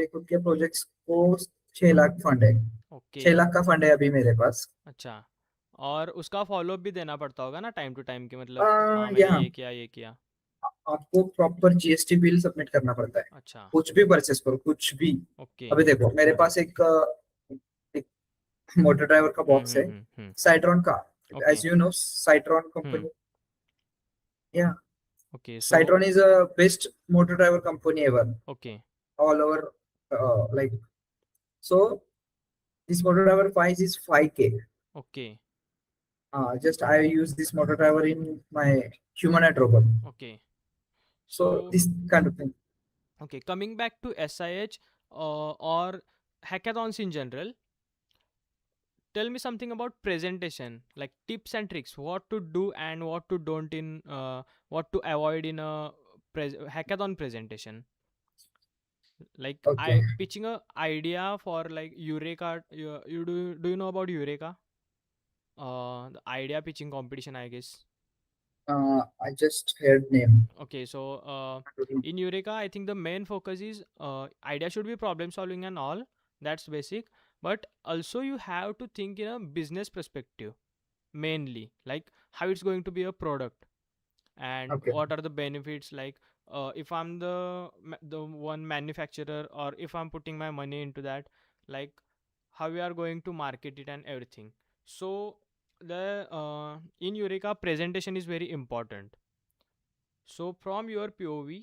खुद के प्रोजेक्ट्स को 6 लाख फंड है। ओके। 6 लाख का फंड है अभी मेरे पास। अच्छा। और उसका फॉलोअप भी देना पड़ता होगा ना टाइम टू टाइम, कि मतलब हाँ मैंने यहाँ ये किया ये किया। आपको प्रॉपर जीएसटी बिल सबमिट करना पड़ता है। अच्छा। कुछ भी परचेस करो, कुछ भी। ओके। अभी देखो मेरे पास एक मोटर ड्राइवर का बॉक्स है, हम्म। साइट्रॉन का। Okay. As you know Cytron hmm. Company, yeah okay so. Cytron is a best motor driver company ever okay. all over like so this motor driver price is 5K. Okay. Just I use this motor driver in my humanoid robot. Okay so. So this kind of thing. Okay, coming back to SIH और hackathons in general, tell me something about presentation, like tips and tricks, what to do and what to don't in what to avoid in a hackathon presentation. Like Okay. I pitching a idea for like Eureka. You do you know about Eureka? The idea pitching competition, I guess. I just heard name. Okay, so I don't know. in Eureka, I think the main focus is idea should be problem solving and all. That's basic. but also you have to think in a business perspective, mainly like how it's going to be a product and Okay. what are the benefits, like if I'm the one manufacturer, or if I'm putting my money into that, like how we are going to market it and everything. So the in Eureka, presentation is very important. So from your POV,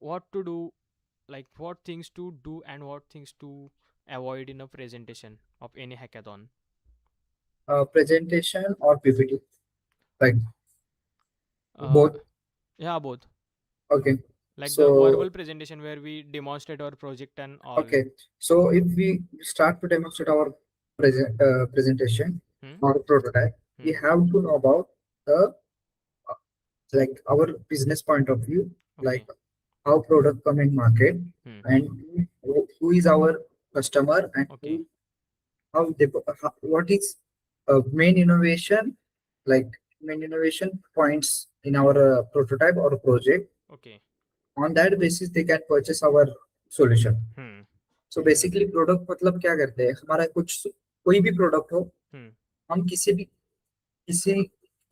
what to do, like what things to do and what things to avoid in a presentation of any hackathon? Presentation or PPT, like uh, both. yeah, both. Okay. Like the So verbal presentation where we demonstrate our project and all. okay. So if we start to demonstrate our presentation Hmm? or prototype, we Hmm. have to know about the like our business point of view, like Okay. how product come in market, Hmm. and who is our customer, and Okay. how they what is main innovation, like main innovation points in our prototype or project. Okay. On that basis they can purchase our solution. Hmm. So basically product मतलब क्या करते हैं, हमारा कुछ कोई भी product हो, Hmm. हम किसी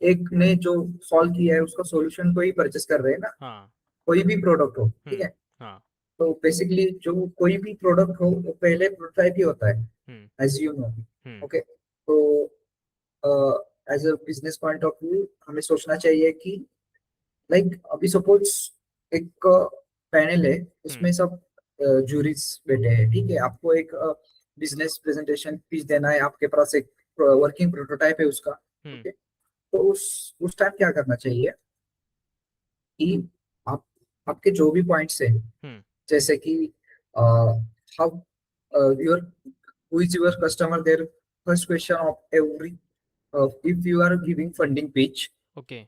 एक ने जो सॉल्व किया है उसका सॉल्यूशन को ही परचेस कर रहे हैं ना, हाँ. कोई भी प्रोडक्ट हो, ठीक Hmm. है। हाँ. तो बेसिकली जो कोई भी प्रोडक्ट हो वो पहले प्रोटोटाइप ही होता है, Hmm. As you know. Hmm. Okay, तो as a business point of view हमें सोचना चाहिए कि लाइक अभी सपोज एक पैनल है, Hmm. उसमें सब जूरीज बैठे हैं, ठीक है। आपको एक बिजनेस प्रेजेंटेशन पिच देना है, आपके पास एक वर्किंग प्रोटोटाइप है उसका। Hmm. ओके, तो उस टाइम क्या करना चाहिए कि आप आपके जो भी पॉइंट्स है, Hmm. जैसे कि how your who is your customer, their first question of every, if you are giving funding pitch, Okay.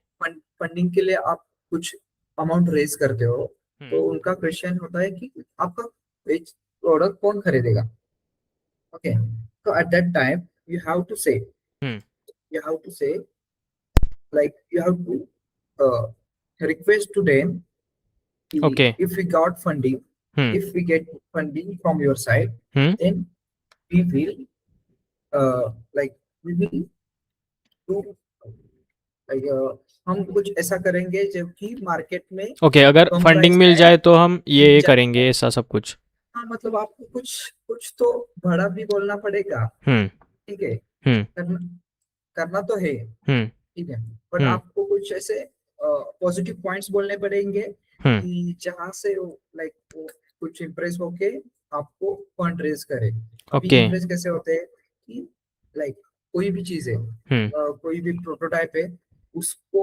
Funding के लिए आप कुछ अमाउंट रेज करते हो, Hmm. तो उनका क्वेश्चन होता है कि आपका प्रोडक्ट कौन खरीदेगा। ओके, तो at that time you have to say, Hmm. you have to say like you have to request to them, Okay. if we got funding, Hmm. if we get funding from your side, Hmm. then we will like we will do like हम कुछ ऐसा करेंगे जो कि market में Okay, अगर कम funding price में मिल है, जाए तो हम मिल ये जाए। करेंगे, ऐसा सब कुछ. हाँ, मतलब आपको कुछ कुछ तो बड़ा भी बोलना पड़ेगा, Hmm. ठीक है। Hmm. करना करना तो है, Hmm. ठीक है, बट Hmm. आपको कुछ ऐसे पॉजिटिव पॉइंट्स बोलने पड़ेंगे Hmm. कि जहां से लाइक वो कुछ इम्प्रेस होके आपको फंड रेज करे। अभी Okay. इम्प्रेस कैसे होते हैं कि लाइक कोई भी चीज है, Hmm. कोई भी प्रोटोटाइप है, उसको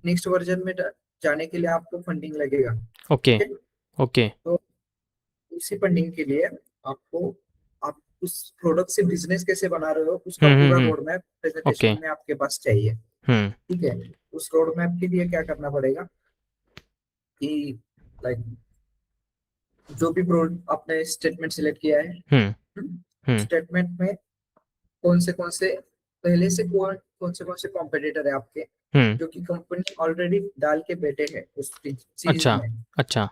नेक्स्ट वर्जन में जाने के लिए आपको फंडिंग लगेगा। Okay. ठीक है, Okay. तो उसी फंडिंग के लिए आपको आप उस प्रोडक्ट से बिजनेस कैसे बना रहे हो उसका Hmm. Hmm. पूरा Hmm. Road map presentation Okay. में आपके पास चाहिए। Hmm. ठीक है, उस रोड मैप के लिए क्या करना पड़ेगा कि लाइक जो भी प्रो आपने स्टेटमेंट सिलेक्ट किया है, Hmm. Hmm. स्टेटमेंट में कौन से पहले से कौन से कॉम्पिटिटर है आपके, Hmm. जो कि कंपनी ऑलरेडी डाल के बैठे हैं उस चीज अच्छा. में, अच्छा.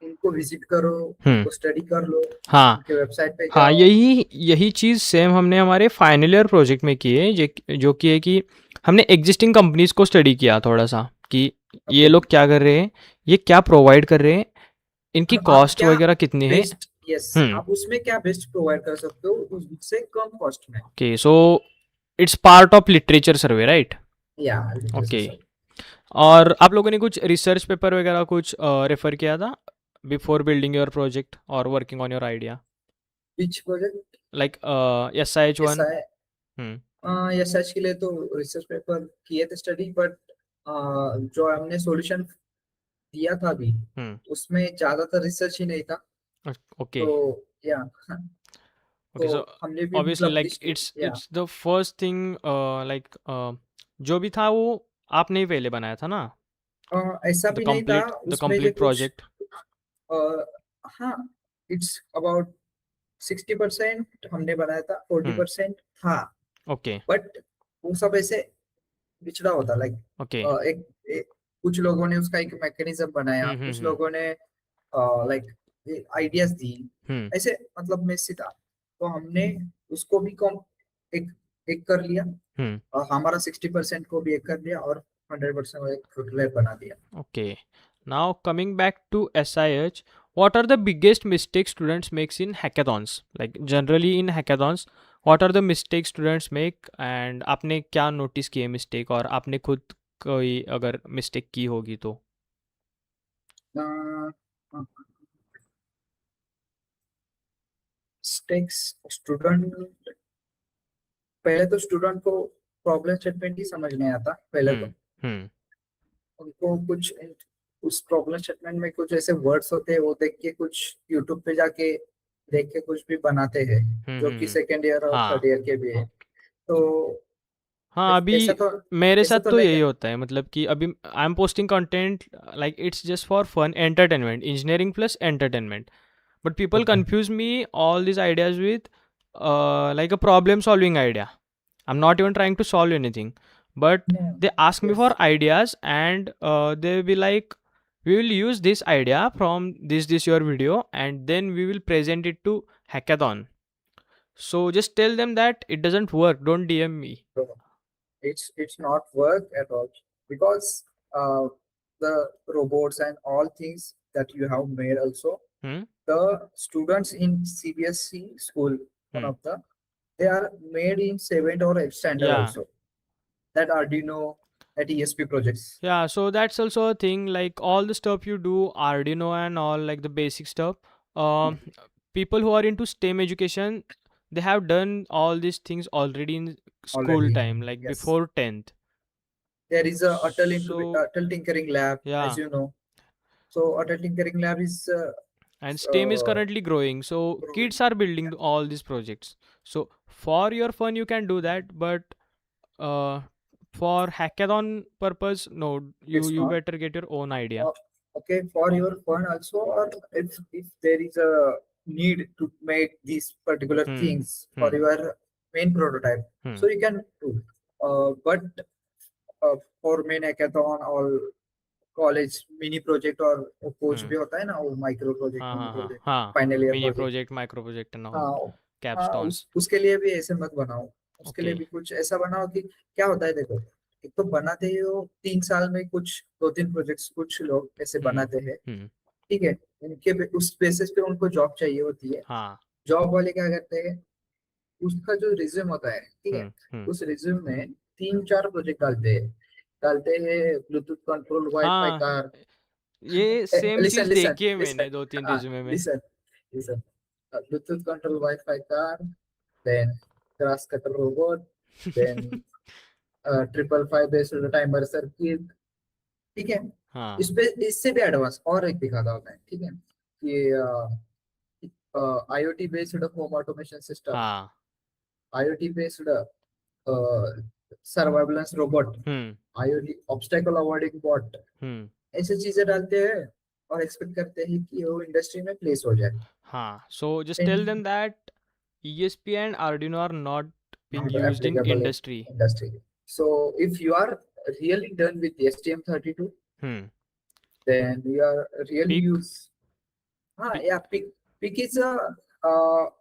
उनको विजिट करो, Hmm. उनको स्टडी कर लो, हाँ. उनके वेबसाइट पे हाँ, जाओ। यही यही चीज़ सेम हमने हमारे फाइनल ईयर प्रोजेक्ट में की है, जो कि है कि हमने एग्जिस्टिंग कंपनीज को स्टडी किया थोड़ा सा, कि ये ओके, लोग क्या कर रहे हैं, ये क्या प्रोवाइड कर रहे हैं, इनकी आप कॉस्ट क्या वगैरह कितनी है. बेस्ट, यस, हम्म. आप उसमें क्या बेस्ट प्रोवाइड कर सकते हो उससे कम कॉस्ट में। Okay, so it's part of literature survey, right? या ओके. लिटरेचर। और आप लोगों ने कुछ रिसर्च पेपर वगैरह कुछ रेफर किया था बिफोर बिल्डिंग योर प्रोजेक्ट और working on your idea, which project? Like SIH yes 1? I, hmm. Yes H के लिए तो रिसर्च पेपर किए थे स्टडी, बट जो हमने सॉल्यूशन दिया था अभी, हम्म. उसमें ज्यादातर रिसर्च ही नहीं था। ओके. तो या तो ओके, सो हमने भी ऑब्वियसली मतलब लाइक लिस्ट, इट्स या it's the first thing, like जो भी था वो आपने ही पहले बनाया था ना, ऐसा द भी नहीं था। कंप्लीट द उसमें जो कंप्लीट कुछ प्रोजेक्ट. अ, हाँ, इट्स अबाउट 60% हमने बनाया था, फोर्टी हम्म. परसेंट था। ओके. बट वो सब ऐसे बिछड़ा होता, लाइक ओके. एक कुछ लोगों ने उसका एक मैकेनिज्म बनाया, हम्म. कुछ हम्म. लोगों ने लाइक आइडियाज दी, हम्म. ऐसे मतलब मेसी था। तो हमने उसको भी कम एक एक कर लिया, Hmm. और हमारा 60% को भी एक कर लिया, और 100% को एक लैब बना दिया। Okay. Now coming back to SIH, what are the biggest mistakes students makes in hackathons? Like generally in hackathons, what are the mistakes students make and आपने क्या notice किए mistake और आपने खुद कोई अगर mistake की होगी तो? स्टेक्स स्टूडेंट, पहले तो स्टूडेंट को प्रॉब्लम स्टेटमेंट ही समझ नहीं आता पहले Hmm. तो। Hmm. उनको कुछ उस प्रॉब्लम स्टेटमेंट में कुछ ऐसे वर्ड्स होते हैं, वो देख के कुछ यूट्यूब पे जाके देख के कुछ भी बनाते हैं, Hmm. जो कि Hmm. सेकेंड ईयर और हाँ थर्ड ईयर के भी है। तो हाँ ऐसा अभी तो मेरे साथ ऐसा तो तो लाइक, यही होता है मतलब कि अभी I am posting content like it's just for fun entertainment engineering plus entertainment but people okay, confuse me all these ideas with like a problem solving idea. I'm not even trying to solve anything, but they ask me for yes, ideas and they will be like, we will use this idea from this your video and then we will present it to hackathon. So just tell them that it doesn't work, don't DM me. it's not work at all, because uh, the robots and all things that you have made also, Hmm. the students in CBSE school, one Hmm. of the, they are made in 7th or 8th standard Yeah. also. That Arduino, that ESP projects. Yeah, so that's also a thing. Like all the stuff you do, Arduino and all, like the basic stuff. Um, People who are into STEM education, they have done all these things already in school Already. time, like Yes. before 10th. There is a So Atal Tinkering Lab, as yeah, you know. So Atal Tinkering Lab is and STEM is uh, currently growing. So growing. kids are building all these projects. So for your fun, you can do that, but uh, for hackathon purpose, no, It's you not. better get your own idea. Uh, okay, for your fun also, or if there is a need to make these particular Hmm. things for Hmm. your main prototype, Hmm. so you can do. But for main hackathon or college mini project और कुछ Hmm. भी होता है ना, वो micro project, हाँ mini हाँ हाँ प्रोजेक्ट, हाँ final year mini project. Project micro project and all हाँ, हाँ, कैपस्टोन्स उसके लिए भी ऐसे मत बनाओ। उसके ओके लिए भी कुछ ऐसा बनाओ कि क्या होता है, देखो, एक तो बनाते ही हो 3 साल में कुछ 2-3 प्रोजेक्ट्स, कुछ लोग ऐसे हम्म बनाते हैं, हम्म ठीक है, उस बेसिस पे उनको जॉब चाहिए होती है। हाँ जॉब वाले क्या करते हैं, उसका जो रिज्यूम होता है, ठीक है, हम्म उस रिज्यूम में 3-4 प्रोजेक्ट डालते हैं ब्लूटूथ कंट्रोल वाईफाई हाँ कार। ये सेम Listen, चीज listen, देखी है listen. मैंने 2-3 रिज्यूमे में Listen, listen. Bluetooth control Wi-Fi car, then grass cutter robot, then 555 based timer circuit, ठीक है। हाँ इस पे इससे भी एडवांस और एक दिखाता हूँ मैं, ठीक है, कि IoT based home automation system, हाँ IoT बेस्ड सर्वाइलेंस रोबोट, हम्म IoT ऑब्स्टेकल अवॉइडिंग बॉट, हम्म ऐसी चीजें डालते हैं और एक्सपेक्ट करते हैं कि वो इंडस्ट्री में प्लेस हो जाए। हाँ so just tell And them that ESP and Arduino are not being not used in applicable in industry industry. So if you are really done with STM32, hmm then you are really peak, use. peak Yeah, pick is a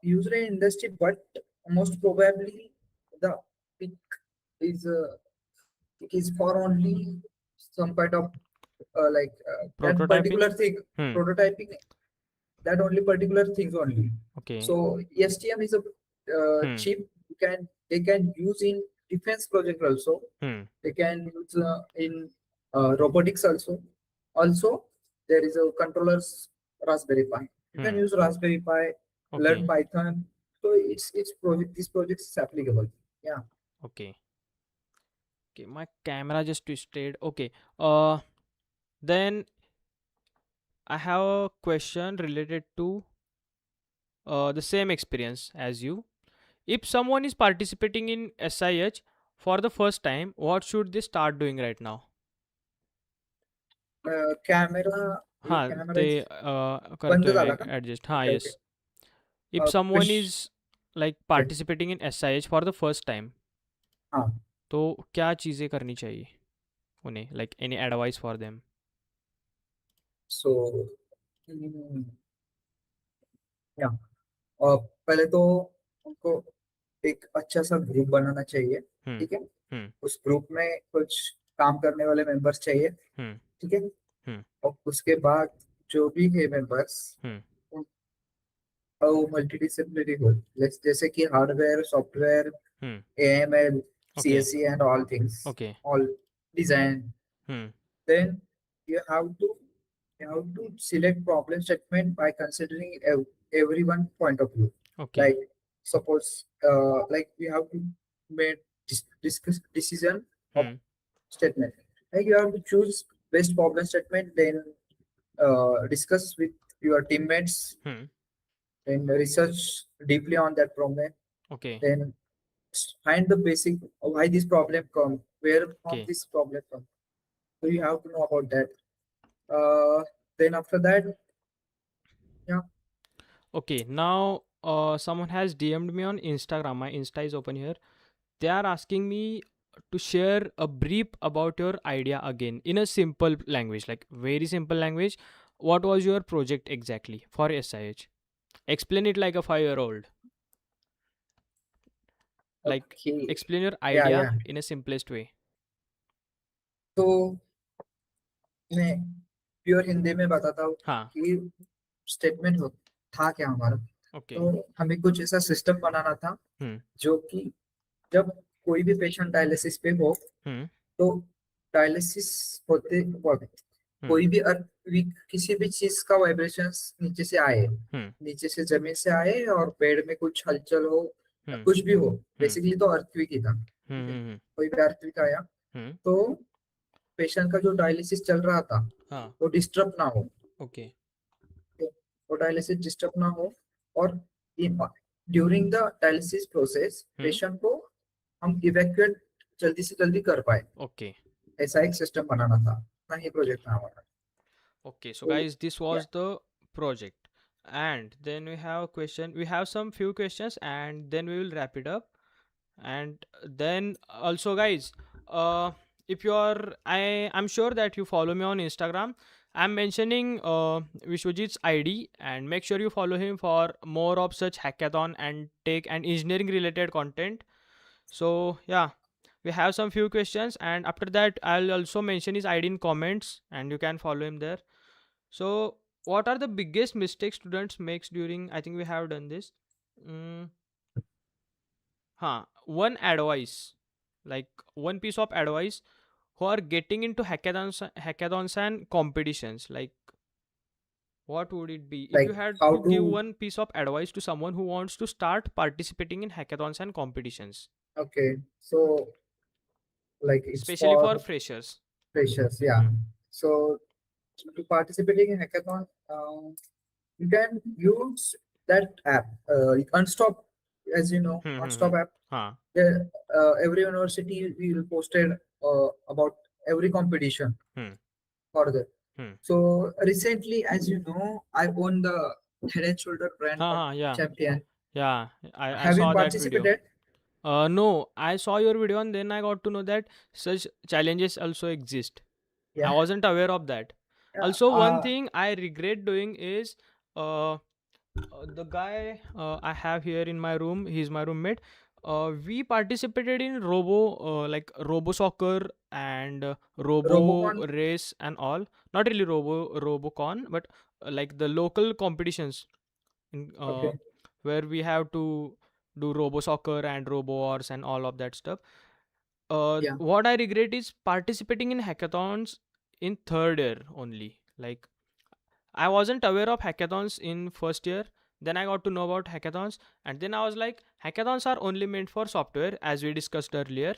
user in industry, but most probably the pick is pick is for only some kind of that prototyping particular thing, hmm prototyping, that only particular things only. okay So STM is a hmm chip you can they can use in defense project also. hmm They can use in robotics also. Also, there is a controllers Raspberry Pi. You can hmm use Raspberry Pi, learn okay Python. So it's project. This project is applicable. Yeah. okay okay my camera just twisted okay then I have a question related to the same experience as you. If someone is participating in SIH for the first time, what should they start doing right now? Camera. हाँ Camera ते is बंद करतोय झाला मैं का? Adjust हां Okay, okay. Yes if someone Wish. Is like Okay. Participating in SIH for the first time हाँ. तो क्या चीज़ें करनी चाहिए उन्हें like any advice for them So. mm, Yeah. पहले तो उनको एक अच्छा सा ग्रुप बनाना चाहिए, हम्म ठीक है। हम्म उस ग्रुप में कुछ काम करने वाले मेंबर्स चाहिए, हम्म ठीक है। हम्म और उसके बाद जो भी है मेंबर्स, हम्म वो मल्टीडिसिप्लिनरी हो, जैसे कि hardware, software, hmm AML, okay CSE and all things, okay all design. Hmm Then you have to you have to select problem statement by considering everyone point of view. Okay Like suppose like we have to make discuss decision of hmm statement. Like you have to choose best problem statement, then discuss with your teammates, hmm then research deeply on that problem, okay then find the basic why this problem come, where from okay this problem come. So you have to know about that. Then after that, yeah, okay. Now someone has DM'd me on Instagram. My Insta is open here. They are asking me to share a brief about your idea again in a simple language, like very simple language. What was your project exactly for SIH? Explain it like a 5-year-old. Like okay, explain your yeah, idea yeah. in a simplest way. तो मैं pure Hindi में बताता हूँ हाँ. कि statement हो था क्या हमारा। Okay. तो हमें कुछ ऐसा सिस्टम बनाना था Hmm. जो कि जब कोई भी पेशेंट डायलिसिस पे हो, Hmm. तो डायलिसिस होते वक्त Hmm. कोई भी किसी भी चीज का वाइब्रेशन नीचे से आए, Hmm. नीचे से जमीन से आए और पेड़ में कुछ हलचल हो या Hmm. कुछ भी हो, Hmm. बेसिकली तो अर्थक्वेक ही था, Hmm. ठीक है। Hmm. कोई भी अर्थक्वेक आया Hmm. तो पेशेंट का जो डायलिसिस चल रहा था हाँ. वो डिस्टर्ब ना हो, Okay. तो वो डायलिसिस डिस्टर्ब ना हो। और during the dialysis process Hmm. Patient को हम इवैक्यूएट जल्दी से जल्दी कर पाए, Okay. ऐसा एक सिस्टम बनाना था, ना ही Okay. प्रोजेक्ट था हमारा। Okay. So तो guys, this या was the project. And then we have a question. We have some few questions and then we will wrap it up. And then also guys, if you are I'm sure that you follow me on Instagram. I'm mentioning Vishwajit's ID and make sure you follow him for more of such hackathon and tech and engineering related content. So yeah, we have some few questions and after that I'll also mention his ID in comments and you can follow him there. So what are the biggest mistakes students makes during, I think we have done this. mm, One advice, like one piece of advice who are getting into hackathons and competitions, like what would it be if you like had how to give to, one piece of advice to someone who wants to start participating in hackathons and competitions, okay, so like it's especially for for freshers? freshers, yeah. Hmm. So to participating in hackathon, you can use that app, Unstop, as you know, Hmm. Hmm. Hmm. Unstop app. Huh. Every university will posted about every competition Hmm. for that. Hmm. So recently, as you know, I won the Head and Shoulder brand Huh. Huh. Yeah. champion. Yeah. I Have you saw that video. participated? No, I saw your video and then I got to know that such challenges also exist. I Yeah. wasn't aware of that. Yeah. Also, one thing I regret doing is the guy I have here in my room, he's my roommate. We participated in like Robo Soccer and Robo Robocon. Race and all. Not really Robocon, but like the local competitions in, Okay. where we have to do Robo Soccer and Robo Wars and all of that stuff. Yeah. What I regret is participating in hackathons in third year only. Like I wasn't aware of hackathons in first year. Then I got to know about hackathons, and then I was like, hackathons are only meant for software, as we discussed earlier.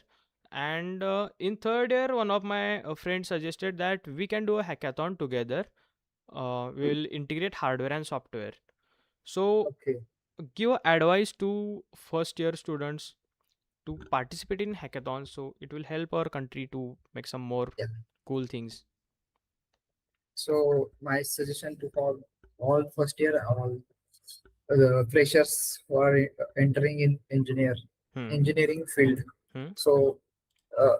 And in third year, one of my friends suggested that we can do a hackathon together. We will integrate hardware and software. So, Okay. give advice to first year students to participate in hackathons, so it will help our country to make some more Yeah. cool things. So my suggestion to all first year, all freshers who are entering in Hmm. engineering field. Hmm. So uh,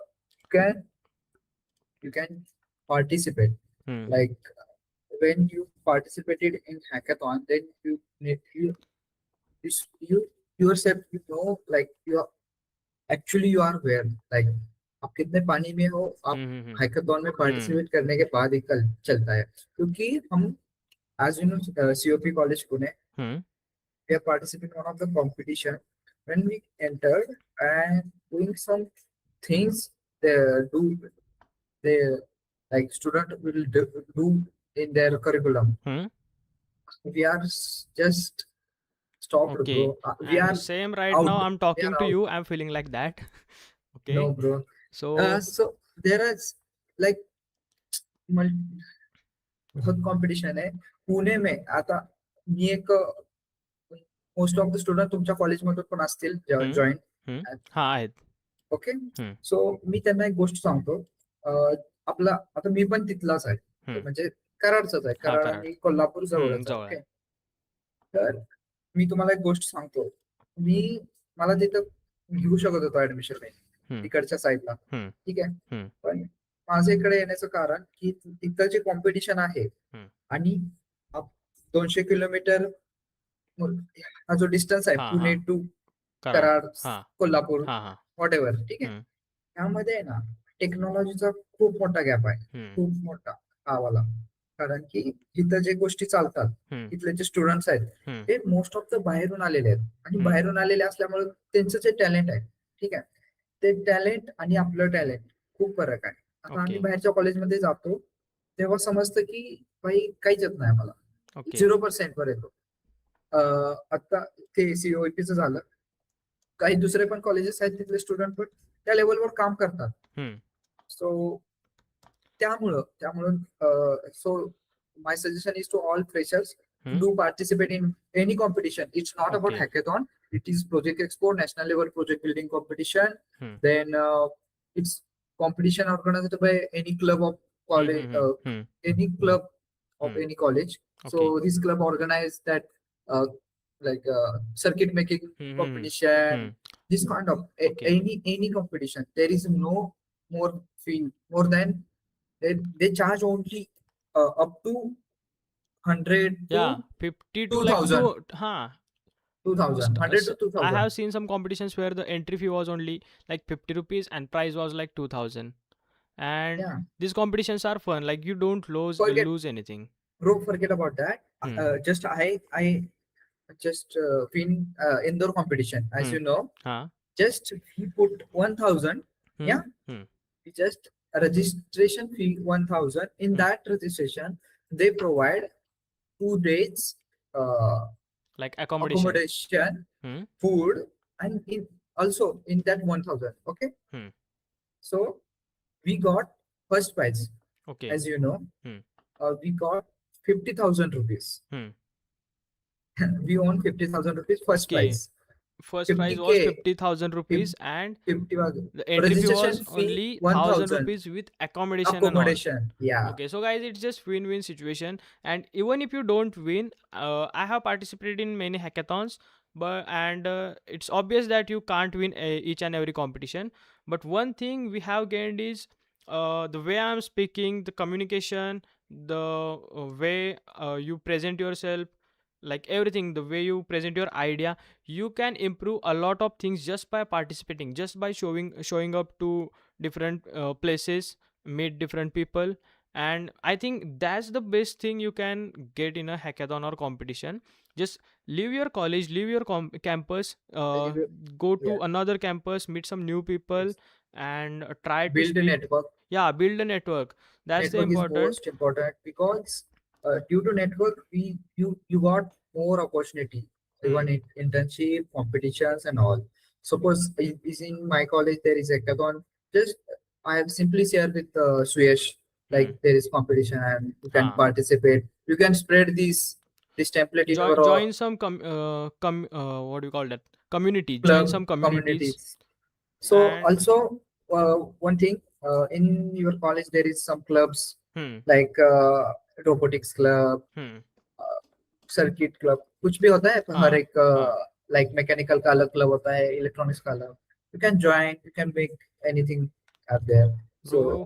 can you can participate, Hmm. like when you participated in hackathon, then you yourself, you know, like you are actually you are where, like आप कितने पानी में हो, आप Hmm. Hackathon में Hmm. Participate करने के बाद ही कल चलता है, क्योंकि हम as you know, COP College Pune, Hmm. we are participating in one of the competition. When we entered and doing some things, they do they like student will do in their curriculum. Hmm. We are just stopped, Okay. bro. We And are same right out. now I'm We talking are to out. you. I'm feeling like that. No, Okay. bro. So. So there is like बहुत competition आहे पुणे में आता. मी एक most of the student तुमच्या कॉलेजमधून पण असतील Hmm. Join. Hmm. हा आहेत. ओके. Hmm. सो मी त्यांना एक गोष्ट सांगतो. आपला आता मी पण तिथलाच आहे, Hmm. म्हणजे कराडचाच आहे. हा कराड कराड. आणि कोल्हापूर जवळच आहे. जवळ आहे. ओके. तर मी तुम्हाला एक गोष्ट सांगतो. मी मला तिथं घेऊ शकत होतो ऍडमिशन मी हम्म. तिकडच्या साईडला. हम्म. ठीक आहे. हम्म. पण माझ्या इकडे येण्याचं कारण की तिथं जे कॉम्पिटिशन आहे हम्म. आणि 200 किलोमीटर हा जो डिस्टन्स आहे हा पुणे हा टू कराड. कराड, हा कोल्हापूर, हा हा. What ever. ठीक आहे. हम्म. त्यामध्ये आहे ना टेक्नॉलॉजीचा खूप मोठा गॅप आहे. हम्म. खूप मोठा गावाला. कारण की इथं जे गोष्टी चालतात, हम्म. इथले जे स्टुडंट्स आहेत हम्म. ते मोस्ट ऑफ द बाहेरून आलेले आहेत. आणि हम्म. बाहेरून आलेले असल्यामुळे त्यांचं जे टॅलेंट आहे, ठीक आहे, ते टॅलेंट आणि आपलं टॅलेंट खूप फरक आहे. आता आम्ही ओके. बाहेरच्या कॉलेजमध्ये जातो तेव्हा समजतं की भाई काहीच येत नाही मला, ओके. 0% वर येतो. आता ते सीओईपीचं झालं, काही दुसरे पण कॉलेजेस आहेत तिथले स्टुडंट पण त्या लेवलवर काम करतात. हम्म. सो त्यामुळं so my suggestion is to all freshers to hmm. Do participate in any competition. It's not about okay. Hackathon, it is project expo, national level project building competition. Hmm. Then it's competition organized by any club of hmm. college, hmm. Hmm. any club of hmm. any college. So okay. this club organized that uh, circuit making hmm. Hmm. competition. Hmm. This kind of okay. any competition. There is no more fee more than they charge only up to 100 to Yeah, 50 to like 2000. two. Huh. 2000, 100 to I have 2000. seen some competitions where the entry fee was only like 50 rupees and prize was like 2000. And Yeah. these competitions are fun. Like you don't Forget, lose anything. bro, forget about that. Hmm. Just I just win indoor competition, as Hmm. you know. Huh. Just we put 1000. Hmm. Yeah, Hmm. we just a registration fee 1000. In Hmm. that registration, they provide 2 days Like accommodation. accommodation, Hmm. food, and also in that 1000. Okay, Hmm. so we got first prize, Okay. as you know. Hmm. We got 50,000 rupees. Hmm. We won 50,000 rupees first Okay. prize. First prize was 50K. 50,000 rupees and 50 was the entry fee was registration fee only 1,000 1000 rupees with accommodation and all. accommodation. Yeah. Okay, so guys, it's just win-win situation. And even if you don't win, I have participated in many hackathons, but and it's obvious that you can't win each and every competition. But one thing we have gained is the way I'm speaking, the communication, the way you present yourself, like everything, the way you present your idea. You can improve a lot of things just by participating, just by showing up to different places, meet different people. And I think that's the best thing you can get in a hackathon or competition. Just leave your college, leave your campus, go to Yeah. another campus, meet some new people, Yes. and try to Build a speak. network. Yeah, build a network. That's the Network is important. most important because due to network, you got more opportunity, even in internship, competitions, and all. Suppose is in my college there is a hackathon. Just I have simply shared with Suyesh, Hmm. like there is competition and you can Ha. participate. You can spread this template in your Join some what do you call that, community, join club some communities. communities. So And also one thing in your college there is some clubs hmm. like robotics club, Hmm. Circuit club, कुछ भी होता है Ha. हर एक. Ha. Like mechanical का अलग club होता है, electronics का अलग. You can join, you can make anything out there. So Bro,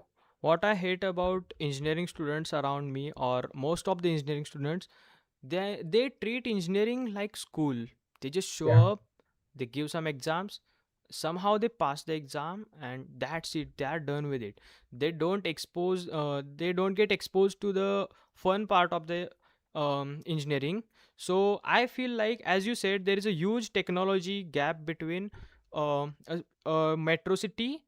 what I hate about engineering students around me, or most of the engineering students, they treat engineering like school. They just show या up, they give some exams, somehow they pass the exam, and that's it, they are done with it. They don't get exposed to the fun part of the engineering. So I feel like, as you said, there is a huge technology gap between a metro city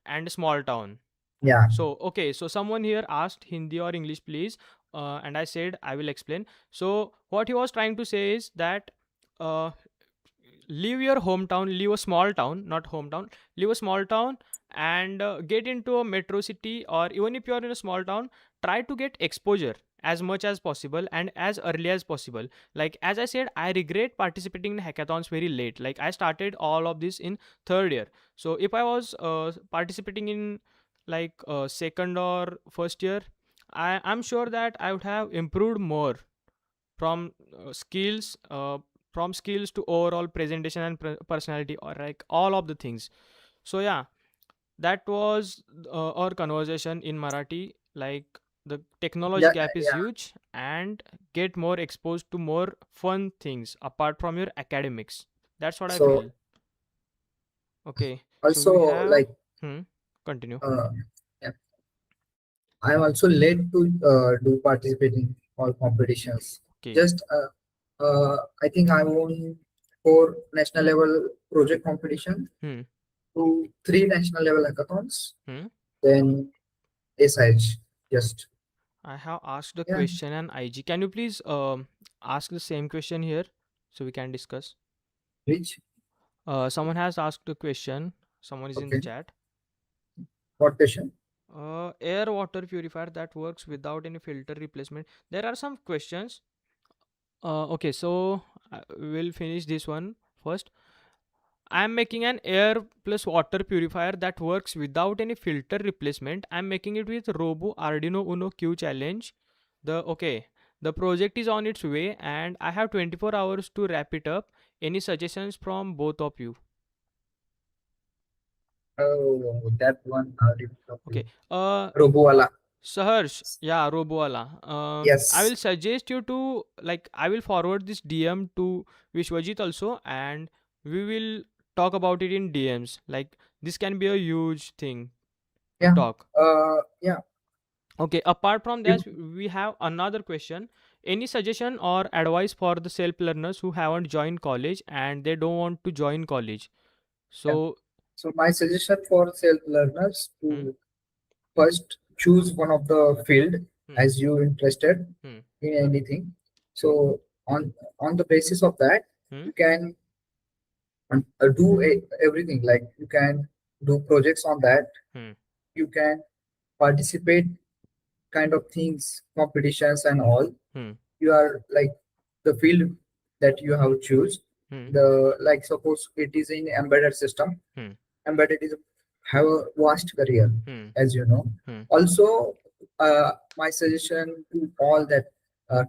and a small town. Yeah. So, okay, so someone here asked Hindi or English, please. And I said, I will explain. So, what he was trying to say is that uh, leave your hometown, leave a small town, not hometown, leave a small town and get into a metro city, or even if you are in a small town, try to get exposure as much as possible and as early as possible. Like, as I said, I regret participating in hackathons very late. Like, I started all of this in third year. So, if I was participating in like second or first year, I'm sure that I would have improved more from skills to overall presentation and personality, or like all of the things. So yeah, that was our conversation in Marathi. Like, the technology Yeah. gap is Yeah. huge, and get more exposed to more fun things apart from your academics. That's what I So feel. Okay, so also we have like hmm continue. uh, yeah, I'm also led to do participate in all competitions. Okay. Just I think I won 4 national level project competition, hmm 3 national level hackathons, hmm then SIH. Just I have asked the yeah, question and IG. Can you please ask the same question here so we can discuss? which Someone has asked a question. Someone is in the okay. chat. What question? Air water purifier that works without any filter replacement. There are some questions. Okay, so we'll finish this one first. I'm making an air plus water purifier that works without any filter replacement. I'm making it with Robo Arduino Uno Q challenge. The project is on its way, and I have 24 hours to wrap it up. Any suggestions from both of you? Oh, that one I didn't copy. Okay. Roboala. Saharsh, yeah, Roboala. I Yes. will suggest you to, like, I will forward this DM to Vishwajit also, and we will talk about it in DMs. Like, this can be a huge thing to Yeah. talk. Yeah. Okay, apart from You, that, we have another question. Any suggestion or advice for the self learners who haven't joined college and they don't want to join college? yeah. So, So my suggestion for self learners hmm, to first choose one of the field hmm, as you interested hmm, in anything. So on the basis of that, hmm, you can do everything. Like you can do projects on that. hmm, You can participate kind of things, competitions and all. hmm, You are like the field that you have choose. hmm, The like suppose it is in embedded system. hmm, Embedded is have a vast career, hmm, as you know. hmm, Also, my suggestion to all that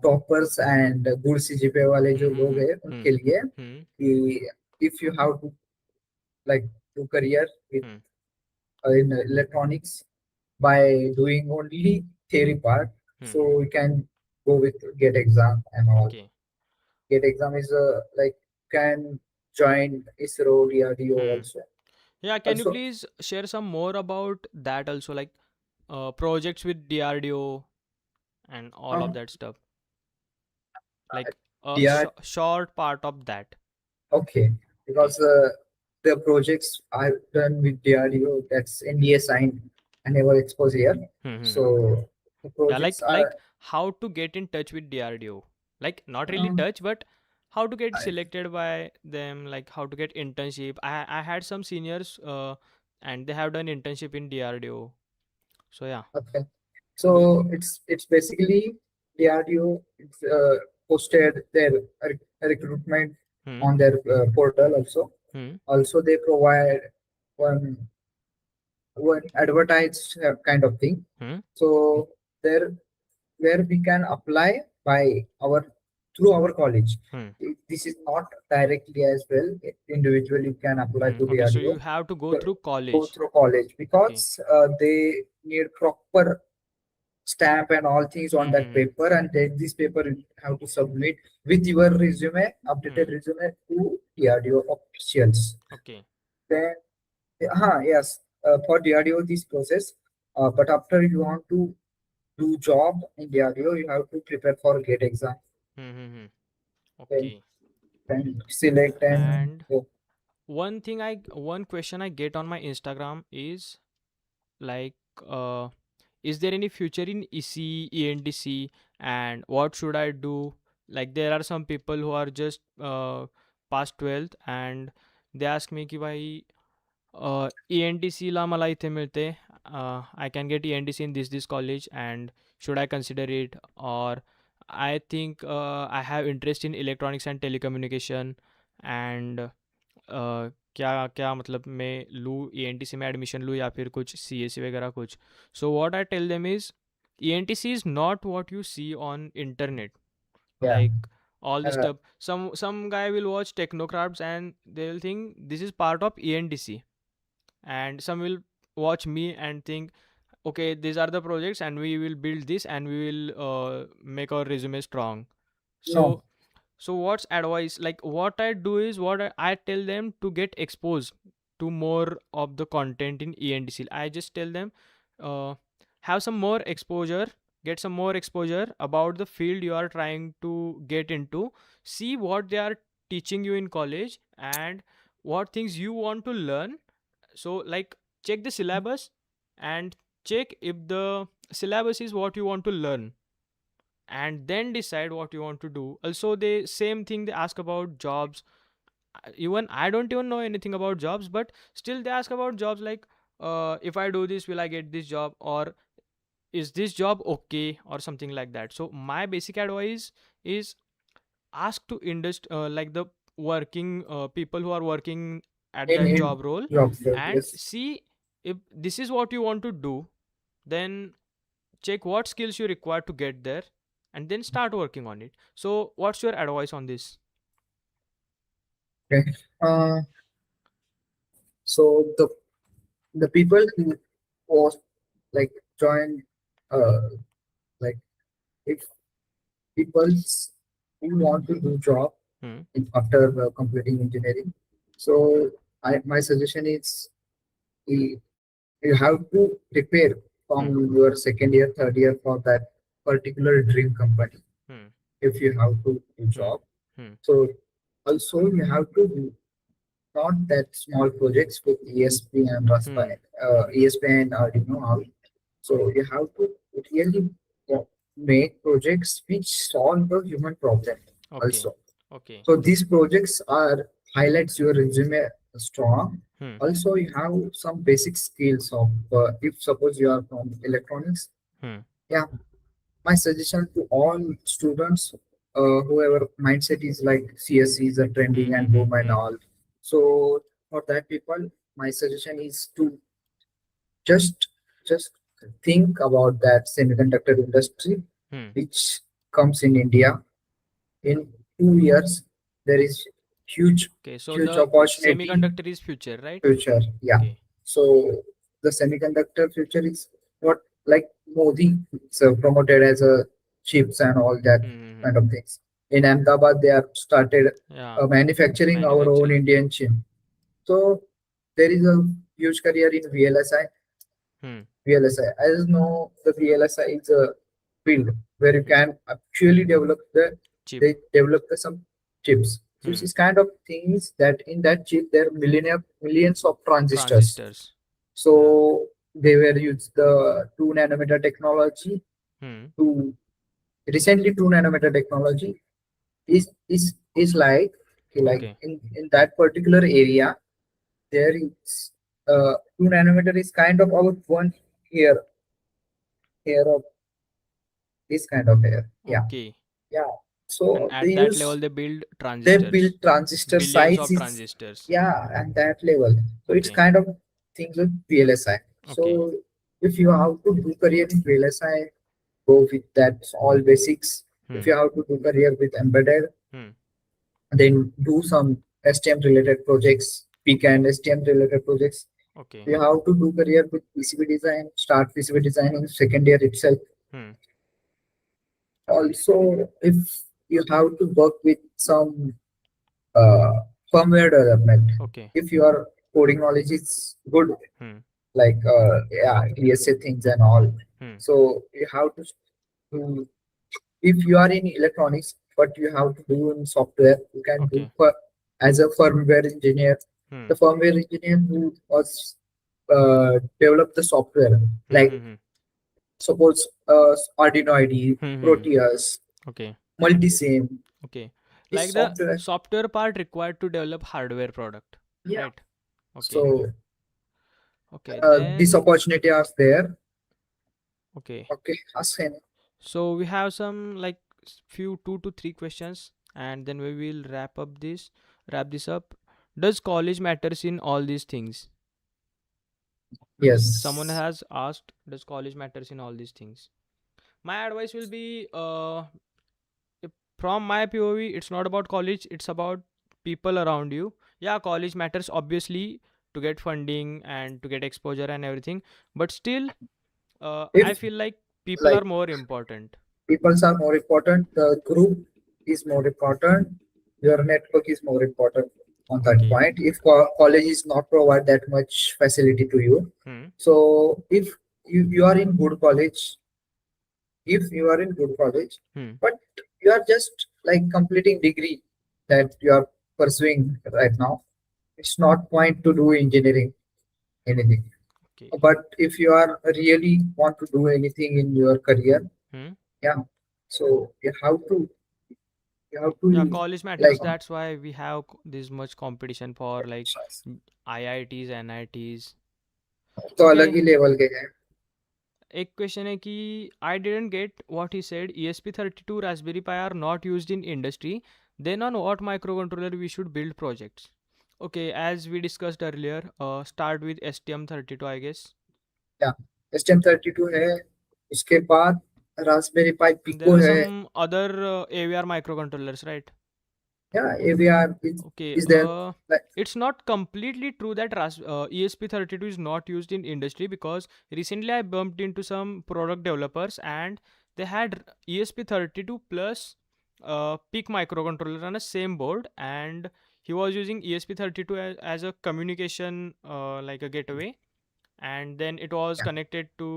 toppers and good CGPA वाले hmm, जो hmm, लोग hmm, हैं hmm, उनके लिए hmm, कि if you have to like do career with hmm, in electronics by doing only theory part, hmm. so you can go with GATE exam and all. Okay. GATE exam is like can join ISRO, DRDO Hmm. also. Yeah, can you Also, please share some more about that also, like projects with DRDO and all of um, that stuff? Like a DR short part of that. okay, Okay. because the projects I've done with DRDO, that's NDA signed, I never exposed here. Hmm, hmm, hmm. So the Yeah, projects like are how to get in touch with DRDO. Like, not really um, touch, but how to get I- selected by them, like how to get internship. I had some seniors and they have done internship in DRDO. So yeah. okay. So it's basically DRDO. It's posted their recruitment Hmm. on their portal also. Hmm. Also, they provide one one advertised kind of thing. Hmm. So there where we can apply by our through our college. Hmm. This is not directly as well. Individually, you can apply Hmm. to Okay, so you DRDO. have to go So through go college. through college Okay. because they need proper stamp and all things on that Mm-hmm. paper, and then this paper you have to submit with your resume, Hmm. updated resume to DRDO officials. Okay. Then, yes, for DRDO this process, but after you want to do job in DRDO, you have to prepare for GATE exam. Mm-hmm. Then, Okay. then select and And go. one question I get on my Instagram is like, uh, is there any future in EC, ENTC, and what should I do? Like, there are some people who are just past 12th and they ask me कि भाई ENTC ला मला इथे मिळते, I can get ENTC in this college, and should I consider it? Or I think I have interest in electronics and telecommunication, and क्या क्या मतलब मैं लूँ ENTC में एडमिशन लूँ या फिर कुछ CSC वगैरह कुछ. So what I tell them is ENTC is not what you see on internet, Yeah. like all this Uh, stuff. Some guy will watch technocrats and they will think this is part of ENTC, and some will watch me and think, okay, these are the projects and we will build this and we will make our resume strong. no. So what's advice? Like what I do is what I tell them to get exposed to more of the content in ENDC. I just tell them, uh, have some more exposure, get some more exposure about the field you are trying to get into. See what they are teaching you in college and what things you want to learn. So like check the syllabus and check if the syllabus is what you want to learn, and then decide what you want to do. Also, they same thing they ask about jobs. Even I don't even know anything about jobs, but still they ask about jobs like, if I do this will I get this job, or is this job okay, or something like that. So my basic advice is ask to like the working people who are working at that In job role, job fair, and yes. see if this is what you want to do. Then check what skills you require to get there, and then start working on it. So what's your advice on this? Okay. Uh, so the people who was like join, uh, like if people who want to do job Hmm. after completing engineering, so my suggestion is you, you have to prepare from Hmm. your second year, third year for that particular dream company. Hmm. If you have to do Hmm. job, Hmm. so also you have to do not that small projects with ESP and Hmm. ESP and Arduino out. So you have to really make projects which solve the human problem Okay. also. Okay. So these projects are highlights your resume strong. Hmm. Also, you have some basic skills of if suppose you are from electronics. Hmm. Yeah, my suggestion to all students, whoever mindset is like CSC is a Hmm. trending Hmm. and Hmm. boom and Hmm. all. So for that people, my suggestion is to just just think about that semiconductor industry Hmm. which comes in India in 2 years. There is huge Okay, so huge the opportunity semiconductor is future, right? future. Yeah. Okay. So the semiconductor future is what like Modi so promoted as a chips and all that Hmm. Hmm. Hmm. kind of things. In Ahmedabad, they are started Yeah. manufacturing our own Manufacturing. Indian chip. So there is a huge career in VLSI. Hmm. VLSI. As know, the VLSI is a field where you Hmm. can actually develop Chip. they develop some chips. So Hmm. it's kind of things that in that chip there are millions of transistors. Transistors. Yeah. So they were used the 2 nanometer technology Hmm. to recently 2 nanometer technology is like Okay. in that particular area there is 2 nanometer is kind of about one hair of this kind of hair. Yeah, Okay. yeah. And So at that level they build they build transistors. transistor Billions size of is transistors. yeah at that level. So it's Okay. kind of things with VLSI. Okay. So if you have to do career in VLSI, go with that all basics. If Hmm. you have to do career with embedded, Hmm. then do some STM related projects, PK and STM related projects. Okay. You have to do career with PCB design, start PCB design in second year itself. Hmm. Also, if you have to work with some uh, firmware development, Okay. if your coding knowledge is good, Hmm. like yeah, ESA things and all, Hmm. so you have to do. If you are in electronics, but you have to do in software, you can do Okay. for as a firmware engineer. Hmm. The firmware engineer who was developed the software, Hmm. like Hmm. Hmm. suppose Arduino IDE, Hmm. Hmm. Proteus, Okay. Multisim. Okay. This Like the software, software part required to develop hardware product, yeah. right? Okay. So Okay. this Then opportunity are there. okay. Okay, ask him. So we have some like few 2 to 3 questions, and then we will wrap this up. Does college matters in all these things? Someone Yes. has asked, does college matters in all these things? My advice will be from my POV, it's not about college, it's about people around you. Yeah, college matters obviously to get funding and to get exposure and everything, but still, I If feel like people like are more important. peoples are more important, the group is more important, your network is more important on that Okay. point. If college is not provide that much facility to you, Hmm. so if you are in good college, if you are in good college, Hmm. but you are just like completing degree that you are pursuing right now, it's not point to do engineering anything. Okay. But if you are really want to do anything in your career, Hmm. yeah, so Yeah, you have to college like matters. That's why we have this much competition for like IITs, NITs. तो अलग Okay. ही level के हैं. एक question है कि I didn't get what he said ESP32 Raspberry Pi are not used in industry then on what microcontroller we should build projects. Okay, as we discussed earlier, start with STM32, I guess. या STM32 है, उसके बाद Raspberry Pi There Pico are है. some other AVR microcontrollers, right? Yeah, AVR Okay, is there, like, it's not completely true that ESP32 is not used in industry, because recently I bumped into some product developers and they had ESP32 plus PIC microcontroller on the same board, and he was using ESP32 as a communication like a gateway, and then it was yeah, connected to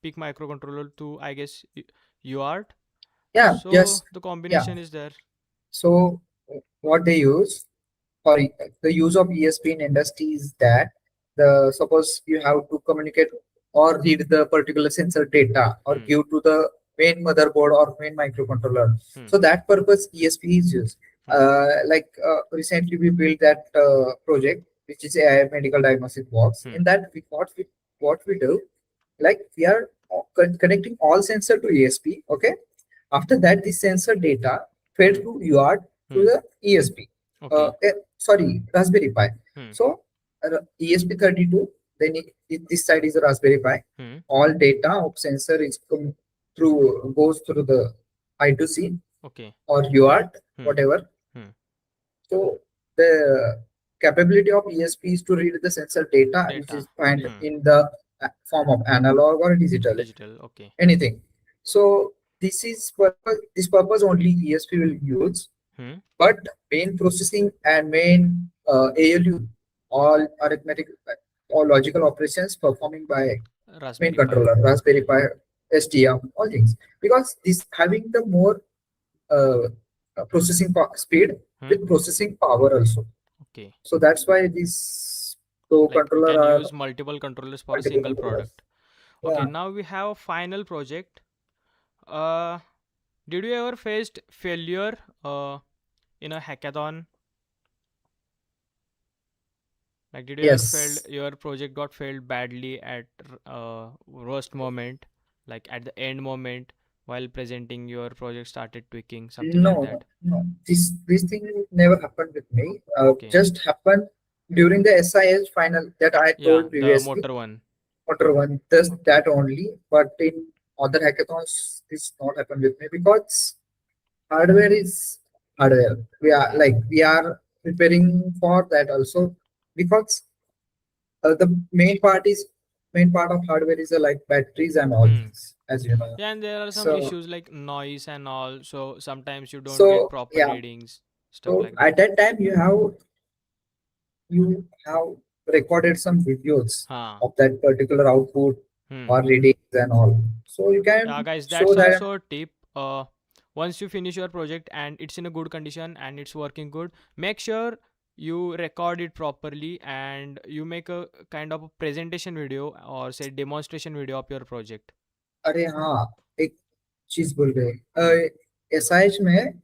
PIC microcontroller to, I guess, UART. yeah, So just the yeah. combination is there. So what they use for the use of ESP in industry is that the suppose you have to communicate or read the particular sensor data or Hmm. give to the main motherboard or main microcontroller. Hmm. So that purpose ESP is used. Hmm. Like recently we built that project which is a medical diagnostic box. Hmm. In that what we do, like we are connecting all sensor to ESP. Okay, after that, the sensor data fed Hmm. to UART to Hmm. the ESP. Okay. Sorry, Raspberry Pi. Hmm. So ESP32, then this side is a Raspberry Pi. Hmm. All data of sensor is goes through the I2C Okay. or UART, Hmm. whatever. Hmm. So the capability of ESP is to read the sensor data, which Data. is find Hmm. in the form of analog or digital, Digital. Okay. anything. So this purpose only ESP will use, Hmm. but main processing and main ALU, all arithmetic or logical operations performing by main Raspberry Pi. controller, Raspberry Hmm. Pi, STM, all things. Because this having the more uh, processing speed Hmm. with processing power also. Okay. So that's why these pro Like we controller can are use multiple controllers for a multiple single controllers. product. Okay. Yeah. Now we have a final project. Uh, did you ever faced failure in a hackathon? Like, did you ever failed Yes. your project got failed badly at worst moment, like at the end moment while presenting your project started tweaking, something No, like no, that? no. This thing never happened with me. Okay. Just happened during the SIH final that I Yeah, told the previously. motor one. Water one, just that only. But in other hackathons, this not happened with me because hardware is hardware. Okay. We are preparing for that also because the main part of hardware is like batteries and all Hmm. things. as you know. Yeah, and there are some So issues like noise and all. So sometimes you don't get so proper yeah. readings, stuff So like at that. that time you have recorded some videos Huh. of that particular output Hmm. or readings and all. So you Yeah, can guys, show that's that. also a tip. Once you finish your project and it's in a good condition and it's working good, make sure you record it properly and you make a kind of a presentation video or say demonstration video of your project. अरे हाँ, एक चीज भूल Hmm. गए। एसआईएच में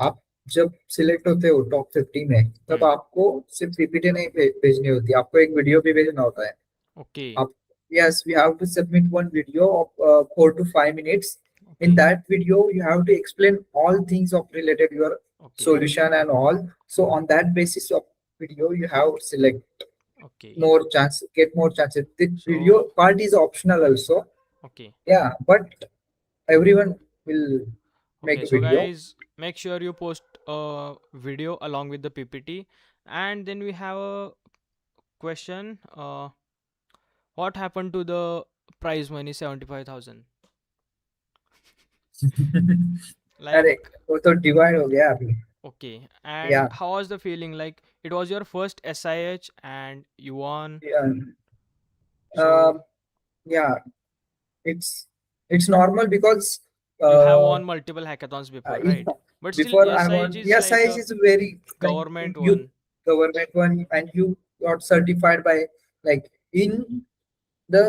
आप जब select होते हो टॉप 50 में, तब Hmm. आपको सिर्फ पीपीटी नहीं भेजनी होती, आपको एक वीडियो भी भेजना होता है। Okay. Up, yes, we have to submit one video of 4 to 5 minutes. In Okay. that video, you have to explain all things of related your Okay. solution and all. So on that basis of video, you have select Okay. more chance, get more chances. The video So part is optional also. okay. Yeah, but everyone will make Okay. a So video. guys, make sure you post a video along with the PPT, and then we have a question. What happened to the prize money 75,000? अरे Like, वो तो divide हो गया अभी। okay. And Yeah, how was the feeling? Like, it was your first SIH and you won. yeah, uh, So, yeah. It's it's normal because you have uh, won multiple hackathons before, if right? But still, before I SIH want, is yes, like size a is very like government you one. government one and you got certified by like in the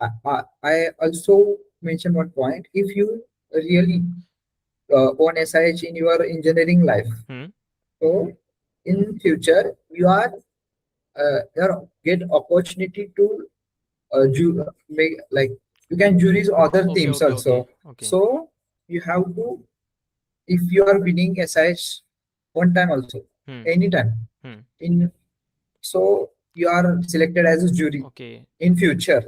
I also mentioned one point. If you really own SIH in your engineering life, Hmm. so in future you get opportunity to make like you can juries other Okay, teams okay, okay, also. okay. So you have to, if you are winning SIH one time also, Hmm. anytime Hmm. in, so you are selected as a jury Okay. in future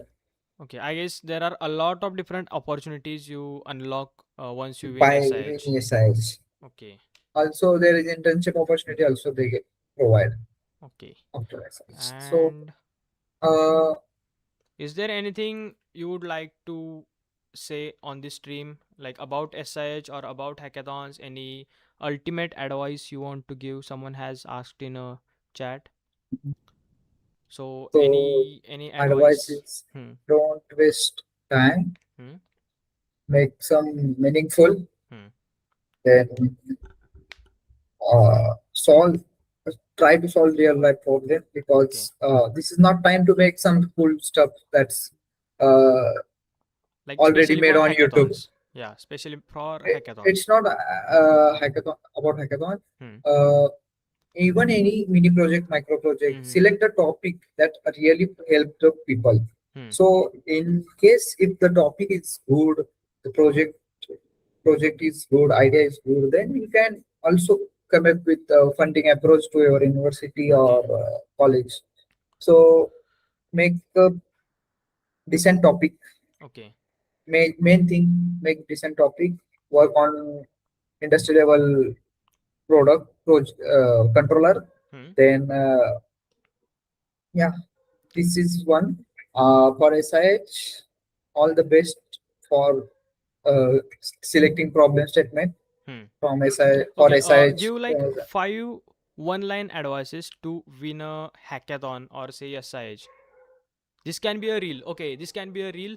Okay. I guess there are a lot of different opportunities you unlock once you win by SIH. winning SIH. Okay. Also, there is internship opportunity also they get provide Okay. after SIH. So, And uh, is there anything you would like to say on this stream, like about SIH or about hackathons? Any ultimate advice you want to give? Someone has asked in a chat. So so any advice advice? is Hmm. don't waste time, Hmm. make some meaningful, Hmm. then solve try to solve real life problem Okay. because this is not time to make some cool stuff that's uh, Like already especially made for on YouTube. hackathons. Yeah, especially for It's hackathons. not hackathon about hackathon. Hmm. Uh, Even any mini project, micro project, Hmm. select a topic that really help the people. Hmm. So in case if the topic is good, the project is good, idea is good, then you can also come up with funding approach to your university or Okay. college. So make a decent topic. Okay. Main thing, make decent topic. Work on industry level controller. Hmm. Then yeah, this is one. For SIH, all the best for selecting problem statement Hmm. from SI for Okay. SIH. Give like five one-line advices to win a hackathon or say SIH. This can be a reel. Okay, this can be a reel.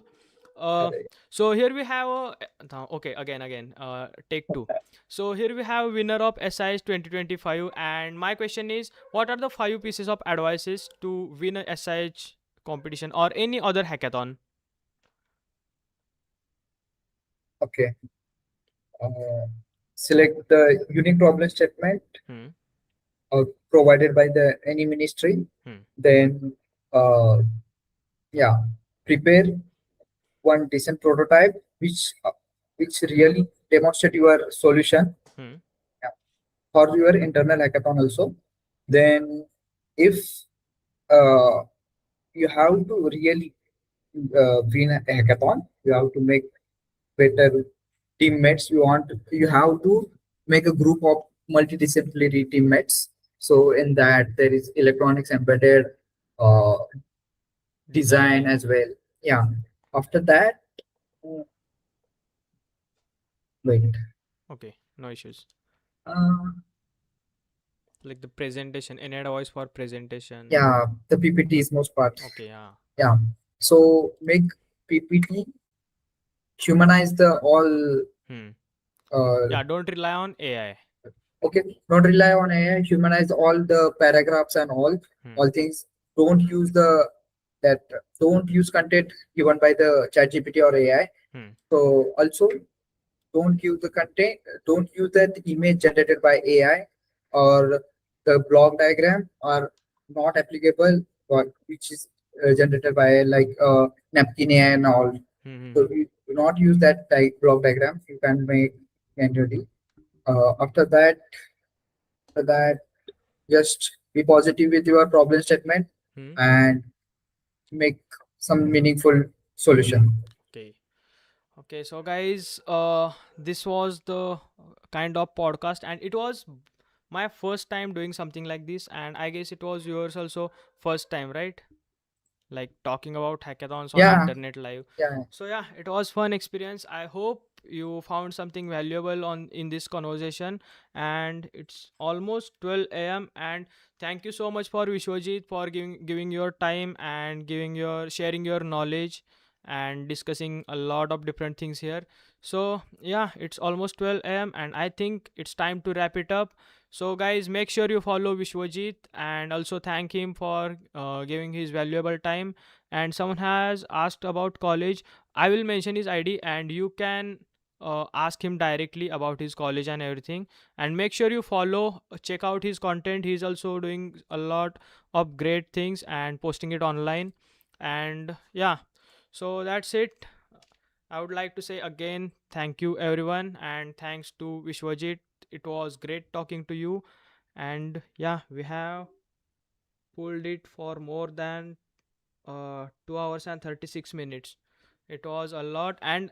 Uh, so here we have a okay, again take two. So here we have winner of SIH 2025, and my question is, what are the five pieces of advices to win a SIH competition or any other hackathon? Okay. Uh, Select the unique problem statement Hmm. provided by the any ministry. Hmm. Then yeah, prepare one decent prototype which really demonstrate your solution, Hmm. yeah, for your internal hackathon also. Then if uh, you have to really win a hackathon, you have to make better teammates. You have to make a group of multidisciplinary teammates. So in that there is electronics, embedded, uh, design Design. as well. Yeah. After that, Wait. Okay, no issues. Uh, Like the presentation, any advice for presentation? yeah, the PPT is most part. Okay, yeah. Yeah. So make PPT humanize the all. Hmm. Uh, Yeah, don't rely on AI. okay, don't rely on AI. Humanize all the paragraphs and Hmm. all things. Don't use the that. Don't use content given by the ChatGPT or AI. Hmm. So also don't use the content, don't use that image generated by AI, or the block diagram are not applicable, or which is generated by like napkin AI and all. Hmm. Hmm. So Hmm. you do not use that like block diagram. You can make manually. After that, just be positive with your problem statement Hmm. and make some meaningful solution. Okay. Okay, so guys, this was the kind of podcast, and it was my first time doing something like this, and I guess it was yours also first time, right? Like talking about hackathons on Yeah, internet live. yeah, So yeah, it was fun experience. I hope you found something valuable on in this conversation. And it's almost 12 a.m. and thank you so much for Vishwajit for giving your time and giving your sharing your knowledge and discussing a lot of different things here. So yeah, it's almost 12 a.m. and I think it's time to wrap it up. So, guys, make sure you follow Vishwajit and also thank him for giving his valuable time. And someone has asked about college. I will mention his ID and you can ask him directly about his college and everything. And make sure you follow, check out his content. He's also doing a lot of great things and posting it online. And yeah, so that's it. I would like to say again, thank you everyone, and thanks to Vishwajit. It was great talking to you. And yeah, we have pulled it for more than 2 hours and 36 minutes. It was a lot, and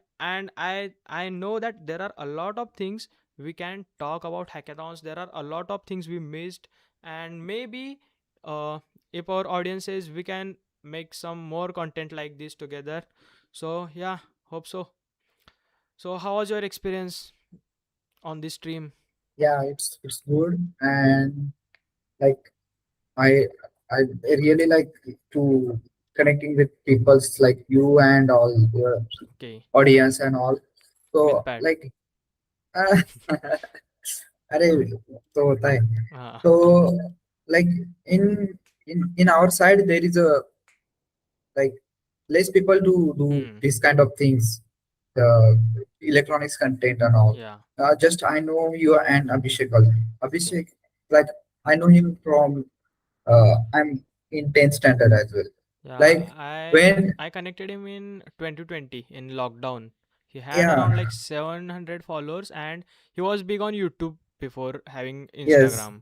I know that there are a lot of things we can talk about hackathons. There are a lot of things we missed, and maybe uh, if our audience says we can make some more content like this together. So yeah, hope so. So how was your experience on this stream? yeah. It's good, and like I I really like to connecting with people's like you and all your Okay, audience and all. with So Pat. like, अरे तो होता है. Uh, So like in our side there is a like less people do hmm. this kind of things, the electronics content and all. Yeah. Just I know you and Abhishek also. Okay. Abhishek, like I know him from I'm in 10th standard as well. Yeah. Like I when, I connected him in 2020 in lockdown. He had yeah, around like 700 followers and he was big on YouTube before having yes, Instagram.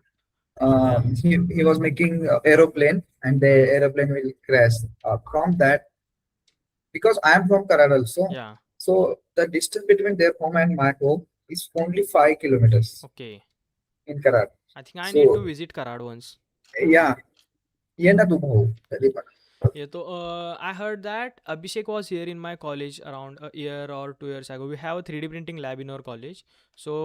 So yeah. he was making aeroplane and the Hmm. aeroplane will crash. From that, because I am from Karad also, Yeah. so the distance between their home and my home is only 5 kilometers Okay. in Karad. I think I need to So visit Karad once. yeah, ये ना तू भाऊ तरी पण. Yeah, so I heard that Abhishek was here in my college around a year or 2 years ago. We have a 3D printing lab in our college. So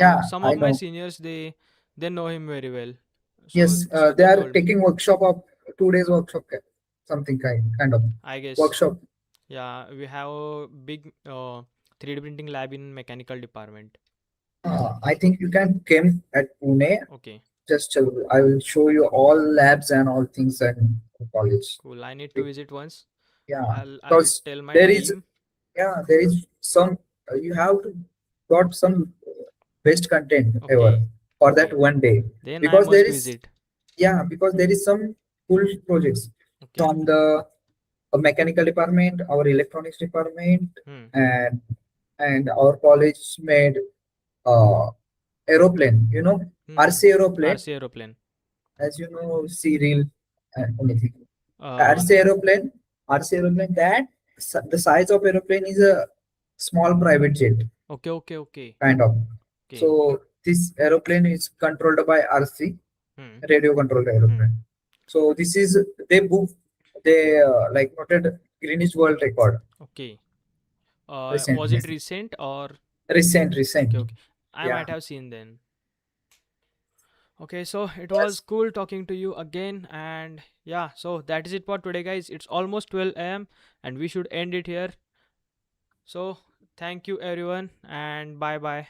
Yeah, some I of my know. seniors they know him very well. So Yes, so they they are told me. taking workshop of 2 days workshop, something kind of I guess workshop. yeah, we have a big 3D printing lab in mechanical department. I think you can come at Pune. Okay, Just I will show you all labs and all things in college. cool. I need to visit once. Yeah, I'll because tell my there is, team. yeah, there is some, you have to got some best content ever Okay, for that okay. one day, Then I because there must is, visit. yeah, because there is some cool projects Okay. from the mechanical department, our electronics department, Hmm. and our college made uh, aeroplane. You know, Hmm. RC aeroplane, RC aeroplane. as you know, serial and anything. Uh. RC aeroplane, RC aeroplane. That the size of aeroplane is a small private jet Okay. Okay. Okay. kind of. Okay. So this aeroplane is controlled by RC, Hmm. radio controlled Hmm. aeroplane. So this is they book they like noted Greenwich World Record Okay. Was recently. it recent or? recent. Okay, okay. I Yeah. might have seen then. Okay, so it was Yes. cool talking to you again. And yeah, so that is it for today, guys. It's almost 12 a.m. and we should end it here. So thank you, everyone, and bye bye.